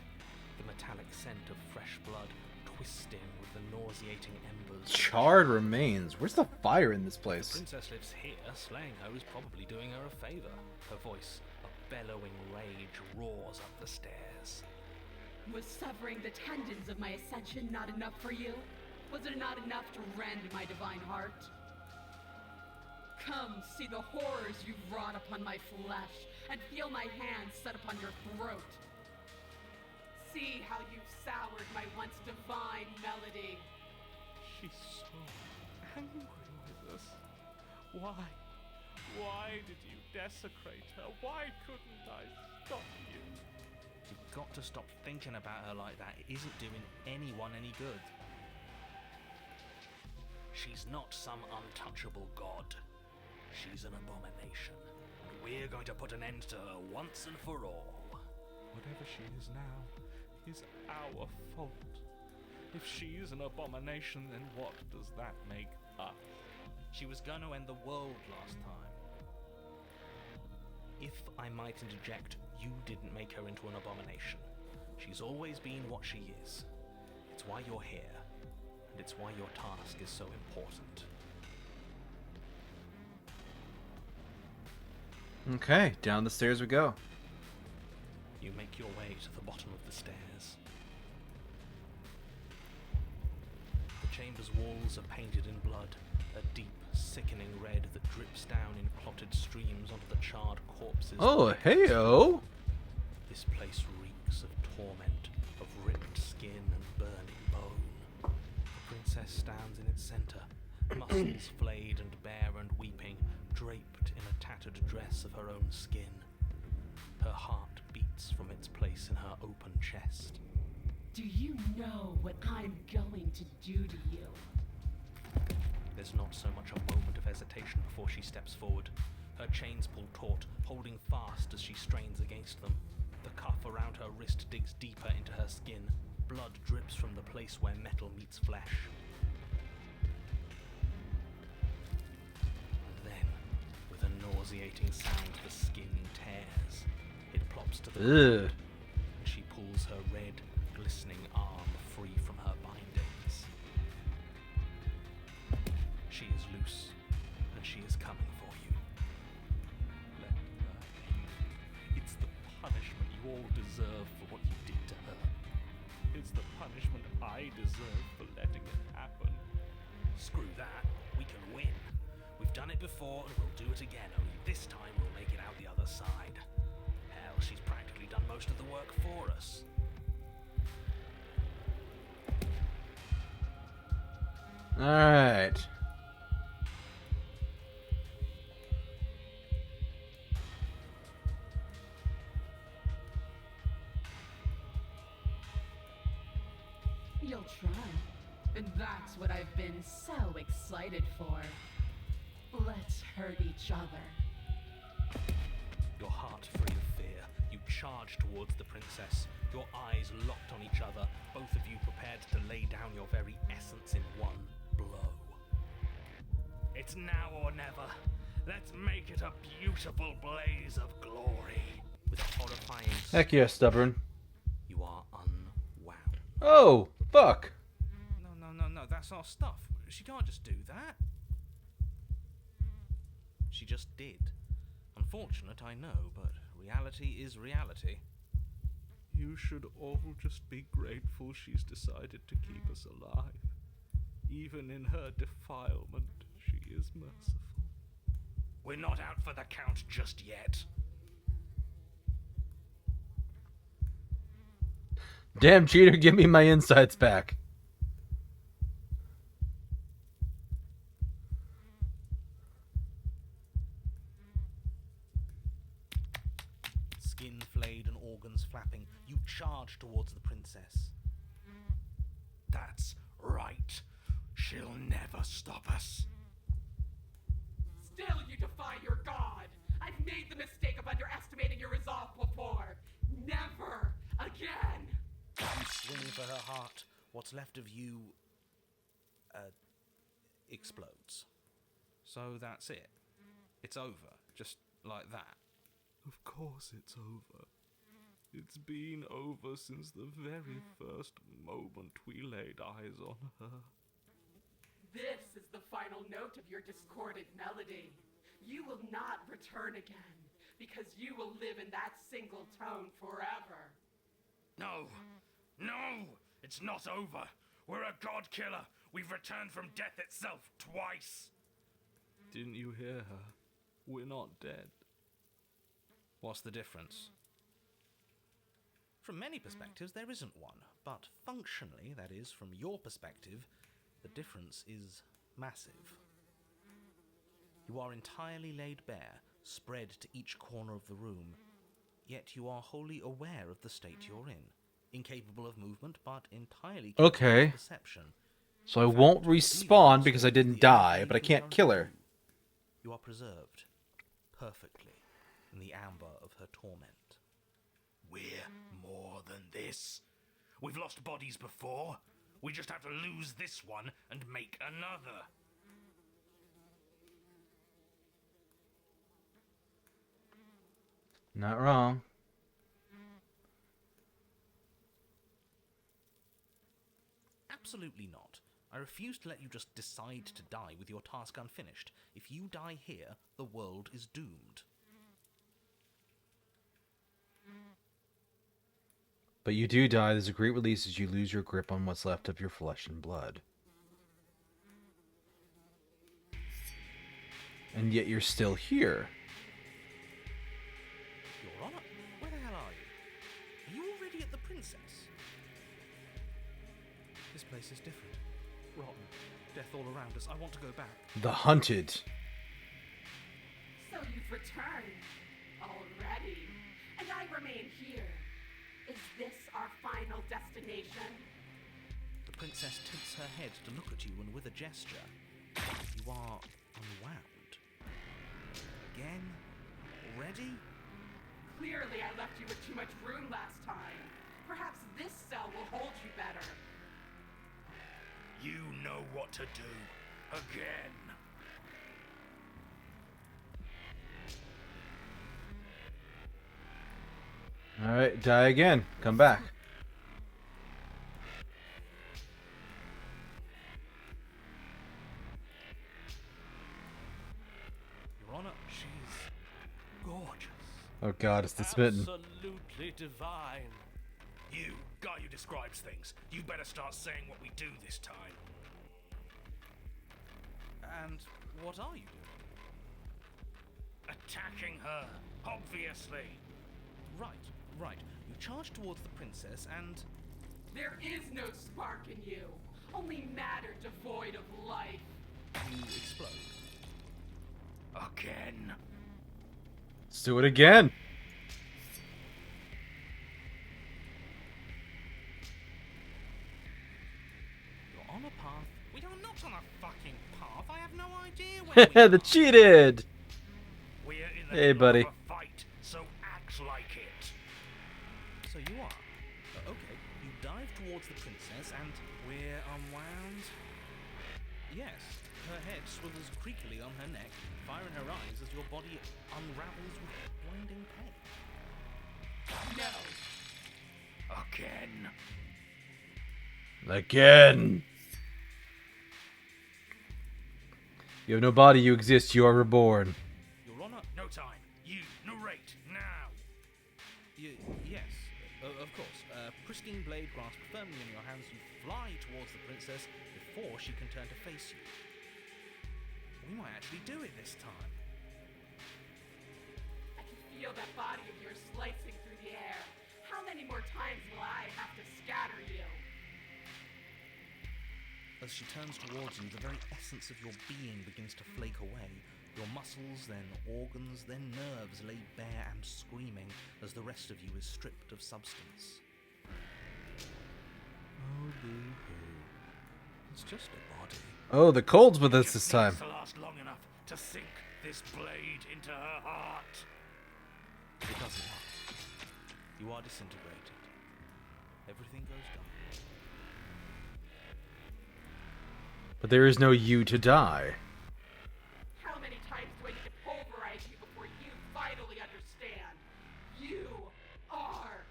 The metallic scent of fresh blood twisting with the nauseating embers. Charred remains. Where's the fire in this The place? princess lives here. Slaying her is probably doing her a favor. Her voice, a bellowing rage, roars up the stairs. Was severing the tendons of my ascension not enough for you? Was it not enough to rend my divine heart? Come, see the horrors you've wrought upon my flesh, and feel my hands set upon your throat. See how you've soured my once divine melody. She's so angry with us. Why? Why did you desecrate her? Why couldn't I stop you? You've got to stop thinking about her like that. It isn't doing anyone any good. She's not some untouchable god. She's an abomination. And we're going to put an end to her once and for all. Whatever she is now is our fault. If she is an abomination, then what does that make us? She was going to end the world last time. If I might interject, you didn't make her into an abomination. She's always been what she is. It's why you're here, and it's why your task is so important. Okay, down the stairs we go. You make your way to the bottom of the stairs. The chamber's walls are painted in blood, a deep, sickening red that drips down in clotted streams onto the charred corpses. Oh, hey-o! This place reeks of torment, of ripped skin and burning bone. The princess stands in its center, muscles flayed and bare and weeping, draped in a tattered dress of her own skin. Her heart beats from its place in her open chest. Do you know what I'm going to do to you? There's not so much a moment of hesitation before she steps forward. Her chains pull taut, holding fast as she strains against them. The cuff around her wrist digs deeper into her skin. Blood drips from the place where metal meets flesh. And then, with a nauseating sound, the skin tears. It plops to the ground, Ugh. and she pulls her red, glistening arm free from her bindings. She is loose, and she is coming for you. Let her be. It's the punishment you all deserve for what you did to her. It's the punishment I deserve for letting it happen. Screw that, we can win. We've done it before, and we'll do it again, only this time we'll make it out the other side. Hell, she's practically done most of the work for us. Alright. You'll try. And that's what I've been so excited for. Let's hurt each other. Your heart free of fear, you charge towards the princess, your eyes locked on each other, both of you prepared to lay down your very essence in one blow. It's now or never. Let's make it a beautiful blaze of glory. With a horrifying Heck yeah, stubborn. you are unwound. Oh, fuck. No, that's our stuff. She can't just do that. She just did. Unfortunate, I know, but reality is reality. You should all just be grateful she's decided to keep us alive. Even in her defilement, she is merciful. We're not out for the count just yet. Damn cheater, give me my insights back. Skin flayed and organs flapping, you charge towards the princess. That's right. She'll never stop us. Still you defy your god! I've made the mistake of underestimating your resolve before! Never again! You swing for her heart. What's left of you... explodes. So that's it. It's over. Just like that. Of course it's over. It's been over since the very first moment we laid eyes on her. This is the final note of your discordant melody. You will not return again, because you will live in that single tone forever. No! No! It's not over! We're a god killer! We've returned from death itself twice! Didn't you hear her? We're not dead. What's the difference? From many perspectives, there isn't one. But functionally, that is, from your perspective, the difference is massive. You are entirely laid bare, spread to each corner of the room, yet you are wholly aware of the state you're in, incapable of movement, but entirely capable of perception. So I won't respawn because I didn't die, but I can't kill her. You are preserved, perfectly, in the amber of her torment. We're more than this. We've lost bodies before. We just have to lose this one and make another. Not wrong. Absolutely not. I refuse to let you just decide to die with your task unfinished. If you die here, the world is doomed. But you do die. There's a great release as you lose your grip on what's left of your flesh and blood. And yet you're still here. Your Honor, where the hell are you? Are you already at the princess? This place is different. Rotten. Death all around us. I want to go back. The Hunted. So you've returned already, and I remain here. Is this our final destination? The princess tilts her head to look at you, and with a gesture, you are unwound. Again? Already? Clearly I left you with too much room last time. Perhaps this cell will hold you better. You know what to do. Again. Alright, die again. Come back. Your Honor, she's gorgeous. Oh god, it's the smitten. Absolutely divine. You, guy who describes things, you better start saying what we do this time. And what are you doing? Attacking her, obviously. Right. You charge towards the princess and... There is no spark in you, only matter devoid of life. you explode. Again. Let's do it again. You're on a path. We are not on a fucking path. I have no idea where we are. The cheated. We're in the Hey, middle buddy. of a fight, so act like it. So you are. Okay, you dive towards the princess and we're unwound. Yes, her head swivels creakily on her neck, fire in her eyes as your body unravels with blinding pain. No. Again. Again. You have no body, you exist, you are reborn. Your Honor, No time. You narrate now. yes, of course. Pristine blade grasped firmly in your hands, you fly towards the princess before she can turn to face you. We might actually do it this time. feel that body of yours slicing through the air. How many more times will I have to scatter you? As she turns towards you, the very essence of your being begins to flake away. Your muscles, then organs, then nerves lay bare and screaming as the rest of you is stripped of substance. Oh, boo-hoo. It's just a body. Oh, the cold's with us this time. Needs to last long enough to sink this blade into her heart. It doesn't matter. You are disintegrated. Everything goes dark. But there is no you to die. How many times do I need to pulverize you before you finally understand? You are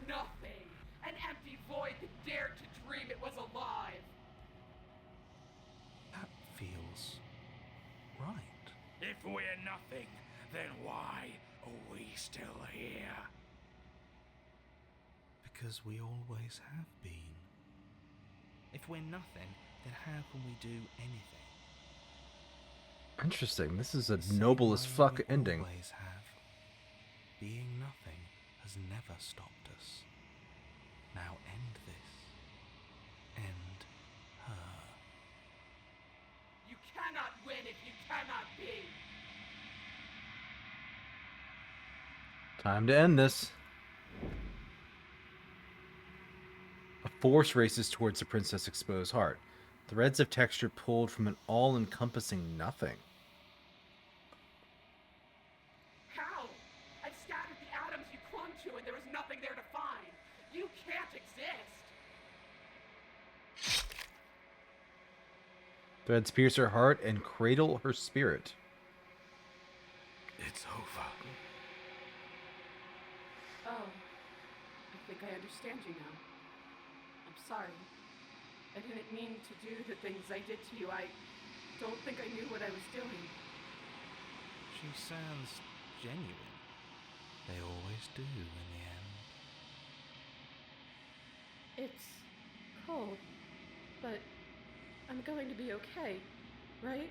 nothing. An empty void that dared to dream it was alive. That feels right. If we're nothing, then why are we still here? Because we always have been. If we're nothing, then how can we do anything? Interesting. This is a Same noble as way fuck we ending. Always have. Being nothing has never stopped us. Now end this. End her. You cannot win if you cannot be. Time to end this. A force races towards the princess' exposed heart. Threads of texture pulled from an all-encompassing nothing. How? I've scattered the atoms you clung to and there is nothing there to find. You can't exist. Threads pierce her heart and cradle her spirit. It's over. Oh, I think I understand you now. I'm sorry. I didn't mean to do the things I did to you. I don't think I knew what I was doing. She sounds genuine. They always do in the end. It's cold, but I'm going to be okay, right?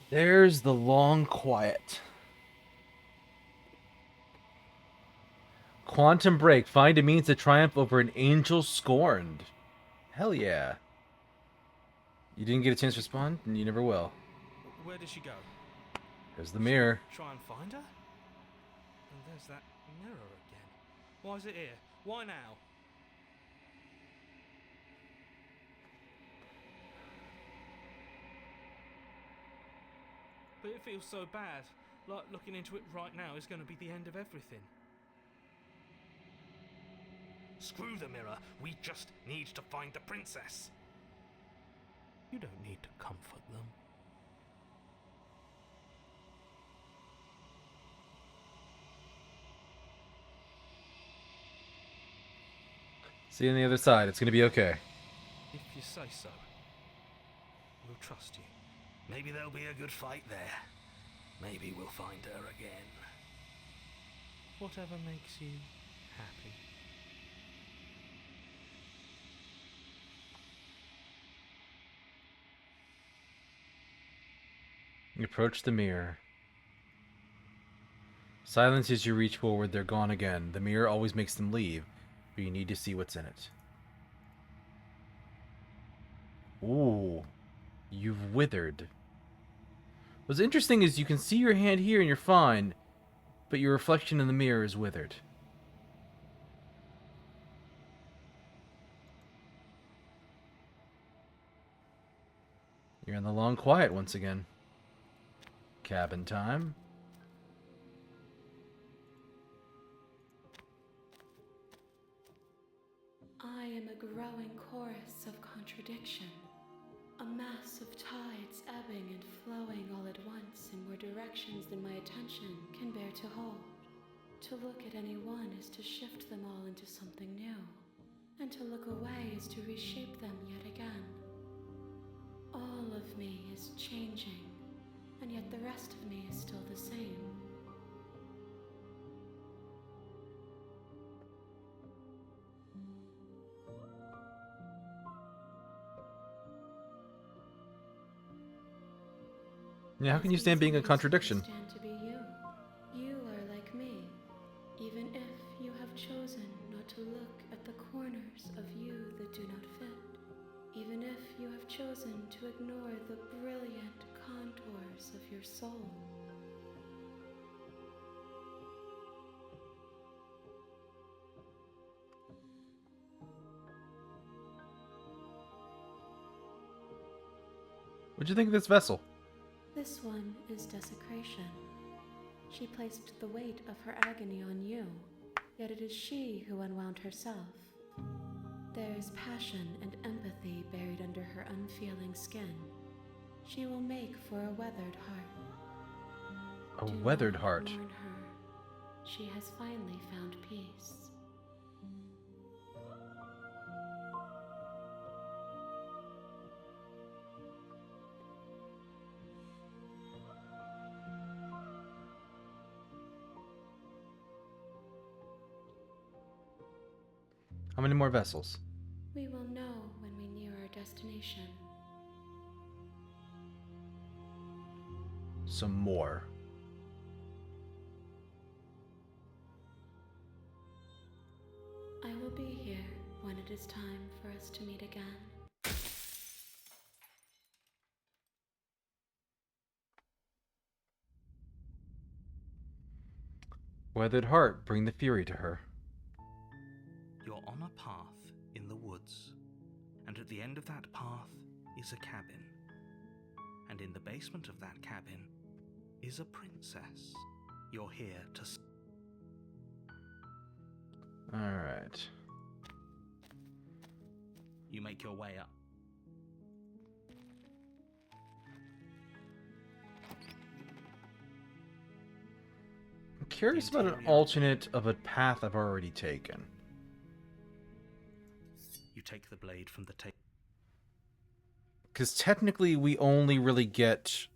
There's the long quiet. Quantum break. Find a means to triumph over an angel scorned. Hell yeah. You didn't get a chance to respond, and you never will. Where did she go? There's the mirror. Try and find her? And there's that mirror again. Why is it here? Why now? But it feels so bad. Like looking into it right now is going to be the end of everything. Screw the mirror. We just need to find the princess. You don't need to comfort them. See you on the other side. It's gonna be okay. If you say so. We'll trust you. Maybe there'll be a good fight there. Maybe we'll find her again. Whatever makes you happy. You approach the mirror. Silence as you reach forward, they're gone again. The mirror always makes them leave, but you need to see what's in it. Ooh. You've withered. What's interesting is you can see your hand here and you're fine, but your reflection in the mirror is withered. You're in the long quiet once again. Cabin time. I am a growing chorus of contradiction, a mass of tides ebbing and flowing all at once in more directions than my attention can bear to hold. To look at any one is to shift them all into something new, and to look away is to reshape them yet again. All of me is changing, and yet the rest of me is still the same. Yeah, how As can you stand being a easily as you contradiction? stand to be you. You are like me, even if you have chosen not to look at the corners of you that do not fit. Even if you have chosen to ignore the brilliant contours of your soul. What'd you think of this vessel? This one is desecration. She placed the weight of her agony on you, yet it is she who unwound herself. There is passion and empathy buried under her unfeeling skin. She will make for a weathered heart. A Do weathered not heart. mourn her. She has finally found peace. How many more vessels? We will know when we near our destination. Some more. I will be here when it is time for us to meet again. Weathered heart, bring the fury to her. You're on a path in the woods, and at the end of that path is a cabin. And in the basement of that cabin is a princess. You're here to... Alright. You make your way up. I'm curious about an alternate of a path I've already taken. You take the blade from the table. Because technically we only really get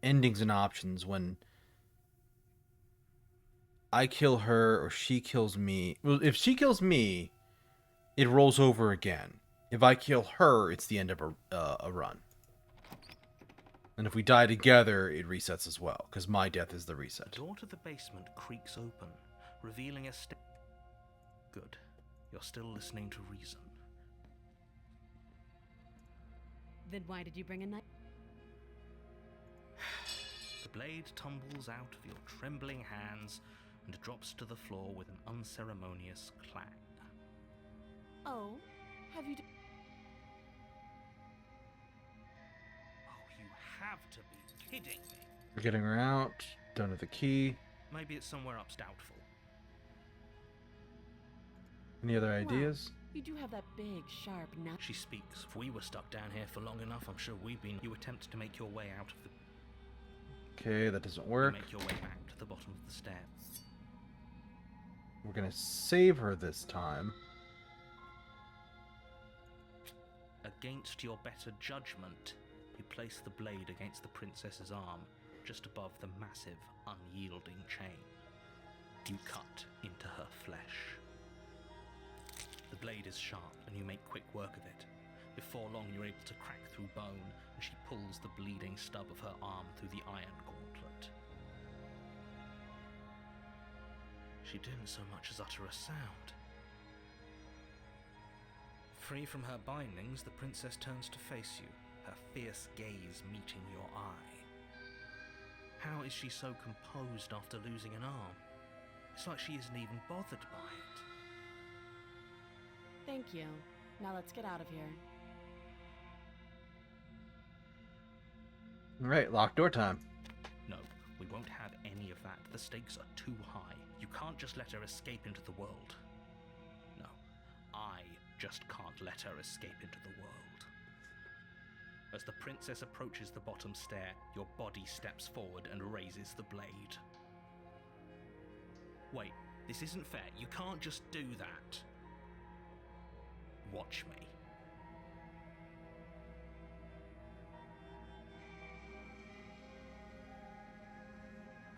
endings and options when I kill her or she kills me. Well, if she kills me, it rolls over again. If I kill her, it's the end of a run. And if we die together, it resets as well, because my death is the The reset. door to the basement creaks open, revealing a Good. You're still listening to reason. Then why did you bring a knife? The blade tumbles out of your trembling hands and drops to the floor with an unceremonious clang. Oh, have you... Oh, you have to be kidding me. We're getting her out. Done with the key. Maybe it's somewhere up's doubtful. Any other Well, ideas? you do have that big, sharp knife. She speaks. If we were stuck down here for long enough, I'm sure we've been... You attempt to make your way out of the... Okay, that doesn't You work. make your way back to the bottom of the stairs. We're gonna save her this time. Against your better judgment, you place the blade against the princess's arm, just above the massive, unyielding chain. You cut into her flesh. The blade is sharp, and you make quick work of it. Before long, you're able to crack through bone, and she pulls the bleeding stub of her arm through the iron gauntlet. She didn't so much as utter a sound. Free from her bindings, the princess turns to face you, her fierce gaze meeting your eye. How is she so composed after losing an arm? It's like she isn't even bothered by it. Thank you. Now let's get out of here. Alright, locked door time. No, we won't have any of that. The stakes are too high. You can't just let her escape into the world. No, I just can't let her escape into the world. As the princess approaches the bottom stair, your body steps forward and raises the blade. Wait, this isn't fair. You can't just do that. Watch me.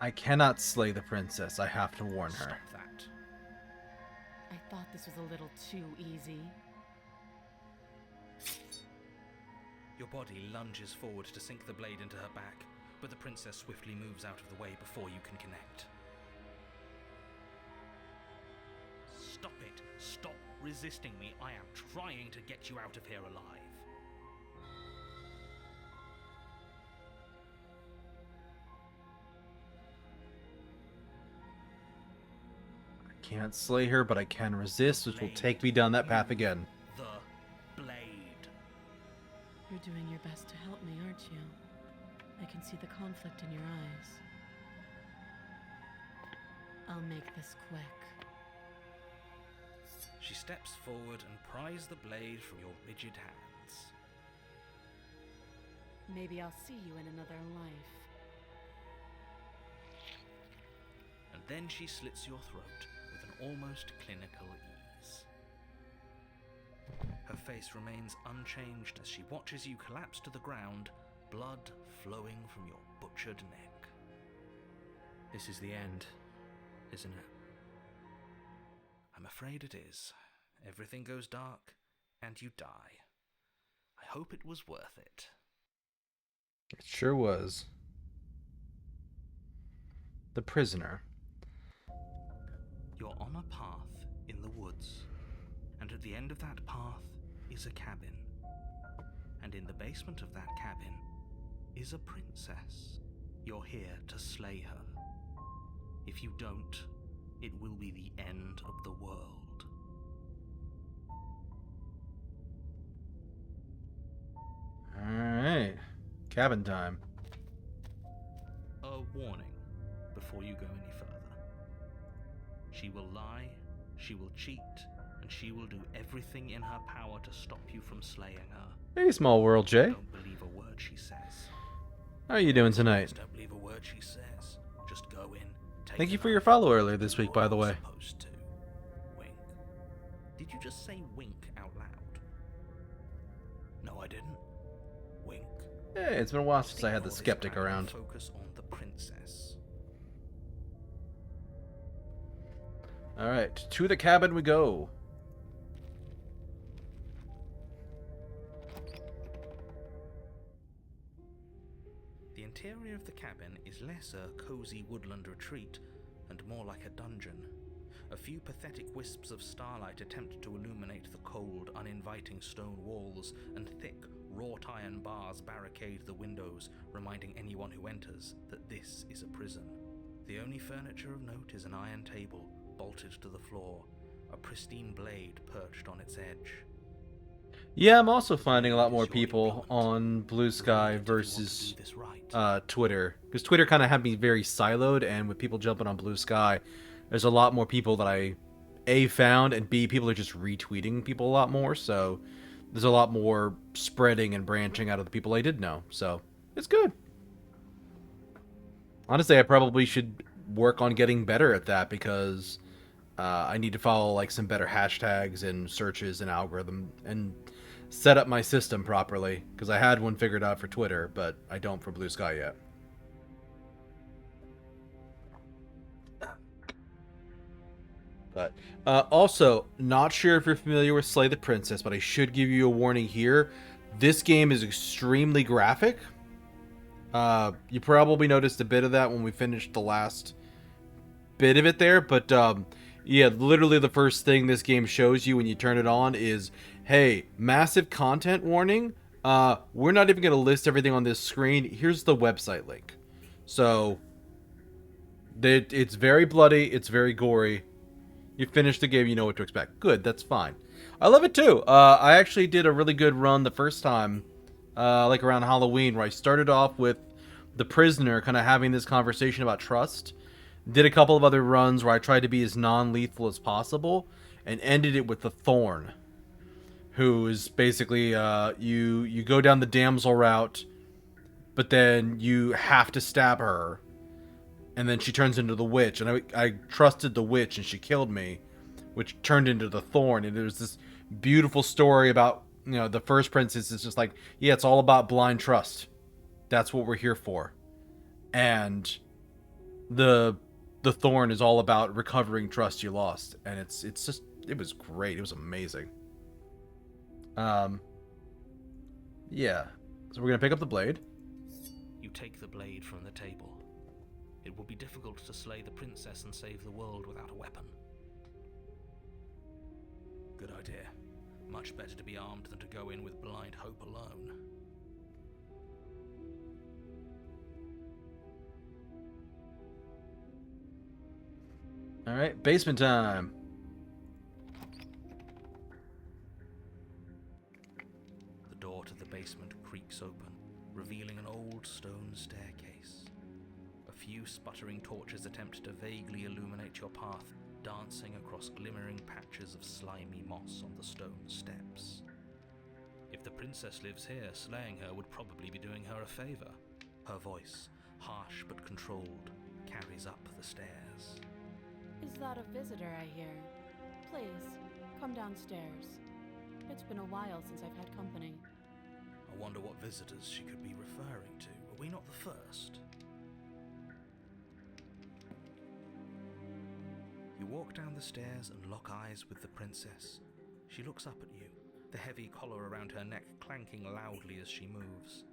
I cannot slay the princess. I have to warn her. Stop that. I thought this was a little too easy. Your body lunges forward to sink the blade into her back. but the princess swiftly moves out of the way before you can connect. Stop it! Stop resisting me! I am trying to get you out of here alive. Can't slay her, but I can resist, which will take me down that path again. The blade. You're doing your best to help me, aren't you? I can see the conflict in your eyes. I'll make this quick. She steps forward and pries the blade from your rigid hands. Maybe I'll see you in another life. And then she slits your throat with an almost clinical ease. Her face remains unchanged as she watches you collapse to the ground, blood flowing from your butchered neck. This is the end, isn't it? I'm afraid it is. Everything goes dark, and you die. I hope it was worth it. It sure was. The prisoner. You're on a path in the woods, and at the end of that path is a cabin. And in the basement of that cabin is a princess. You're here to slay her. If you don't, it will be the end of the world. Alright. Cabin time. A warning before you go any further. She will lie, she will cheat, and she will do everything in her power to stop you from slaying her. Hey, small world, Jay. Don't believe a word she says. How are you doing tonight? Don't believe a word she says. Just go in. Take Thank you the for your knife, follow earlier this do week, what by the you're way. Supposed to. Wink. Did you just say wink out loud? No, I didn't. Wink. Hey, it's been a while since I had the Ignore this skeptic man and around. Focus on the princess. Alright, to the cabin we go. The interior of the cabin is less a cozy woodland retreat and more like a dungeon. A few pathetic wisps of starlight attempt to illuminate the cold, uninviting stone walls, and thick, wrought iron bars barricade the windows, reminding anyone who enters that this is a prison. The only furniture of note is an iron table, bolted to the floor, a pristine blade perched on its edge. Yeah, I'm also finding a lot more people on Blue Sky versus Twitter. Because Twitter kind of had me very siloed, and with people jumping on Blue Sky, there's a lot more people that I, A, found, and B, people are just retweeting people a lot more, so there's a lot more spreading and branching out of the people I did know, so it's good. Honestly, I probably should work on getting better at that, because I need to follow like some better hashtags and searches and algorithm and set up my system properly, because I had one figured out for Twitter, but I don't for Blue Sky yet. But also, not sure if you're familiar with Slay the Princess, but I should give you a warning here. This game is extremely graphic. You probably noticed a bit of that when we finished the last bit of it there, but yeah, literally the first thing this game shows you when you turn it on is, hey, massive content warning. We're not even going to list everything on this screen. Here's the website link. So, it's very bloody. It's very gory. You finish the game, you know what to expect. Good, that's fine. I love it too. I actually did a really good run the first time, like around Halloween, where I started off with the prisoner kind of having this conversation about trust. Did a couple of other runs where I tried to be as non-lethal as possible, and ended it with the Thorn, who is basically you go down the damsel route, but then you have to stab her, and then she turns into the witch, and I trusted the witch, and she killed me, which turned into the Thorn. And there's this beautiful story about, you know, the first princess is just like, yeah, it's all about blind trust. That's what we're here for. And the Thorn is all about recovering trust you lost, and it was great. It was amazing. Yeah. So we're gonna pick up the blade. You You take the blade from the table. It will be difficult to slay the princess and save the world without a weapon. Good idea. Much better to be armed than to go in with blind hope alone. Alright, basement time. The door to the basement creaks open, revealing an old stone staircase. A few sputtering torches attempt to vaguely illuminate your path, dancing across glimmering patches of slimy moss on the stone steps. If the princess lives here, slaying her would probably be doing her a favor. Her voice, harsh but controlled, carries up the stairs. Is that a visitor I hear? Please, come downstairs. It's been a while since I've had company. I wonder what visitors she could be referring to. Are we not the first? You walk down the stairs and lock eyes with the princess. She looks up at you, the heavy collar around her neck clanking loudly as she moves.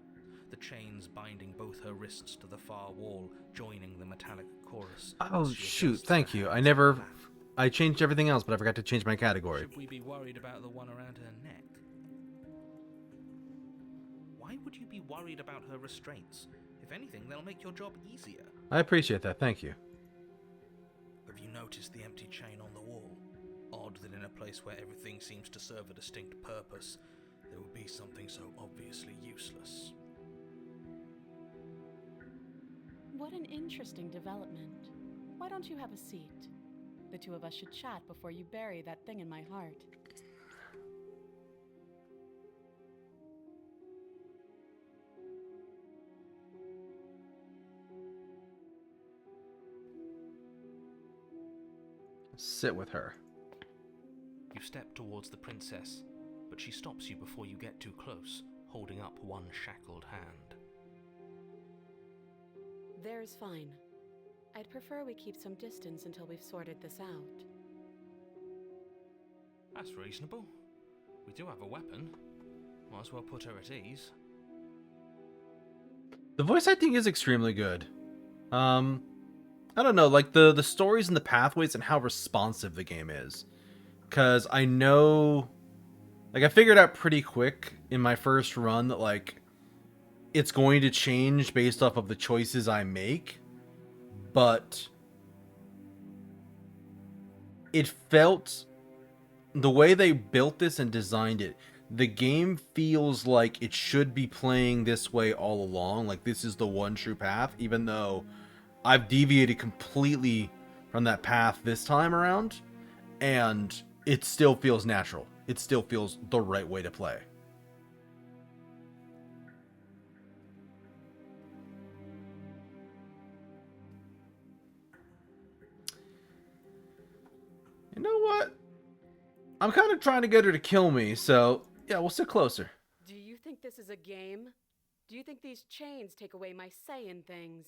The chains binding both her wrists to the far wall, joining the metallic chorus. Oh, as she shoot. adjusts Thank her you. hands to the clasp. I changed everything else, but I forgot to change my category. Should we be worried about the one around her neck? Why would you be worried about her restraints? If anything, they'll make your job easier. I appreciate that. Thank you. Have you noticed the empty chain on the wall? Odd that in a place where everything seems to serve a distinct purpose, there would be something so obviously useless. What an interesting development. Why don't you have a seat? The two of us should chat before you bury that thing in my heart. Sit with her. You step towards the princess, but she stops you before you get too close, holding up one shackled hand. There's fine. I'd prefer we keep some distance until we've sorted this out. That's reasonable. We do have a weapon. Might as well put her at ease. The voice acting is extremely good. I don't know, like the stories and the pathways and how responsive the game is. Because I know, like, I figured out pretty quick in my first run that, like, it's going to change based off of the choices I make. But it felt, the way they built this and designed it, the game feels like it should be playing this way all along. Like, this is the one true path, even though I've deviated completely from that path this time around, and it still feels natural. It still feels the right way to play. You know what? I'm kind of trying to get her to kill me, so yeah, we'll sit closer. Do you think this is a game? Do you think these chains take away my say in things?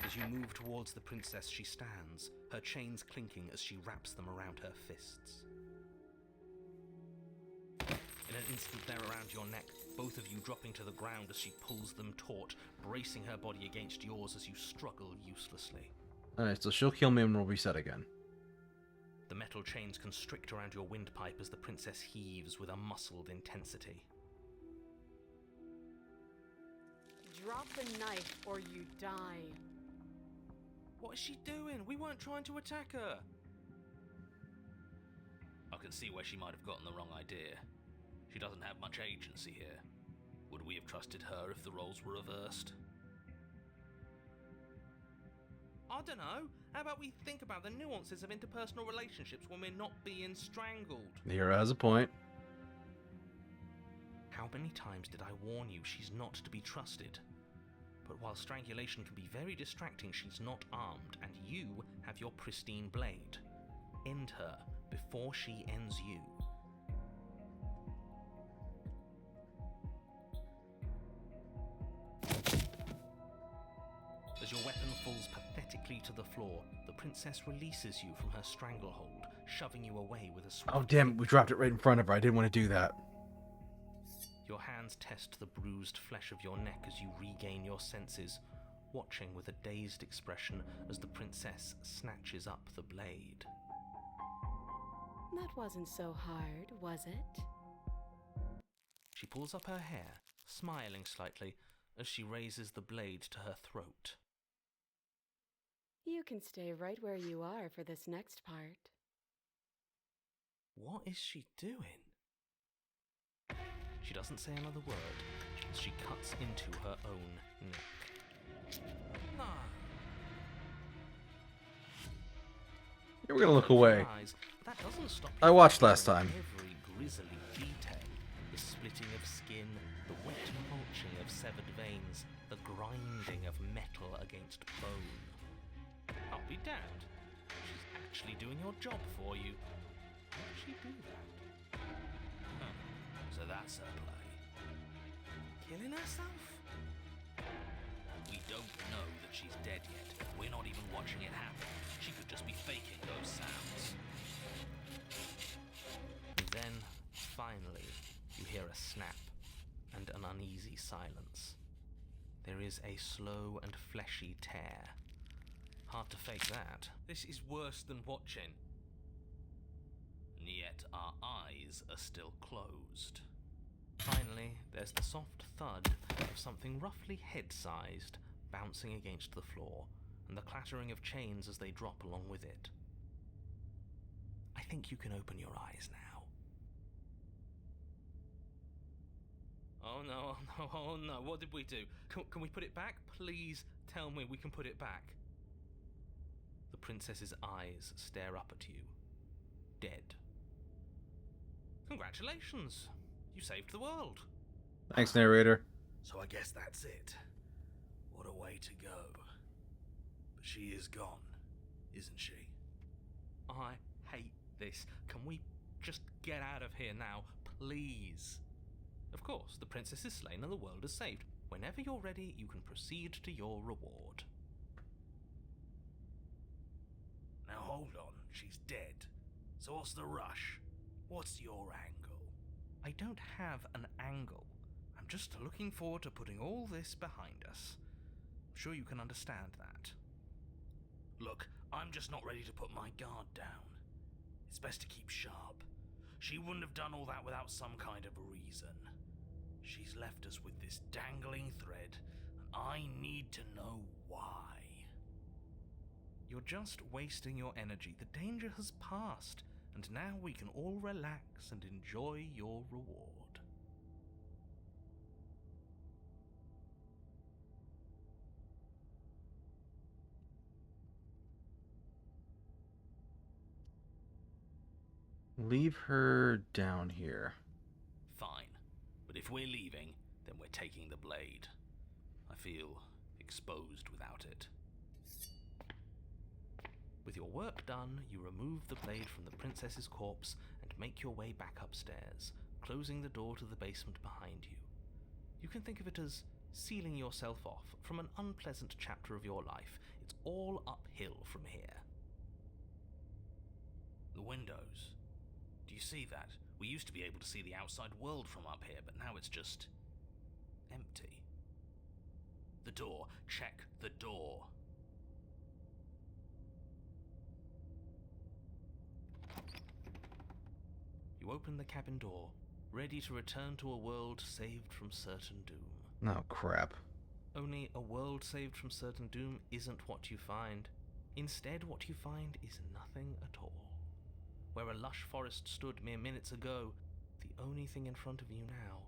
As you move towards the princess, she stands, her chains clinking as she wraps them around her fists. In an instant they're around your neck, both of you dropping to the ground as she pulls them taut, bracing her body against yours as you struggle uselessly. Alright, so she'll kill me and we'll reset again. The metal chains constrict around your windpipe as the princess heaves with a muscled intensity. Drop the knife or you die. What is she doing? We weren't trying to attack her. I can see where she might have gotten the wrong idea. She doesn't have much agency here. Would we have trusted her if the roles were reversed? I don't know. How about we think about the nuances of interpersonal relationships when we're not being strangled? The hero has a point. How many times did I warn you she's not to be trusted? But while strangulation can be very distracting, she's not armed, and you have your pristine blade. End her before she ends you. As your weapon falls pathetically to the floor, the princess releases you from her stranglehold, shoving you away with a swift... Oh damn, we dropped it right in front of her. I didn't want to do that. Your hands test the bruised flesh of your neck as you regain your senses, watching with a dazed expression as the princess snatches up the blade. That wasn't so hard, was it? She pulls up her hair, smiling slightly, as she raises the blade to her throat. You can stay right where you are for this next part. What is she doing? She doesn't say another word as she cuts into her own neck. Ah. We're gonna look away. Eyes, that doesn't stop I you watched from last time. Every grisly detail, the splitting of skin, the wet mulching of severed veins, the grinding of metal against bone. I'll be damned. She's actually doing your job for you. How does she do that? Huh. So that's her play. Killing herself? We don't know that she's dead yet. We're not even watching it happen. She could just be faking those sounds. And then, finally, you hear a snap and an uneasy silence. There is a slow and fleshy tear. Hard to fake that. This is worse than watching. And yet our eyes are still closed. Finally, there's the soft thud of something roughly head-sized bouncing against the floor, and the clattering of chains as they drop along with it. I think you can open your eyes now. Oh no, oh no, oh no, what did we do? Can we put it back? Please tell me we can put it back. The princess's eyes stare up at you, dead. Congratulations! You saved the world. Thanks, narrator. So I guess that's it. What a way to go. But she is gone, isn't she? I hate this. Can we just get out of here now, please? Of course, the princess is slain and the world is saved. Whenever you're ready, you can proceed to your reward. Now hold on, she's dead. So what's the rush? What's your angle? I don't have an angle. I'm just looking forward to putting all this behind us. I'm sure you can understand that. Look, I'm just not ready to put my guard down. It's best to keep sharp. She wouldn't have done all that without some kind of reason. She's left us with this dangling thread, and I need to know why. You're just wasting your energy. The danger has passed, and now we can all relax and enjoy your reward. Leave her down here. Fine, but if we're leaving, then we're taking the blade. I feel exposed without it. With your work done, you remove the blade from the princess's corpse and make your way back upstairs, closing the door to the basement behind you. You can think of it as sealing yourself off from an unpleasant chapter of your life. It's all uphill from here. The windows. Do you see that? We used to be able to see the outside world from up here, but now it's just empty. The door. Check the door. You open the cabin door, ready to return to a world saved from certain doom. Oh, crap. Only a world saved from certain doom isn't what you find. Instead, what you find is nothing at all. Where a lush forest stood mere minutes ago, the only thing in front of you now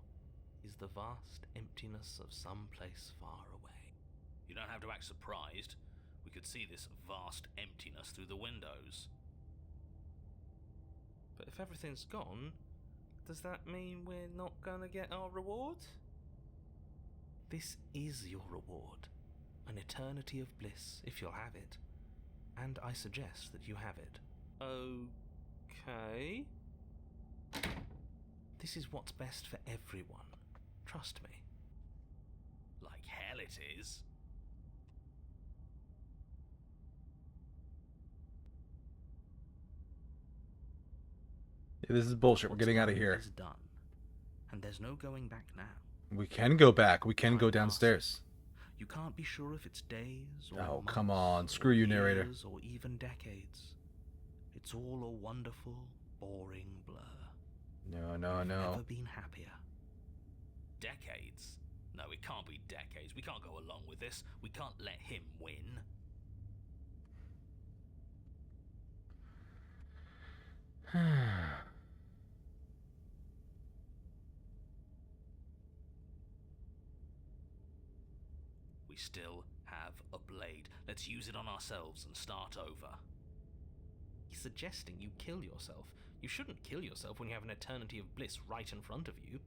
is the vast emptiness of some place far away. You don't have to act surprised. We could see this vast emptiness through the windows. But if everything's gone, does that mean we're not gonna get our reward? This is your reward. An eternity of bliss, if you'll have it. And I suggest that you have it. Okay. This is what's best for everyone. Trust me. Like hell it is. Yeah, this is bullshit. We're getting out of What's here. done is done. and there's no going back now. We can go back. We can Time go passes. downstairs. You can't be sure if it's days or Oh, months, come on. or Screw you, narrator. years, or even decades. It's all a wonderful, boring blur. No, no, I've no. never been happier. Decades? No, it can't be decades. We can't go along with this. We can't let him win. We still have a blade. Let's use it on ourselves and start over. He's suggesting you kill yourself. You shouldn't kill yourself when you have an eternity of bliss right in front of you.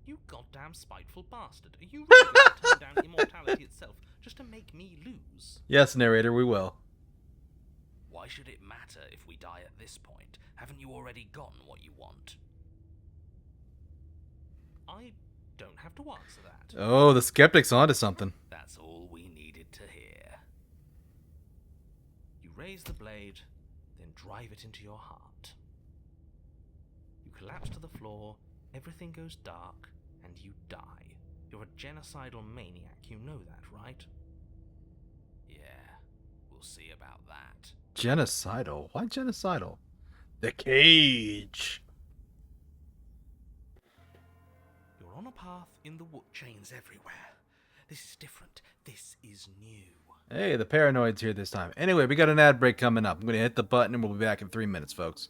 You goddamn spiteful bastard. Are you really going to turn down immortality itself just to make me lose? Yes, narrator, we will. Why should it matter if we die at this point? Haven't you already gotten what you want? I don't have to answer that. Oh, the skeptic's onto something. That's all we needed to hear. You raise the blade, then drive it into your heart. You collapse to the floor, everything goes dark, and you die. You're a genocidal maniac, you know that, right? Yeah, we'll see about that. Genocidal? Why genocidal? The cage. You're on a path in the wood. Chains everywhere. This is different. This is new. Hey, the paranoid's here this time. Anyway, we got an ad break coming up. I'm going to hit the button and we'll be back in 3 minutes, folks.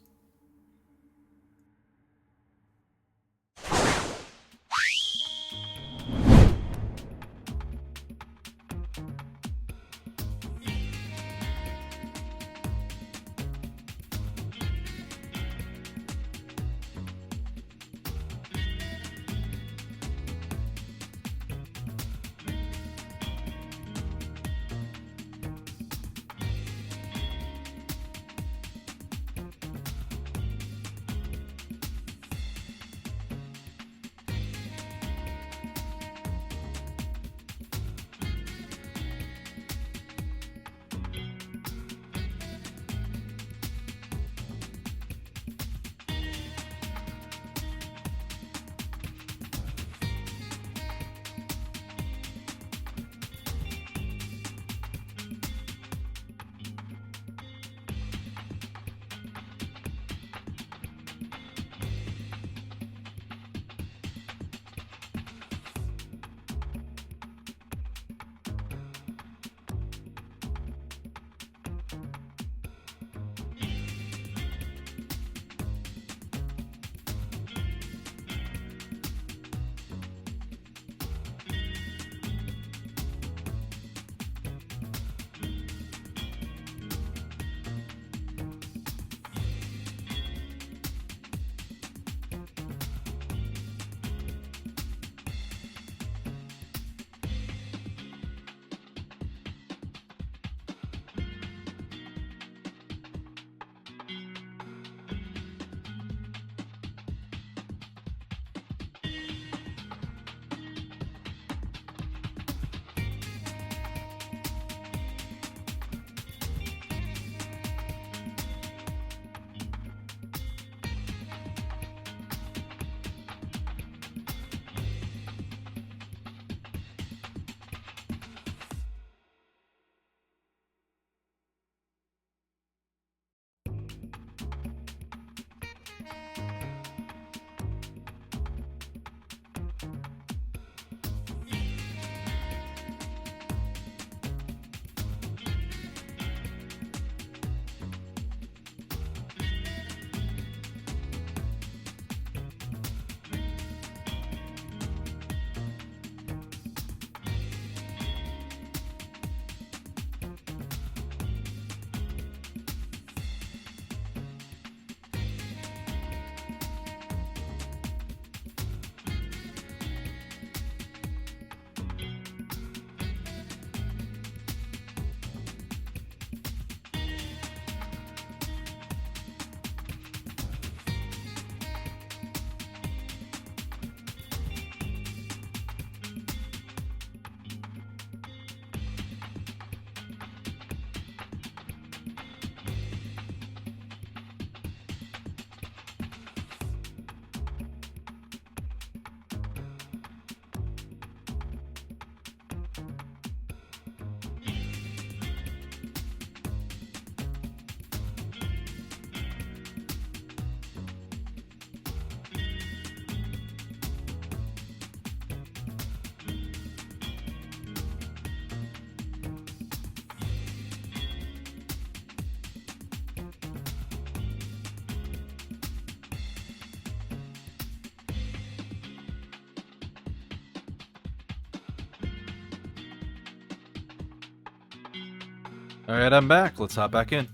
Alright, I'm back. Let's hop back in.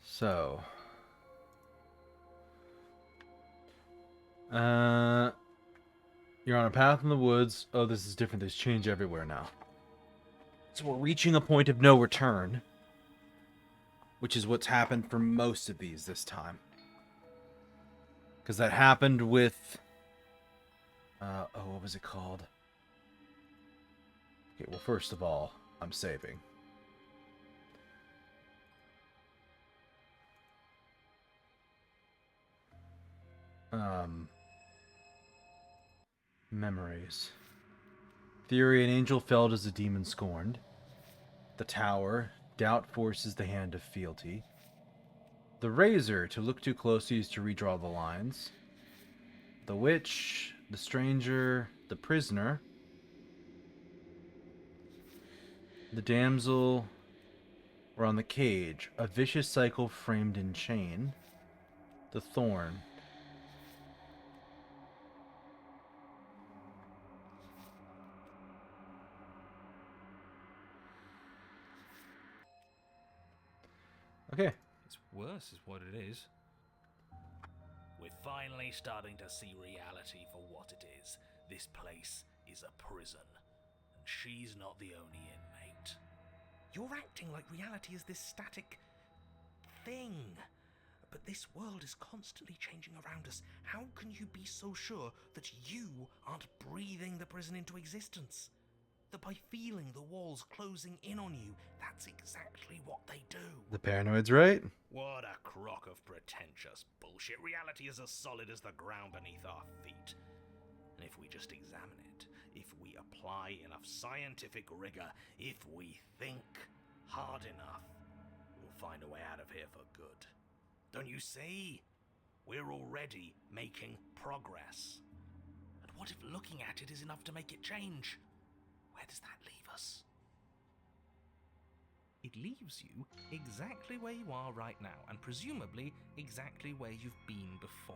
So. You're on a path in the woods. Oh, this is different. There's change everywhere now. So we're reaching a point of no return. Which is what's happened for most of these this time. Because that happened with... what was it called? Okay, well, first of all, I'm saving. Memories. Theory, an angel felled as a demon scorned. The tower, doubt forces the hand of fealty. The razor, to look too closely is to redraw the lines. The witch, the stranger, the prisoner. The damsel, or on the cage, a vicious cycle framed in chain. The thorn. Okay. It's worse, is what it is. We're finally starting to see reality for what it is. This place is a prison, and she's not the only inmate. You're acting like reality is this static thing. But this world is constantly changing around us. How can you be so sure that you aren't breathing the prison into existence? That by feeling the walls closing in on you, that's exactly what they do. The paranoid's right. What a crock of pretentious bullshit. Reality is as solid as the ground beneath our feet. And if we just examine it, if we apply enough scientific rigor, if we think hard enough, we'll find a way out of here for good. Don't you see? We're already making progress. And what if looking at it is enough to make it change? Where does that leave us? It leaves you exactly where you are right now, and presumably exactly where you've been before.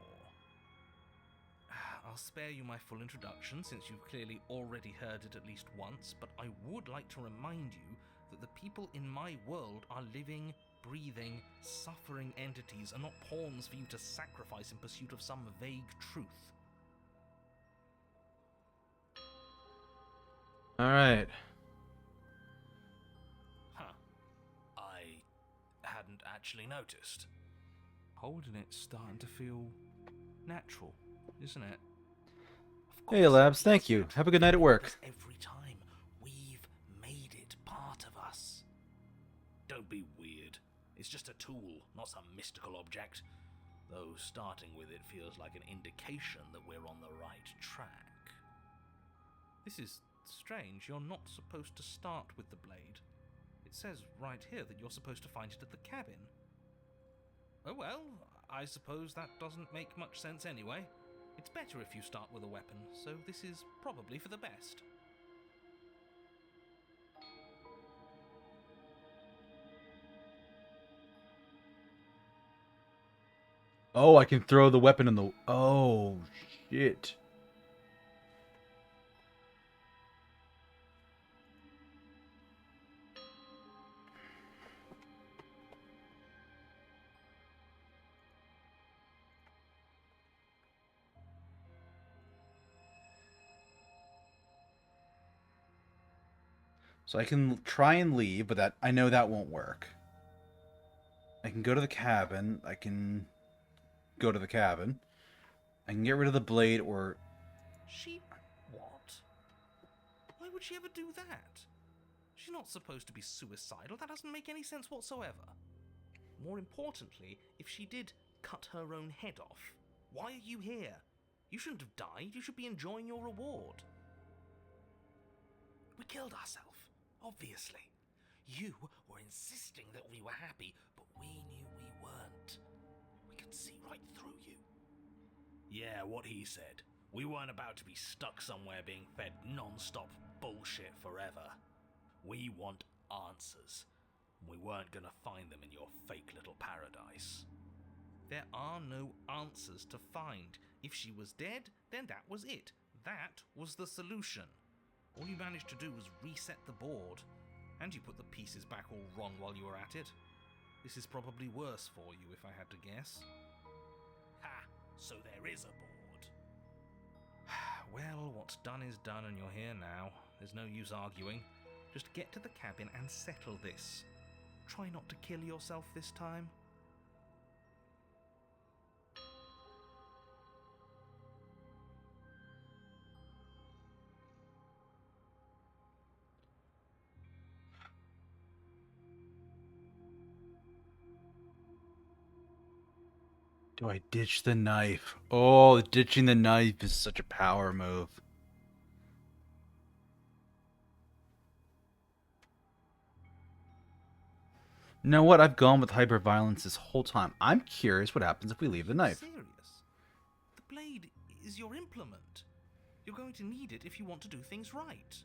I'll spare you my full introduction, since you've clearly already heard it at least once, but I would like to remind you that the people in my world are living, breathing, suffering entities, and not pawns for you to sacrifice in pursuit of some vague truth. Alright. Huh. I hadn't actually noticed. Holding it's starting to feel natural, isn't it? Hey, Labs, thank you. Have a good night at work. Every time we've made it part of us. Don't be weird. It's just a tool, not some mystical object. Though starting with it feels like an indication that we're on the right track. This is strange. You're not supposed to start with the blade. It says right here that you're supposed to find it at the cabin. Oh well, I suppose that doesn't make much sense anyway. It's better if you start with a weapon, so this is probably for the best. Oh, I can throw the weapon in the... Oh, shit. So I can try and leave, but that I know that won't work. I can go to the cabin. I can go to the cabin. I can get rid of the blade or... She... what? Why would she ever do that? She's not supposed to be suicidal. That doesn't make any sense whatsoever. More importantly, if she did cut her own head off, why are you here? You shouldn't have died. You should be enjoying your reward. We killed ourselves. Obviously. You were insisting that we were happy, but we knew we weren't. We could see right through you. Yeah, what he said. We weren't about to be stuck somewhere being fed non-stop bullshit forever. We want answers. We weren't gonna find them in your fake little paradise. There are no answers to find. If she was dead, then that was it. That was the solution. All you managed to do was reset the board, and you put the pieces back all wrong while you were at it. This is probably worse for you, if I had to guess. Ha! So there is a board. Well, what's done is done, and you're here now. There's no use arguing. Just get to the cabin and settle this. Try not to kill yourself this time. Do I ditch the knife? Oh, ditching the knife is such a power move. You know what? I've gone with hyperviolence this whole time. I'm curious what happens if we leave the knife. Serious? The blade is your implement. You're going to need it if you want to do things right.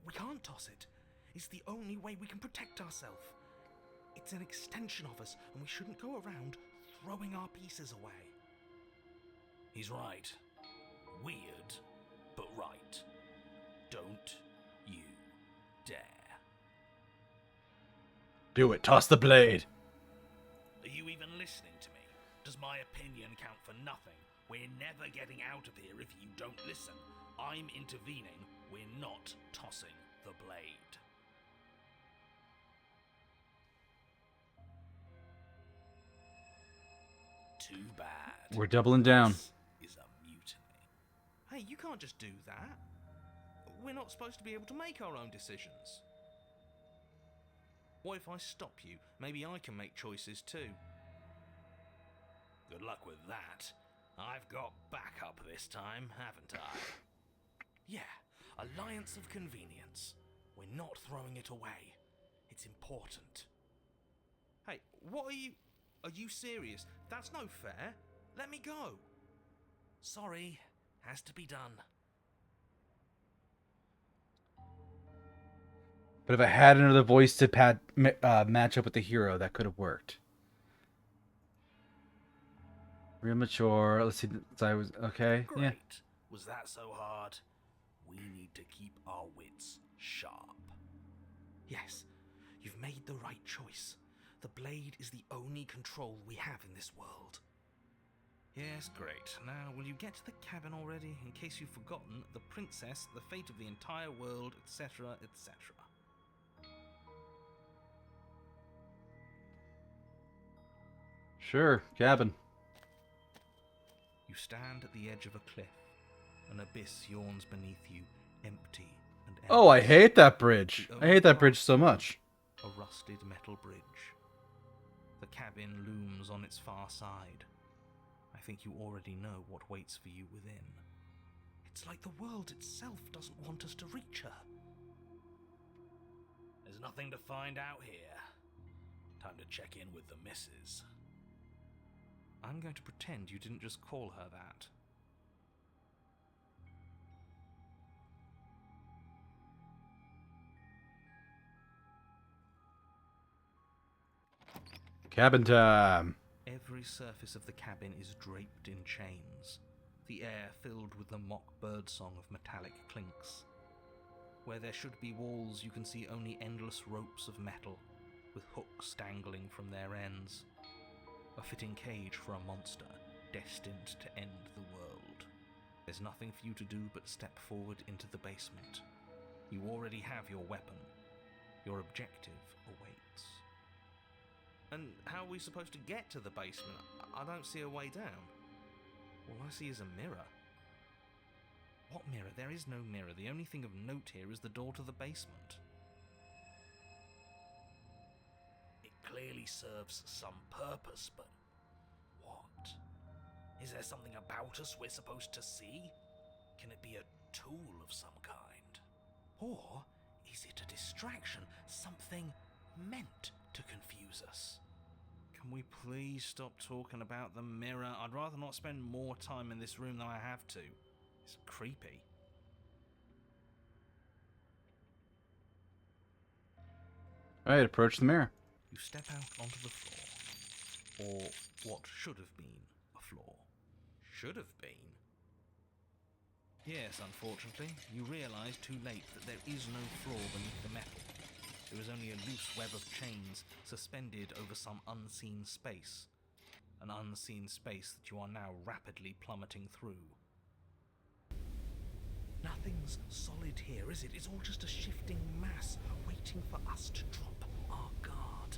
We can't toss it. It's the only way we can protect ourselves. It's an extension of us, and we shouldn't go around throwing our pieces away. He's right. Weird, but right. Don't you dare. Do it. Toss the blade. Are you even listening to me? Does my opinion count for nothing? We're never getting out of here if you don't listen. I'm intervening. We're not tossing the blade. Too bad. We're doubling down. This is a mutiny. Hey, you can't just do that. We're not supposed to be able to make our own decisions. What if I stop you? Maybe I can make choices too. Good luck with that. I've got backup this time, haven't I? Yeah, alliance of convenience. We're not throwing it away. It's important. Hey, what are you... Are you serious? That's no fair. Let me go. Sorry, has to be done. But if I had another voice to match up with the hero, that could have worked. Real mature. Let's see. I was okay. Great. Yeah. Was that so hard? We need to keep our wits sharp. Yes, you've made the right choice. The blade is the only control we have in this world. Yes, great. Now, will you get to the cabin already? In case you've forgotten, the princess, the fate of the entire world, etc., etc. Sure. Cabin. You stand at the edge of a cliff. An abyss yawns beneath you, empty and endless. Oh, I hate that bridge. I hate that bridge so much. A rusted metal bridge. The cabin looms on its far side. I think you already know what waits for you within. It's like the world itself doesn't want us to reach her. There's nothing to find out here. Time to check in with the missus. I'm going to pretend you didn't just call her that. Cabin time. Every surface of the cabin is draped in chains, the air filled with the mock birdsong of metallic clinks. Where there should be walls, you can see only endless ropes of metal, with hooks dangling from their ends. A fitting cage for a monster, destined to end the world. There's nothing for you to do but step forward into the basement. You already have your weapon. Your objective awaits. And how are we supposed to get to the basement? I don't see a way down. All I see is a mirror. What mirror? There is no mirror. The only thing of note here is the door to the basement. It clearly serves some purpose, but what? Is there something about us we're supposed to see? Can it be a tool of some kind? Or is it a distraction? Something meant to confuse us? Can we please stop talking about the mirror? I'd rather not spend more time in this room than I have to. It's creepy. Alright, approach the mirror. You step out onto the floor. Or what should have been a floor. Should have been. Yes, unfortunately, you realise too late that there is no floor beneath the metal. There is only a loose web of chains suspended over some unseen space. An unseen space that you are now rapidly plummeting through. Nothing's solid here, is it? It's all just a shifting mass waiting for us to drop our guard.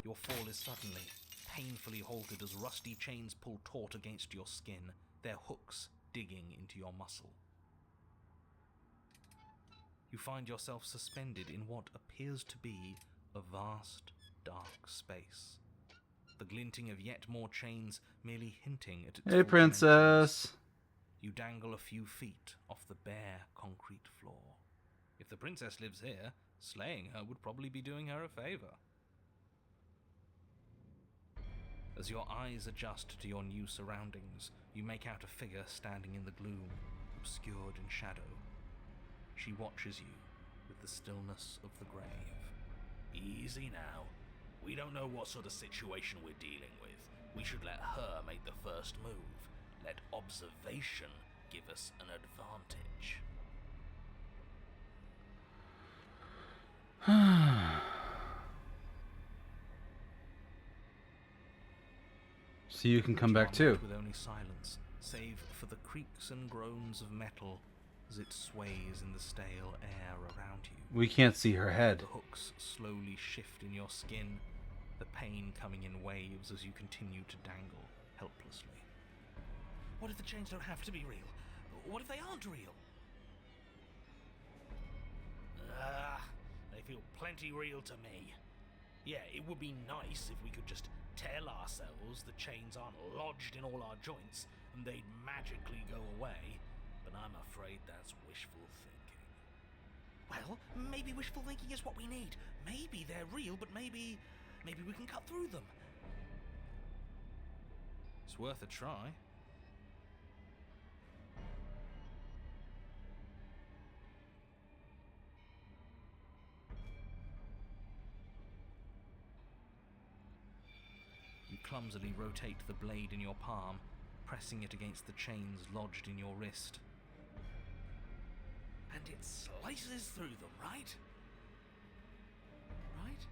Your fall is suddenly, painfully halted as rusty chains pull taut against your skin, their hooks digging into your muscle. You find yourself suspended in what appears to be a vast, dark space. The glinting of yet more chains merely hinting at its Hey, full princess. dimensions. You dangle a few feet off the bare concrete floor. If the princess lives here, slaying her would probably be doing her a favor. As your eyes adjust to your new surroundings, you make out a figure standing in the gloom, obscured in shadow. She watches you with the stillness of the grave. Easy now. We don't know what sort of situation we're dealing with. We should let her make the first move. Let observation give us an advantage. So you can come You are back too. met with only silence, save for the creaks and groans of metal as it sways in the stale air around you. We can't see her head. The hooks slowly shift in your skin, the pain coming in waves as you continue to dangle helplessly. What if the chains don't have to be real? What if they aren't real? They feel plenty real to me. Yeah, it would be nice if we could just tell ourselves the chains aren't lodged in all our joints and they'd magically go away, but I'm afraid that's wishful thinking. Well, maybe wishful thinking is what we need. Maybe they're real, but maybe we can cut through them. It's worth a try. You clumsily rotate the blade in your palm, pressing it against the chains lodged in your wrist. And it slices through them, right? Right?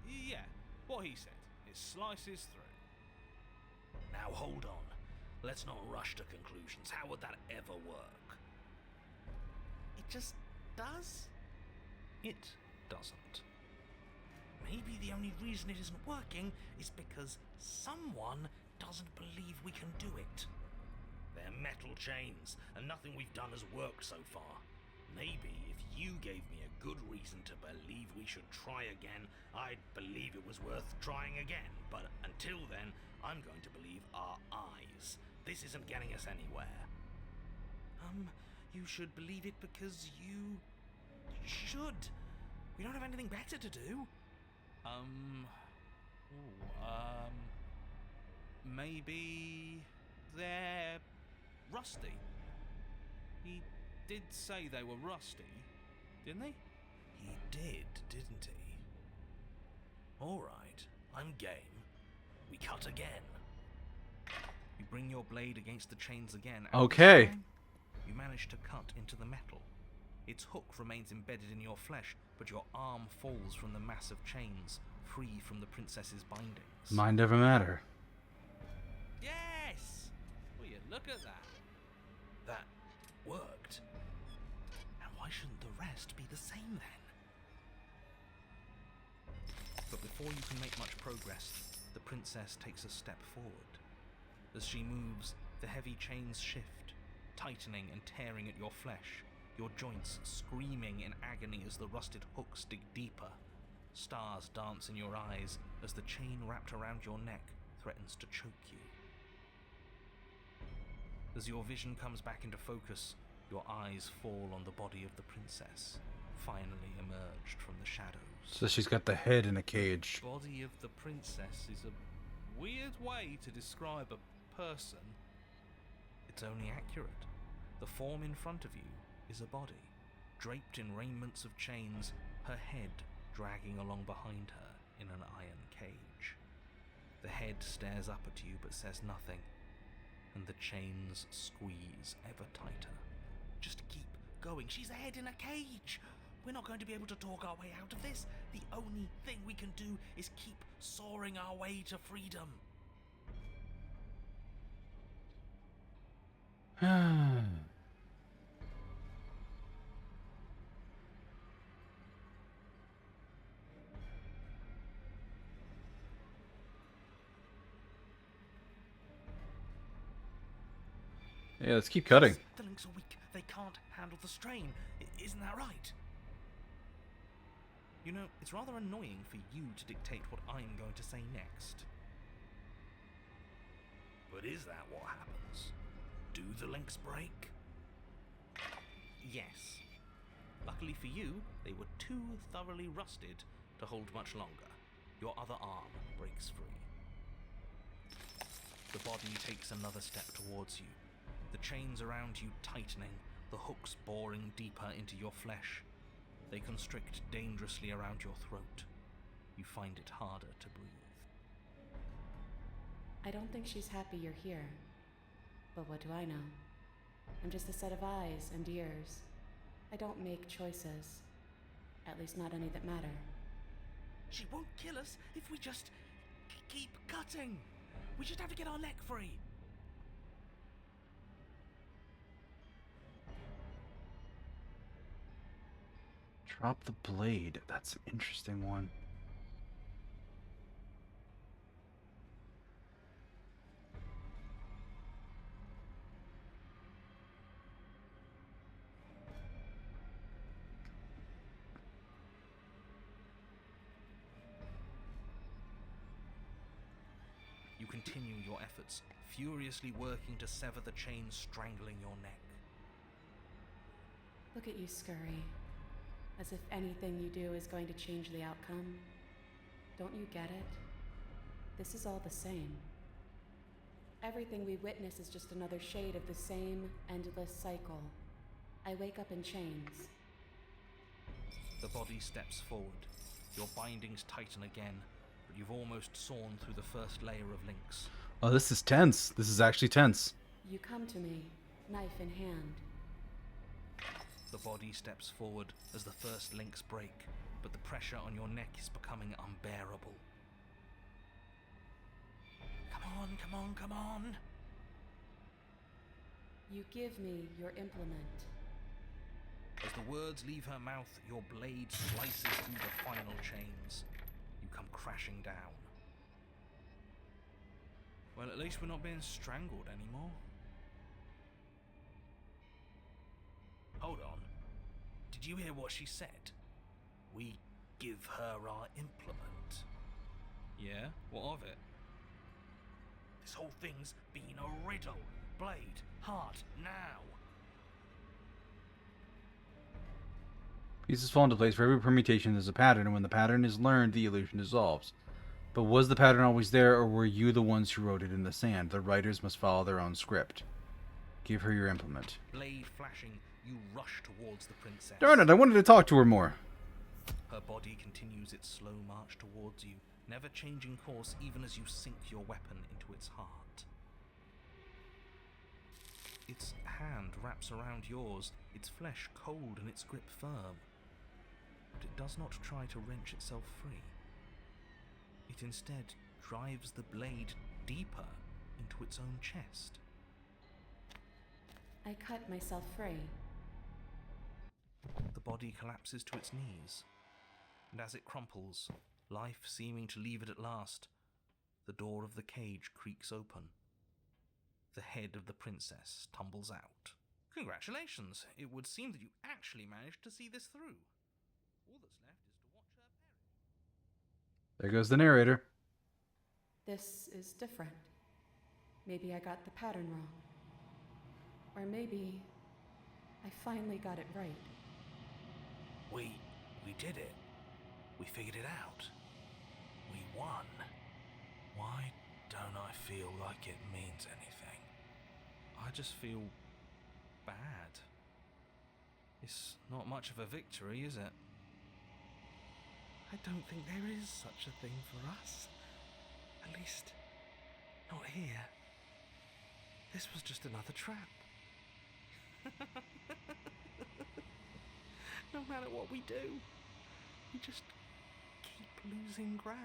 Yeah, what he said. It slices through. Now hold on. Let's not rush to conclusions. How would that ever work? It just does? It doesn't. Maybe the only reason it isn't working is because someone doesn't believe we can do it. They're metal chains, and nothing we've done has worked so far. Maybe if you gave me a good reason to believe we should try again, I'd believe it was worth trying again. But until then, I'm going to believe our eyes. This isn't getting us anywhere. You should believe it because you should. We don't have anything better to do. Maybe they're rusty. He did say they were rusty, didn't he? He did, didn't he? Alright, I'm game. We cut again. You bring your blade against the chains again. And Okay. this time, you manage to cut into the metal. Its hook remains embedded in your flesh, but your arm falls from the mass of chains, free from the princess's bindings. Mind over matter. Yes! Will you look at that? That worked. And why shouldn't the rest be the same then? But before you can make much progress, the princess takes a step forward. As she moves, the heavy chains shift, tightening and tearing at your flesh, your joints screaming in agony as the rusted hooks dig deeper. Stars dance in your eyes as the chain wrapped around your neck threatens to choke you. As your vision comes back into focus, your eyes fall on the body of the princess, finally emerged from the shadows. So she's got the head in a cage. Body of the princess is a weird way to describe a person. It's only accurate. The form in front of you is a body, draped in raiments of chains, her head dragging along behind her in an iron cage. The head stares up at you but says nothing, and the chains squeeze ever tighter. Just keep going. She's ahead in a cage. We're not going to be able to talk our way out of this. The only thing we can do is keep soaring our way to freedom. Yeah, let's keep cutting. The links are weak. They can't handle the strain. Isn't that right? You know, it's rather annoying for you to dictate what I'm going to say next. But is that what happens? Do the links break? Yes. Luckily for you, they were too thoroughly rusted to hold much longer. Your other arm breaks free. The body takes another step towards you. The chains around you tightening, the hooks boring deeper into your flesh. They constrict dangerously around your throat. You find it harder to breathe. I don't think she's happy you're here. But what do I know? I'm just a set of eyes and ears. I don't make choices. At least not any that matter. She won't kill us if we just keep cutting. We just have to get our neck free. Drop the blade. That's an interesting one. You continue your efforts, furiously working to sever the chains strangling your neck. Look at you scurry. As if anything you do is going to change the outcome. Don't you get it? This is all the same. Everything we witness is just another shade of the same endless cycle. I wake up in chains. The body steps forward. Your bindings tighten again, but you've almost sawn through the first layer of links. Oh, this is tense. This is actually tense. You come to me, knife in hand. The body steps forward as the first links break, but the pressure on your neck is becoming unbearable. Come on, come on, come on! You give me your implement. As the words leave her mouth, your blade slices through the final chains. You come crashing down. Well, at least we're not being strangled anymore. Hold on. Did you hear what she said? We give her our implement. Yeah? What of it? This whole thing's been a riddle. Blade, heart, now. Pieces fall into place. For every permutation, there's a pattern, and when the pattern is learned, the illusion dissolves. But was the pattern always there, or were you the ones who wrote it in the sand? The writers must follow their own script. Give her your implement. Blade flashing, you rush towards the princess. Darn it, I wanted to talk to her more. Her body continues its slow march towards you, never changing course even as you sink your weapon into its heart. Its hand wraps around yours, its flesh cold and its grip firm. But it does not try to wrench itself free. It instead drives the blade deeper into its own chest. I cut myself free. The body collapses to its knees, and as it crumples, life seeming to leave it at last, the door of the cage creaks open. The head of the princess tumbles out. Congratulations! It would seem that you actually managed to see this through. All that's left is to watch her perish. There goes the narrator. This is different. Maybe I got the pattern wrong. Or maybe I finally got it right. We did it. We figured it out. We won. Why don't I feel like it means anything? I just feel bad. It's not much of a victory, is it? I don't think there is such a thing for us. At least, not here. This was just another trap. No matter what we do, we just keep losing ground.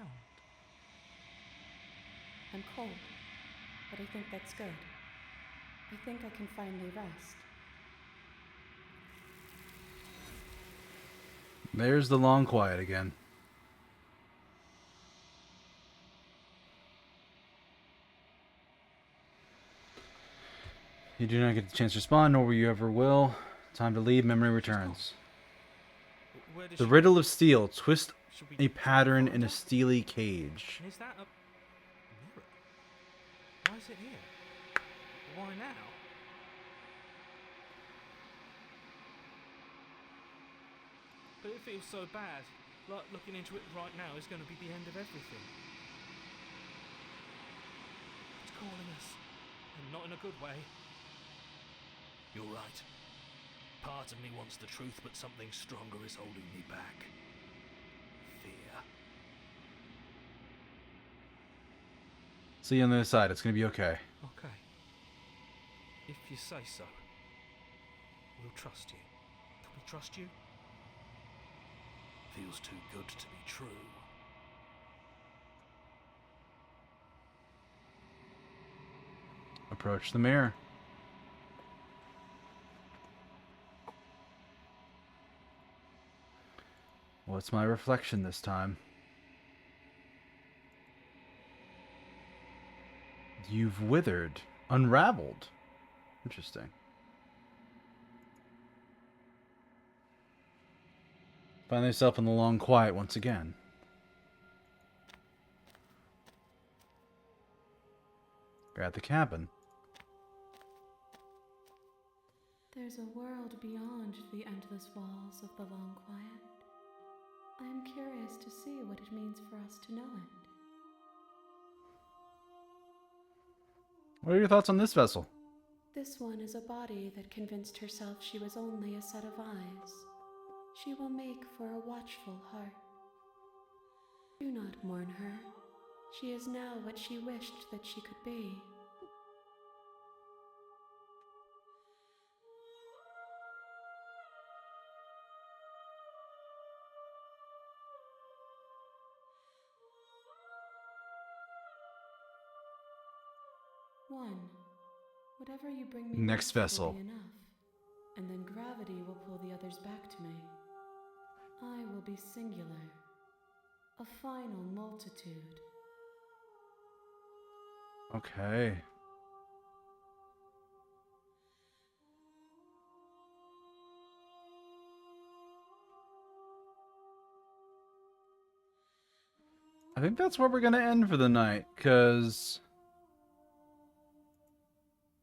I'm cold, but I think that's good. I think I can finally rest. There's the long quiet again. You do not get the chance to respond, nor will you ever will. Time to leave, memory returns. Where does The she- riddle of steel. Twist should we a pattern find in a her? steely cage. Is that a mirror? Why is it here? Why now? But it feels so bad. Like looking into it right now is going to be the end of everything. It's calling us. And not in a good way. You're right. Part of me wants the truth, but something stronger is holding me back. Fear. See you on the other side. It's gonna be okay. Okay. If you say so. We'll trust you. Can we trust you? Feels too good to be true. Approach the mirror. What's my reflection this time? You've withered, unraveled. Interesting. Find yourself in the long quiet once again. You're at the cabin. There's a world beyond the endless walls of the long quiet. I am curious to see what it means for us to know it. What are your thoughts on this vessel? This one is a body that convinced herself she was only a set of eyes. She will make for a watchful heart. Do not mourn her. She is now what she wished that she could be. One. Whatever you bring me Next vessel. will be enough, and then gravity will pull the others back to me. I will be singular, a final multitude. Okay. I think that's where we're gonna end for the night, because...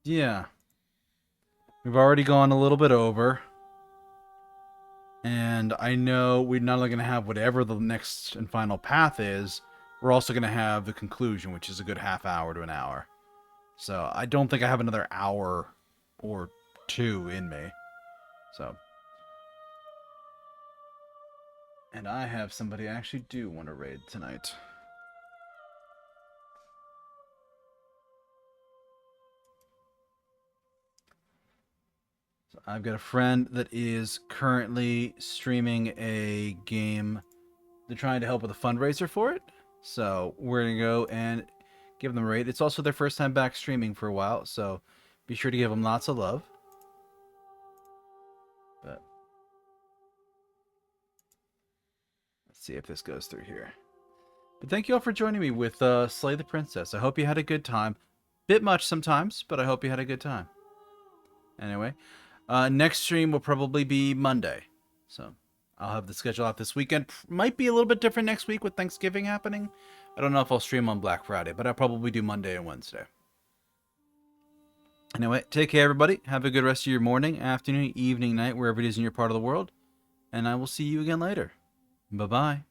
yeah. We've already gone a little bit over. And I know we're not only going to have whatever the next and final path is, we're also going to have the conclusion, which is a good half hour to an hour. So I don't think I have another hour or two in me. So. And I have somebody I actually do want to raid tonight. So I've got a friend that is currently streaming a game. They're trying to help with a fundraiser for it. So we're going to go and give them a raid. It's also their first time back streaming for a while. So be sure to give them lots of love. But let's see if this goes through here. But thank you all for joining me with Slay the Princess. I hope you had a good time. Bit much sometimes, but I hope you had a good time. Anyway. Next stream will probably be Monday. So I'll have the schedule out this weekend. Might be a little bit different next week with Thanksgiving happening. I don't know if I'll stream on Black Friday, but I'll probably do Monday and Wednesday. Anyway, take care, everybody. Have a good rest of your morning, afternoon, evening, night, wherever it is in your part of the world. And I will see you again later. Bye-bye.